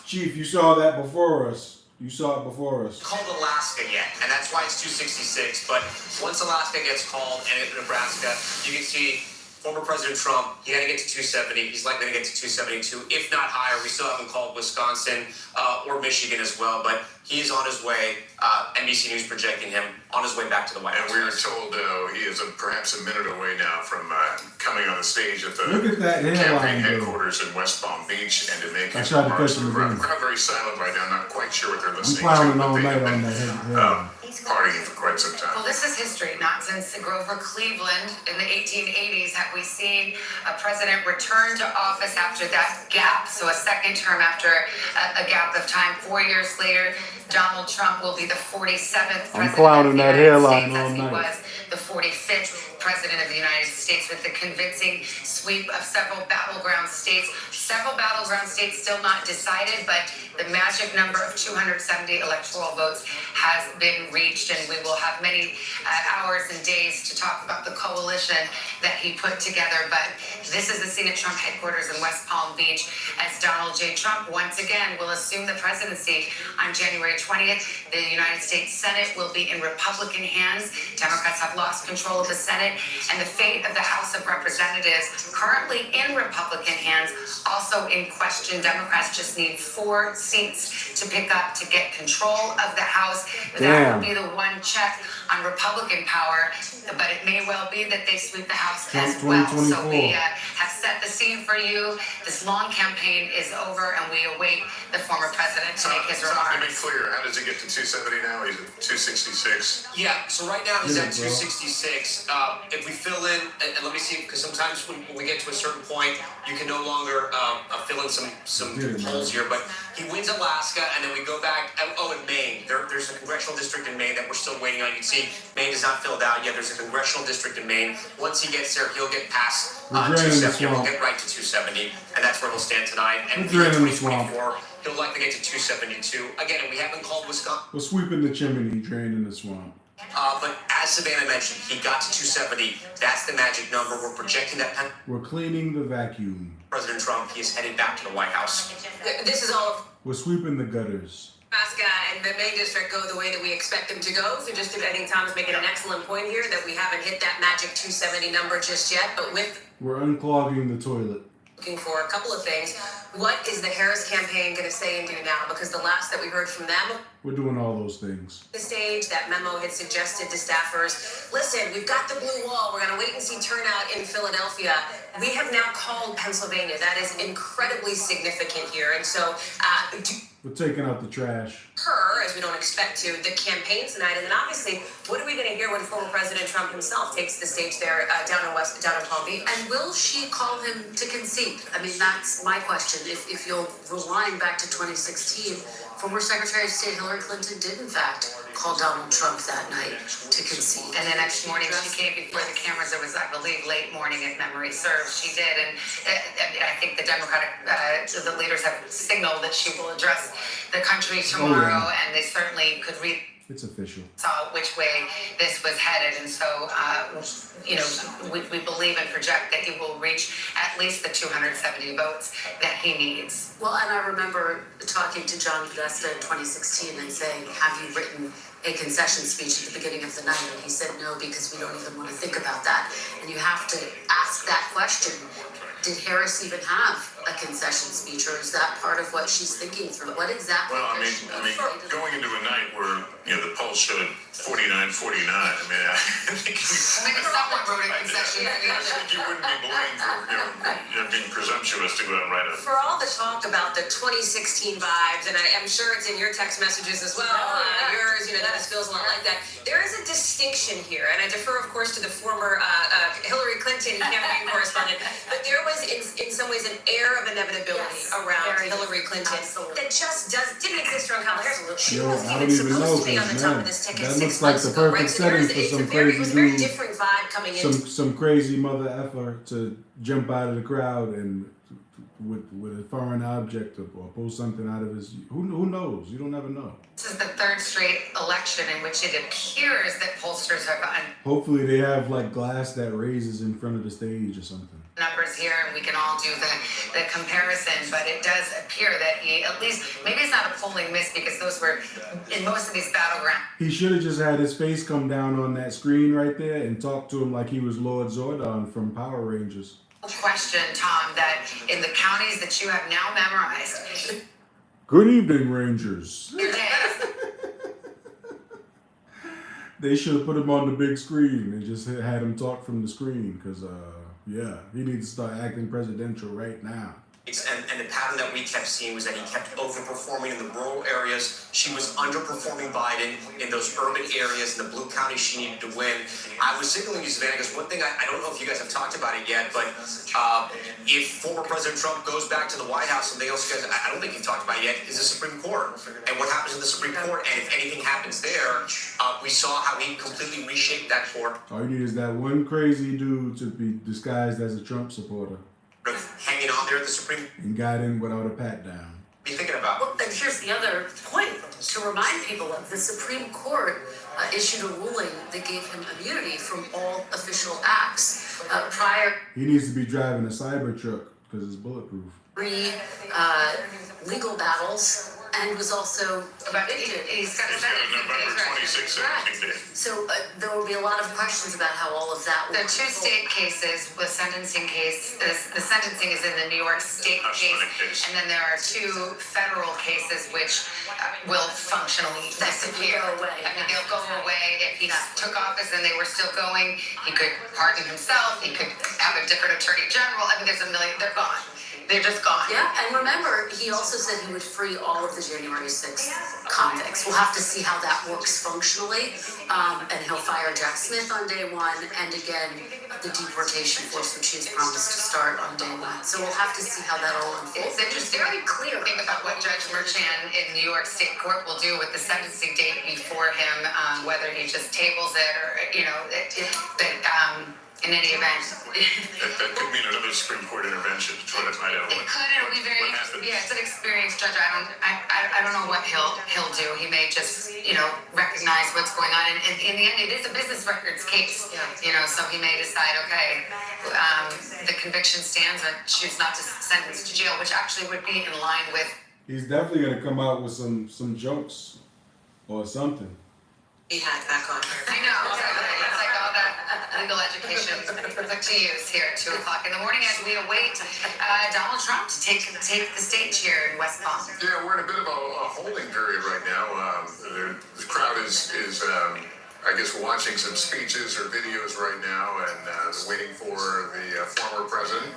Chief, you saw that before us. You saw it before us. Called Alaska yet, and that's why it's 266. But once Alaska gets called and Nebraska, you can see former President Trump, he had to get to 270. He's likely to get to 272, if not higher. We still haven't called Wisconsin or Michigan as well, but he is on his way. NBC News projecting him on his way back to the White House. And we were told he is perhaps a minute away now from coming on the stage at the Look at that campaign hairline, headquarters in West Palm Beach and to make I his tried to remarks. catch him The crowd again. very silent right now. Not quite sure what they're I'm listening clowning to. all But they night have on been that hairline. partying for quite some time. Well, this is history. Not since Grover Cleveland in the 1880s have we seen a president return to office after that gap. So a second term after a gap of time. 4 years later, Donald Trump will be the 47th I'm president clowning of the that United hairline States, all as he night. was the 45th president of the United States, with the convincing sweep of several battleground states. Several battleground states still not decided, but the magic number of 270 electoral votes has been reached, and we will have many hours and days to talk about the coalition that he put together. But this is the scene at Trump headquarters in West Palm Beach, as Donald J. Trump once again will assume the presidency on January 20th. The United States Senate will be in Republican hands. Democrats have lost control of the Senate, and the fate of the House of Representatives, currently in Republican hands, also in question. Democrats just need 4 seats to pick up to get control of the House. That Damn. would be the one check on Republican power, but it may well be that they sweep the House Trump as well. So 2024. we have set the scene for you. This long campaign is over, and we await the former president to make his To be remarks. clear, how does he get to 270 now? He's at 266. Yeah, so right now he's Yeah, at bro. 266. If we fill in, and let me see, because sometimes when we get to a certain point, you can no longer fill in some polls here. But he wins Alaska, and then we go back. Oh, in Maine, there's a congressional district in Maine that we're still waiting on. You can see Maine is not filled out yet. There's a congressional district in Maine. Once he gets there, he'll get past We're draining the 270. He'll swamp. get right to 270, and that's where he'll stand tonight. And We're draining the swamp. 2024, he'll likely get to 272. Again, we haven't called Wisconsin. We're sweeping the chimney, draining the swamp. But as Savannah mentioned, he got to 270. That's the magic number. We're projecting that We're cleaning the vacuum. President Trump, he is headed back to the White House. This is all of We're sweeping the gutters. Alaska and the Maine district go the way that we expect them to go. So just I think Tom's making an excellent point here that we haven't hit that magic 270 number just yet, but with We're unclogging the toilet. looking for a couple of things. What is the Harris campaign going to say and do now? Because the last that we heard from them, We're doing all those things. the stage, that memo had suggested to staffers, listen, we've got the blue wall. We're going to wait and see turnout in Philadelphia. We have now called Pennsylvania. That is incredibly significant here. And so We're taking out the trash. her, as we don't expect to, the campaign tonight, and then obviously, what are we going to hear when former President Trump himself takes the stage there down in Palm Beach? And will she call him to concede? I mean, that's my question. If you'll rewind back to 2016, former Secretary of State Hillary Clinton did, in fact, call Donald Trump that night to concede. And the next morning, she came before the cameras. It was, I believe, late morning, if memory serves. She did, and I think the Democratic the leaders have signaled that she will address the country tomorrow, and they certainly could read. It's official. Saw which way this was headed, and so we believe and project that he will reach at least the 270 votes that he needs. Well, and I remember talking to John Podesta in 2016 and saying, have you written a concession speech at the beginning of the night? And he said no, because we don't even want to think about that. And you have to ask that question. Did Harris even have a concession speech, or is that part of what she's thinking through? What exactly? Well, I mean, going into a night where the polls showed 49-49. I think someone wrote a concession. I think you wouldn't be blamed for being presumptuous to go out and write a. For all the talk about the 2016 vibes, and I'm sure it's in your text messages as well, yours, that feels a lot like that. There is a distinction here, and I defer, of course, to the former Hillary Clinton campaign correspondent, but there was, in some ways, an air of inevitability around Hillary Clinton that just didn't exist around Kamala Harris. She wasn't I don't even even know, supposed to be on the because top man, of this ticket that 6 looks like months the ago, perfect right? So setting there is, for some it crazy was a very dude, different vibe coming in. some crazy mother effer to jump out of the crowd and with a foreign object or pull something out of his. Who knows? You don't ever know. This is the third straight election in which it appears that pollsters have gotten Hopefully they have like glass that raises in front of the stage or something. numbers here, and we can all do the comparison, but it does appear that he, at least, maybe it's not a polling miss because those were in most of these battleground. He should have just had his face come down on that screen right there and talk to him like he was Lord Zordon from Power Rangers. Question, Tom, that in the counties that you have now memorized, Good evening, Rangers. your day, They should have put him on the big screen and just had him talk from the screen because, yeah, he needs to start acting presidential right now. And the pattern that we kept seeing was that he kept overperforming in the rural areas. She was underperforming Biden in those urban areas. In the blue counties she needed to win. I was signaling you, Savannah, because one thing I don't know if you guys have talked about it yet, but if former President Trump goes back to the White House, something else you guys, I don't think you've talked about it yet, is the Supreme Court. And what happens in the Supreme Court, and if anything happens there, we saw how he completely reshaped that court. All you need is that one crazy dude to be disguised as a Trump supporter Hanging on there at the Supreme and got in without a pat down. Be thinking about. Well, and here's the other point to remind people of. The Supreme Court issued a ruling that gave him immunity from all official acts prior. He needs to be driving a Cybertruck because it's bulletproof. Legal battles, and was also convicted. he's got a November 26th sentencing day. So there will be a lot of questions about how all of that will The two state cases, the sentencing case, the sentencing is in the New York State case, and then there are two federal cases which will functionally disappear. Go away. I mean, they'll go away if he took office and they were still going. He could pardon himself. He could have a different attorney general. I mean, there's a million. They're gone. They're just gone. Yeah, and remember, he also said he would free all of the January 6th convicts. We'll have to see how that works functionally. And he'll fire Jack Smith on day one, and again, the deportation force, which he has promised to start on day one. So we'll have to see how that all unfolds. It's interesting. Very clear. Think about what Judge Merchan in New York State Court will do with the sentencing date before him, whether he just tables it or, in any event. That could mean another Supreme Court intervention to try to find out It could. It'll be very. what happens. Yeah, it's an experienced judge. I don't know what he'll do. He may just recognize what's going on. And in the end, it is a business records case. So he may decide, okay, the conviction stands, and choose not to sentence to jail, which actually would be in line with. He's definitely gonna come out with some jokes or something. He had back on. I know. It's like all that legal education put to use here at 2 o'clock in the morning as we await Donald Trump to take the stage here in West Palm. Yeah, we're in a bit of a holding period right now. The crowd is I guess, watching some speeches or videos right now, and they're waiting for the former president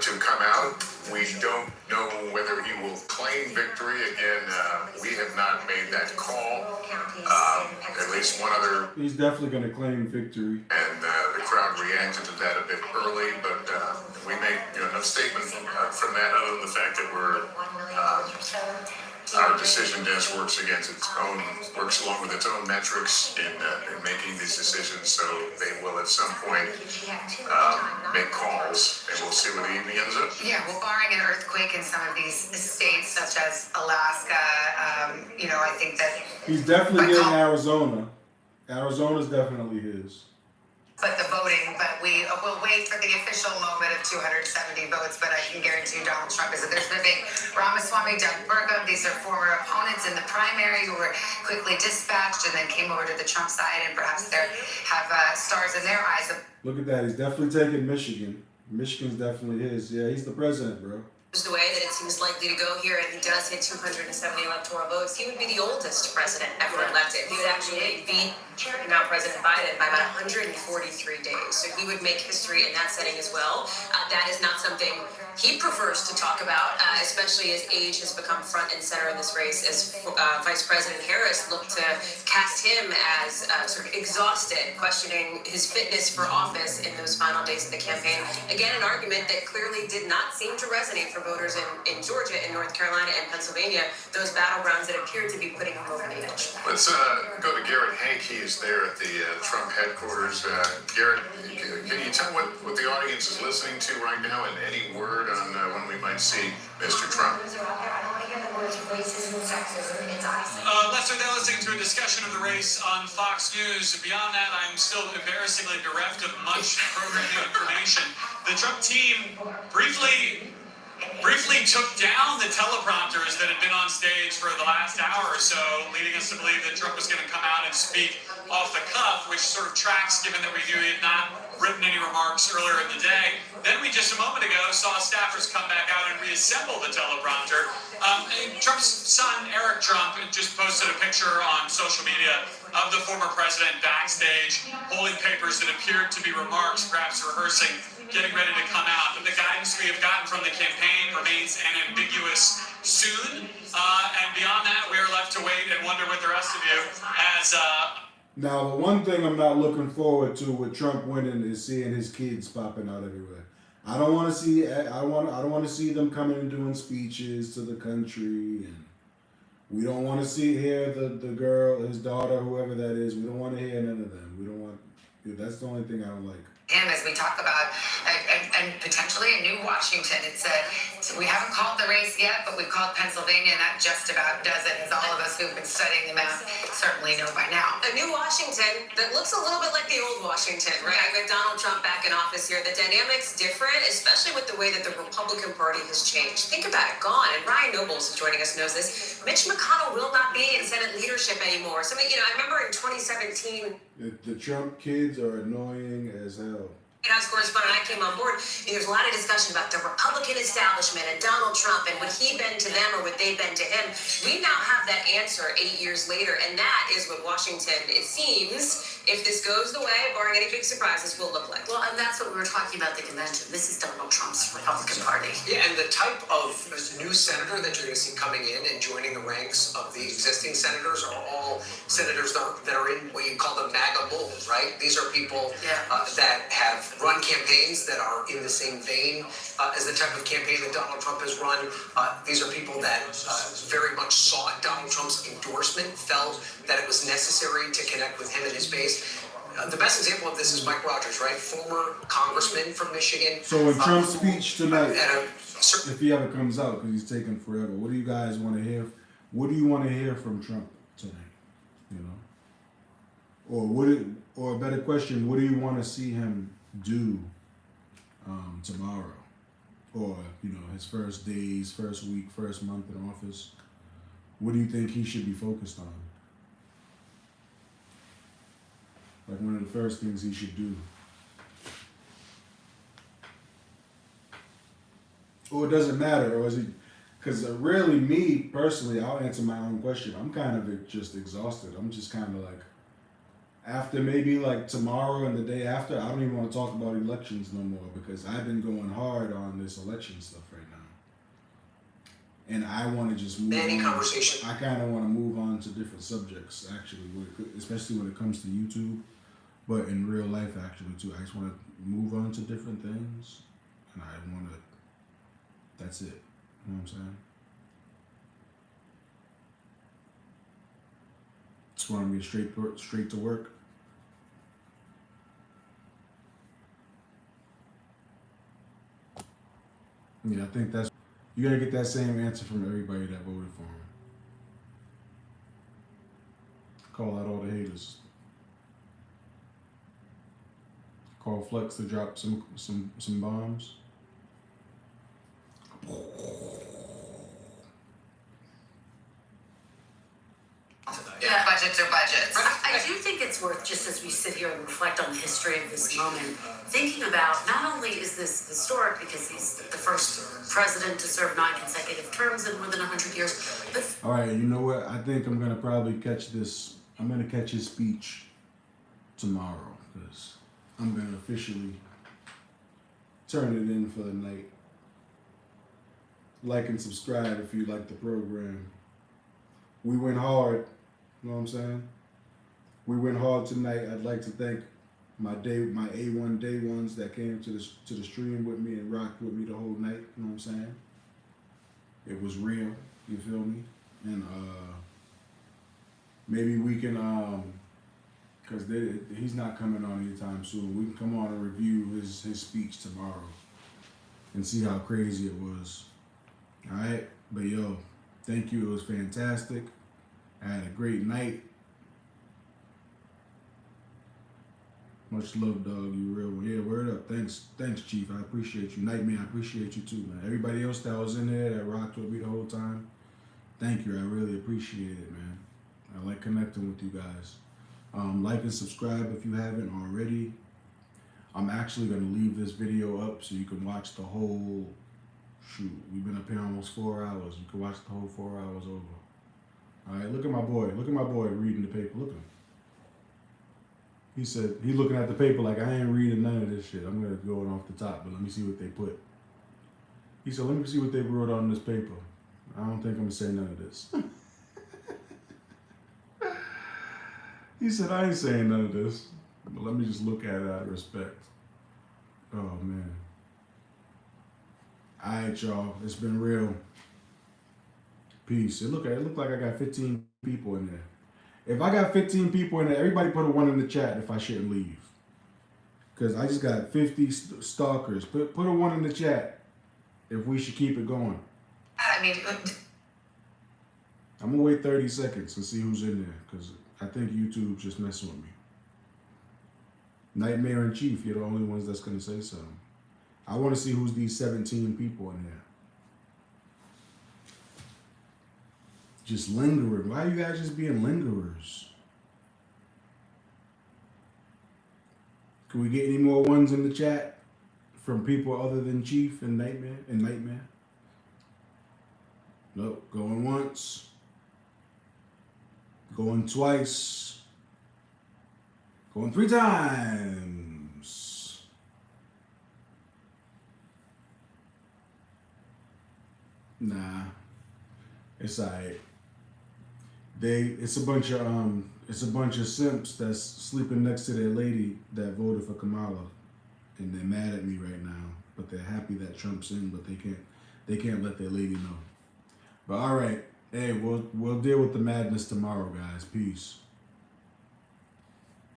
to come out. We don't know whether he will claim victory. Again, we have not made that call. At least one other. He's definitely going to claim victory. And the crowd reacted to that a bit early, but we make no statement from that other than the fact that we're our decision desk works along with its own metrics in making these decisions. So they will at some point make calls, and we'll see where the evening ends up. Yeah, well, barring an earthquake in some of these states, such as Alaska, I think that. He's definitely getting Arizona. Arizona's definitely his. But the voting, we will wait for the official moment of 270 votes, but I can guarantee you Donald Trump is. There's Vivek Ramaswamy, Doug Burgum. These are former opponents in the primary who were quickly dispatched and then came over to the Trump side, and perhaps they have stars in their eyes. Look at that. He's definitely taking Michigan. Michigan's definitely his. Yeah, he's the president, bro. The way that it seems likely to go here, and he does hit 270 electoral votes, he would be the oldest president ever elected. He would actually beat now President Biden by about 143 days. So he would make history in that setting as well. That is not something he prefers to talk about, especially as age has become front and center in this race, as Vice President Harris looked to cast him as sort of exhausted, questioning his fitness for office in those final days of the campaign. Again, an argument that clearly did not seem to resonate for voters in Georgia, in North Carolina, and Pennsylvania, those battlegrounds that appeared to be putting him over the edge. Let's go to Garrett Hank. He is there at the Trump headquarters. Garrett, can you tell what the audience is listening to right now, and any word on when we might see Mr. Trump? Lester, they're listening to a discussion of the race on Fox News. Beyond that, I'm still embarrassingly bereft of much programming information. The Trump team briefly briefly took down the teleprompters that had been on stage for the last hour or so, leading us to believe that Trump was going to come out and speak off the cuff, which sort of tracks given that we knew he had not written any remarks earlier in the day. Then we just a moment ago saw staffers come back out and reassemble the teleprompter. And Trump's son, Eric Trump, just posted a picture on social media of the former president backstage holding papers that appeared to be remarks, perhaps rehearsing, getting ready to come out. But the guidance we have gotten from the campaign remains ambiguous soon. And beyond that, we are left to wait and wonder with the rest of you as Now, the one thing I'm not looking forward to with Trump winning is seeing his kids popping out everywhere. I don't want to see. I don't want to see them coming and doing speeches to the country, and we don't want to hear the girl, his daughter, whoever that is. We don't want to hear none of them. We don't want. That's the only thing I don't like. Him as we talk about and potentially a new Washington. We haven't called the race yet, but we've called Pennsylvania, and that just about does it, as all of us who've been studying the map certainly know by now. A new Washington that looks a little bit like the old Washington, right? With Donald Trump back in office here. The dynamic's different, especially with the way that the Republican Party has changed. Think about it, gone. And Ryan Nobles, who's joining us, knows this. Mitch McConnell will not be in Senate leadership anymore. So, I remember in 2017... The Trump kids are annoying as hell. House correspondent, I came on board, and there's a lot of discussion about the Republican establishment and Donald Trump and would he bend to them or would they bend to him. We now have that answer 8 years later, and that is what Washington, it seems, if this goes the way, barring any big surprises, will look like. Well, and that's what we were talking about at the convention. This is Donald Trump's Republican Party. Yeah, and the type of new senator that you're going to see coming in and joining the ranks of the existing senators are all senators that are in what you call the MAGA mold, right? These are people that have run campaigns that are in the same vein as the type of campaign that Donald Trump has run. These are people that very much sought Donald Trump's endorsement, felt that it was necessary to connect with him and his base. The best example of this is Mike Rogers, right? Former congressman from Michigan. So in Trump's speech tonight, if he ever comes out, because he's taking forever, what do you guys want to hear? What do you want to hear from Trump tonight? Or a better question, what do you want to see him do tomorrow? Or, his first days, first week, first month in office? What do you think he should be focused on? Like one of the first things he should do. Or it doesn't matter, or is he? Because really, me personally, I'll answer my own question. I'm kind of just exhausted. I'm just kind of like, after maybe like tomorrow and the day after, I don't even want to talk about elections no more because I've been going hard on this election stuff right now. And I want to just move on. Conversation. I kind of want to move on to different subjects, actually, especially when it comes to YouTube, but in real life, actually, too. I just want to move on to different things, and I want to, that's it. You know what I'm saying? Just want to get straight to work. Yeah, I think that's, you gotta get that same answer from everybody that voted for him. Call out all the haters. Call Flex to drop some bombs. Yeah, budgets are budgets. I do think it's worth, just as we sit here and reflect on the history of this moment, thinking about not only is this historic because he's the first president to serve 9 consecutive terms in more than 100 years, but... All right, you know what? I think I'm going to probably catch this. I'm going to catch his speech tomorrow because I'm going to officially turn it in for the night. Like and subscribe if you like the program. We went hard. You know what I'm saying? We went hard tonight. I'd like to thank my A1 day ones that came to the stream with me and rocked with me the whole night. You know what I'm saying? It was real. You feel me? And maybe we can, because he's not coming on anytime soon. We can come on and review his speech tomorrow and see how crazy it was. All right, but yo, thank you. It was fantastic. I had a great night. Much love, dog. You real one. Yeah, word up. Thanks, Chief. I appreciate you. Nightmare, I appreciate you too, man. Everybody else that was in there that rocked with me the whole time, thank you. I really appreciate it, man. I like connecting with you guys. Like and subscribe if you haven't already. I'm actually gonna leave this video up so you can watch the whole shoot. We've been up here almost 4 hours. You can watch the whole 4 hours over. All right, look at my boy. Look at my boy reading the paper. Look at him. He said, he looking at the paper like, I ain't reading none of this shit. I'm going to go off the top, but let me see what they put. He said, let me see what they wrote on this paper. I don't think I'm going to say none of this. He said, I ain't saying none of this, but let me just look at it out of respect. Oh, man. All right, y'all. It's been real. Peace. It looked like I got 15 people in there. If I got 15 people in there, everybody put a 1 in the chat if I shouldn't leave. Because I just got 50 stalkers. Put a 1 in the chat if we should keep it going. I mean, I'm going to wait 30 seconds and see who's in there. Because I think YouTube's just messing with me. Nightmare and Chief, you're the only ones that's going to say something. I want to see who's these 17 people in there. Just lingering. Why are you guys just being lingerers? Can we get any more 1s in the chat from people other than Chief and Nightmare? Nope. Going once. Going twice. Going 3 times. Nah. It's alright. It's a bunch of simps that's sleeping next to their lady that voted for Kamala, and they're mad at me right now. But they're happy that Trump's in, but they can't let their lady know. But all right, hey, we'll deal with the madness tomorrow, guys. Peace.